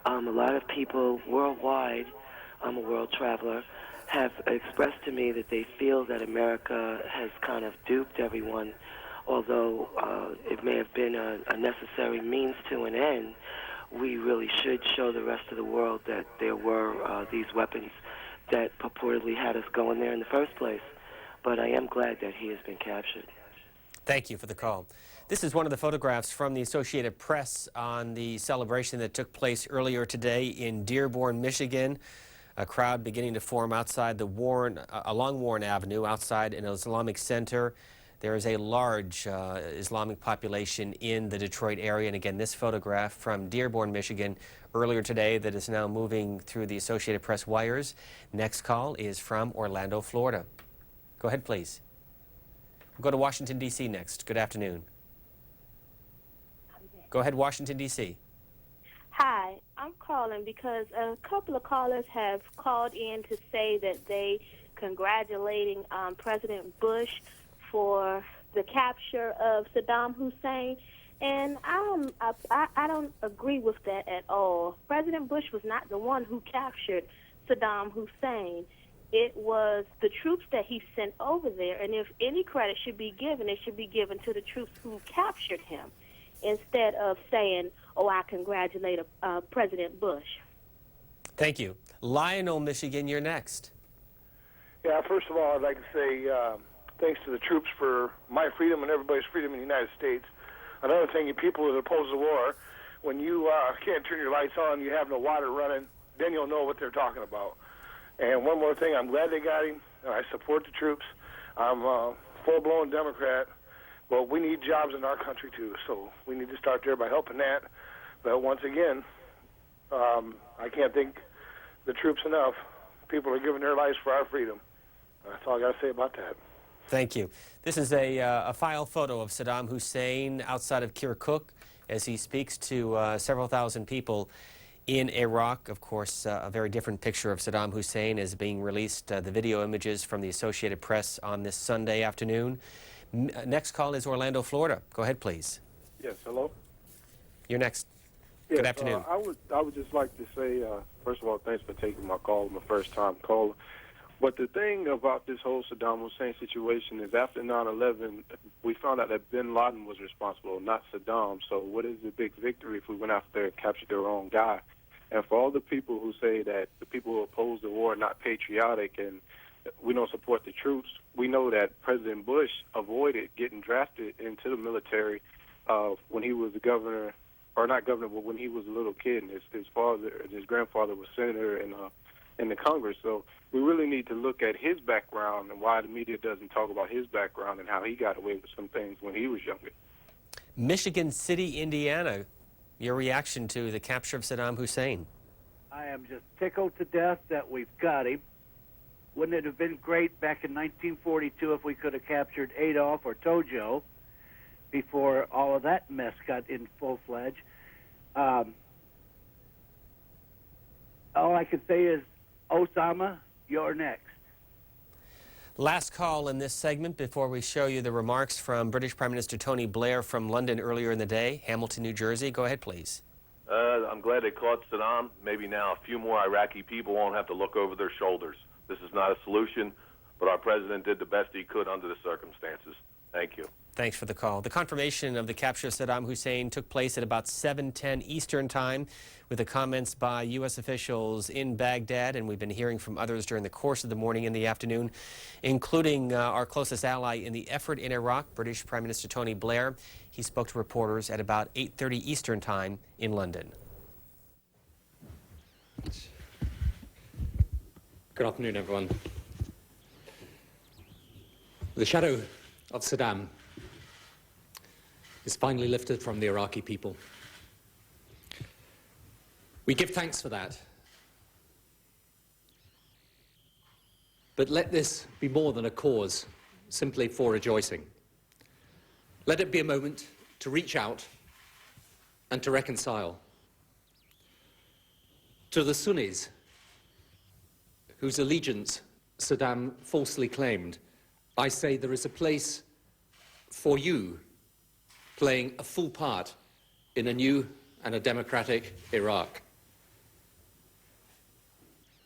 A lot of people worldwide, I'm a world traveler, have expressed to me that they feel that America has kind of duped everyone, although it may have been a necessary means to an end. We really should show the rest of the world that there were these weapons that purportedly had us going there in the first place. But I am glad that he has been captured. Thank you for the call. This is one of the photographs from the Associated Press on the celebration that took place earlier today in Dearborn, Michigan. A crowd beginning to form outside the along Warren Avenue, outside an Islamic center. There is a large Islamic population in the Detroit area. And again, this photograph from Dearborn, Michigan, earlier today that is now moving through the Associated Press wires. Next call is from Orlando, Florida. Go ahead, please. We'll go to Washington, D.C. next. Good afternoon. Go ahead, Washington, D.C. Hi, I'm calling because a couple of callers have called in to say that they congratulating President Bush for the capture of Saddam Hussein, and I don't agree with that at all. President Bush was not the one who captured Saddam Hussein. It was the troops that he sent over there, and if any credit should be given, it should be given to the troops who captured him, instead of saying, oh, I congratulate President Bush. Thank you. Lionel, Michigan, you're next. Yeah, first of all, I'd like to say thanks to the troops for my freedom and everybody's freedom in the United States. Another thing, you people that oppose the war, when you can't turn your lights on, you have no water running, then you'll know what they're talking about. And one more thing, I'm glad they got him, and I support the troops. I'm a full-blown Democrat. Well, we need jobs in our country, too, so we need to start there by helping that. But once again, I can't thank the troops enough. People are giving their lives for our freedom. That's all I got to say about that. Thank you. This is a file photo of Saddam Hussein outside of Kirkuk as he speaks to several thousand people in Iraq. Of course, a very different picture of Saddam Hussein is being released, the video images from the Associated Press on this Sunday afternoon. Next call is Orlando, Florida. Go ahead, please. Yes, hello? You're next. Yes, Good afternoon. I would just like to say, first of all, thanks for taking my call, my first-time caller. But the thing about this whole Saddam Hussein situation is after 9/11, we found out that bin Laden was responsible, not Saddam. So what is the big victory if we went after there and captured their own guy? And for all the people who say that the people who oppose the war are not patriotic and we don't support the troops, we know that President Bush avoided getting drafted into the military when he was the governor, or not governor, but when he was a little kid, and his father and his grandfather was senator in the Congress. So we really need to look at his background and why the media doesn't talk about his background and how he got away with some things when he was younger. Michigan City, Indiana, your reaction to the capture of Saddam Hussein? I am just tickled to death that we've got him. Wouldn't it have been great back in 1942 if we could have captured Adolf or Tojo before all of that mess got in full-fledged? All I can say is, Osama, you're next. Last call in this segment before we show you the remarks from British Prime Minister Tony Blair from London earlier in the day. Hamilton, New Jersey. Go ahead, please. I'm glad they caught Saddam. Maybe now a few more Iraqi people won't have to look over their shoulders. This is not a solution, but our president did the best he could under the circumstances. Thank you. Thanks for the call. The confirmation of the capture of Saddam Hussein took place at about 7:10 Eastern Time with the comments by U.S. officials in Baghdad, and we've been hearing from others during the course of the morning and the afternoon, including our closest ally in the effort in Iraq, British Prime Minister Tony Blair. He spoke to reporters at about 8:30 Eastern Time in London. Good afternoon, everyone. The shadow of Saddam is finally lifted from the Iraqi people. We give thanks for that. But let this be more than a cause simply for rejoicing. Let it be a moment to reach out and to reconcile. To the Sunnis, whose allegiance Saddam falsely claimed, I say there is a place for you playing a full part in a new and a democratic Iraq.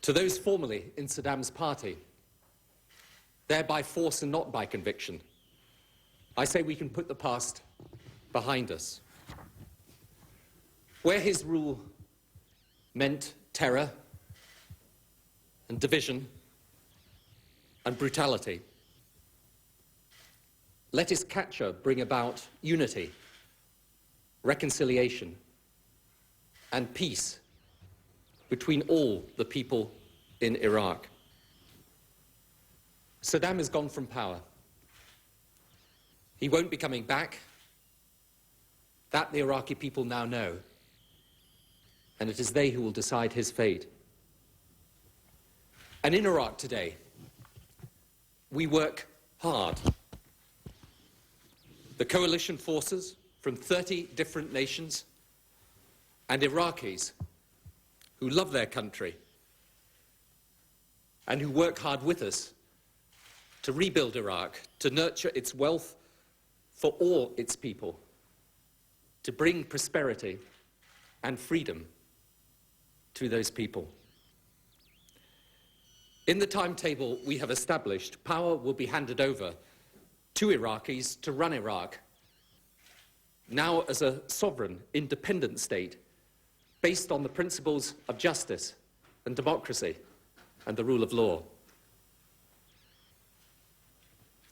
To those formerly in Saddam's party, there by force and not by conviction, I say we can put the past behind us. Where his rule meant terror and division and brutality, let his capture bring about unity, reconciliation, and peace between all the people in Iraq. Saddam has gone from power. He won't be coming back. That the Iraqi people now know. And it is they who will decide his fate. And in Iraq today, we work hard. The coalition forces from 30 different nations and Iraqis who love their country and who work hard with us to rebuild Iraq, to nurture its wealth for all its people, to bring prosperity and freedom to those people. In the timetable we have established, power will be handed over to Iraqis to run Iraq, now as a sovereign, independent state, based on the principles of justice and democracy and the rule of law.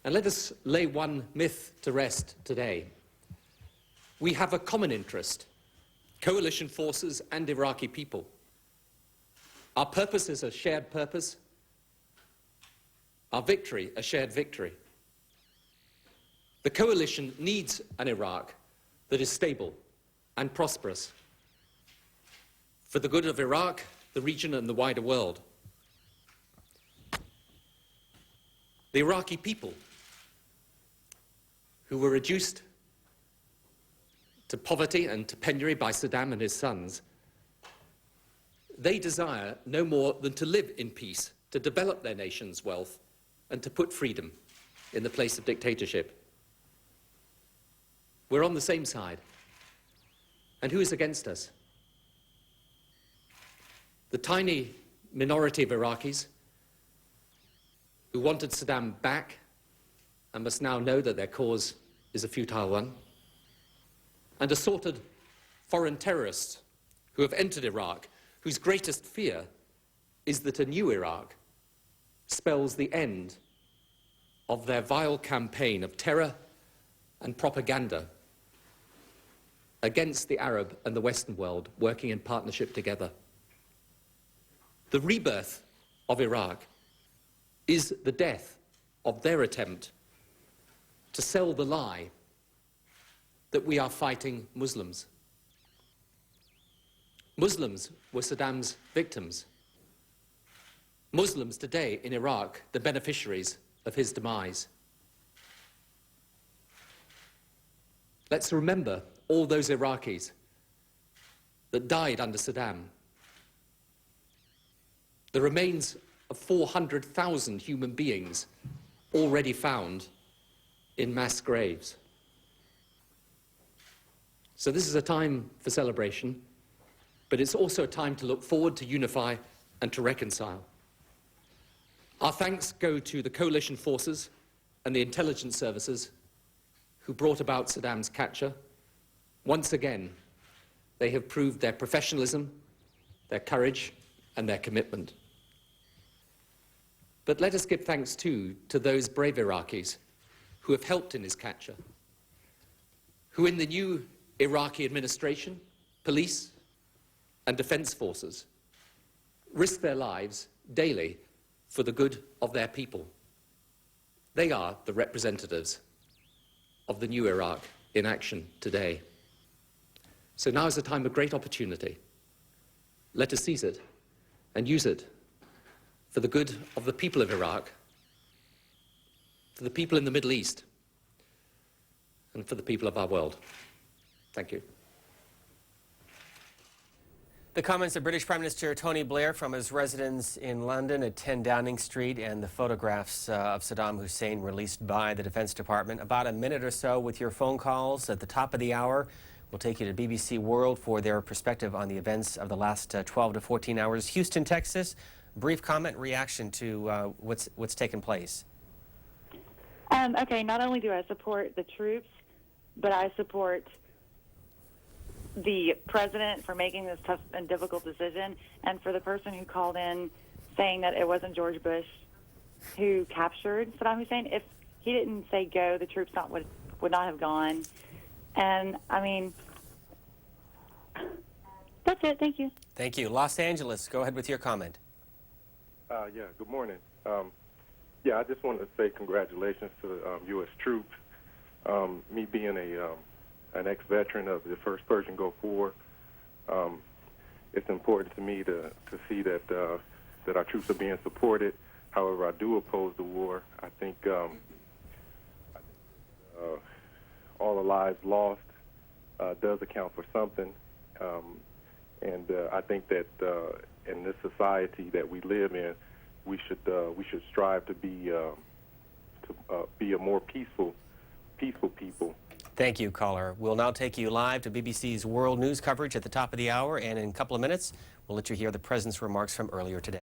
And let us lay one myth to rest today. We have a common interest, coalition forces and Iraqi people. Our purpose is a shared purpose, our victory a shared victory. The coalition needs an Iraq that is stable and prosperous for the good of Iraq, the region and the wider world. The Iraqi people, who were reduced to poverty and to penury by Saddam and his sons, they desire no more than to live in peace, to develop their nation's wealth, and to put freedom in the place of dictatorship. We're on the same side. And who is against us? The tiny minority of Iraqis who wanted Saddam back and must now know that their cause is a futile one, and assorted foreign terrorists who have entered Iraq, whose greatest fear is that a new Iraq spells the end of their vile campaign of terror and propaganda against the Arab and the Western world working in partnership together. The rebirth of Iraq is the death of their attempt to sell the lie that we are fighting Muslims. Muslims were Saddam's victims. Muslims today in Iraq, the beneficiaries of his demise. Let's remember all those Iraqis that died under Saddam. The remains of 400,000 human beings already found in mass graves. So this is a time for celebration, but it's also a time to look forward, to unify and to reconcile. Our thanks go to the coalition forces and the intelligence services who brought about Saddam's capture. Once again, they have proved their professionalism, their courage, and their commitment. But let us give thanks too to those brave Iraqis who have helped in his capture, who in the new Iraqi administration, police, and defense forces risk their lives daily for the good of their people. They are the representatives of the new Iraq in action today. So now is a time of great opportunity. Let us seize it and use it for the good of the people of Iraq, for the people in the Middle East, and for the people of our world. Thank you. The comments of British Prime Minister Tony Blair from his residence in London at 10 Downing Street, and the photographs of Saddam Hussein released by the Defense Department. About a minute or so with your phone calls at the top of the hour. We'll take you to BBC World for their perspective on the events of the last 12 to 14 hours. Houston, Texas, brief comment, reaction to what's taken place. Okay, not only do I support the troops, but I support the president for making this tough and difficult decision, and for the person who called in saying that it wasn't George Bush who captured Saddam Hussein. If he didn't say go, the troops would not have gone. And, I mean, that's it. Thank you. Thank you. Los Angeles, go ahead with your comment. Yeah, good morning. Yeah, I just wanted to say congratulations to the U.S. troops. Me being an ex-veteran of the First Persian Gulf War, it's important to me to see that that our troops are being supported. However, I do oppose the war. I think all the lives lost does account for something, and I think that in this society that we live in, we should strive to be a more peaceful people. Thank you, caller. We'll now take you live to BBC's World News coverage at the top of the hour, and in a couple of minutes, we'll let you hear the President's remarks from earlier today.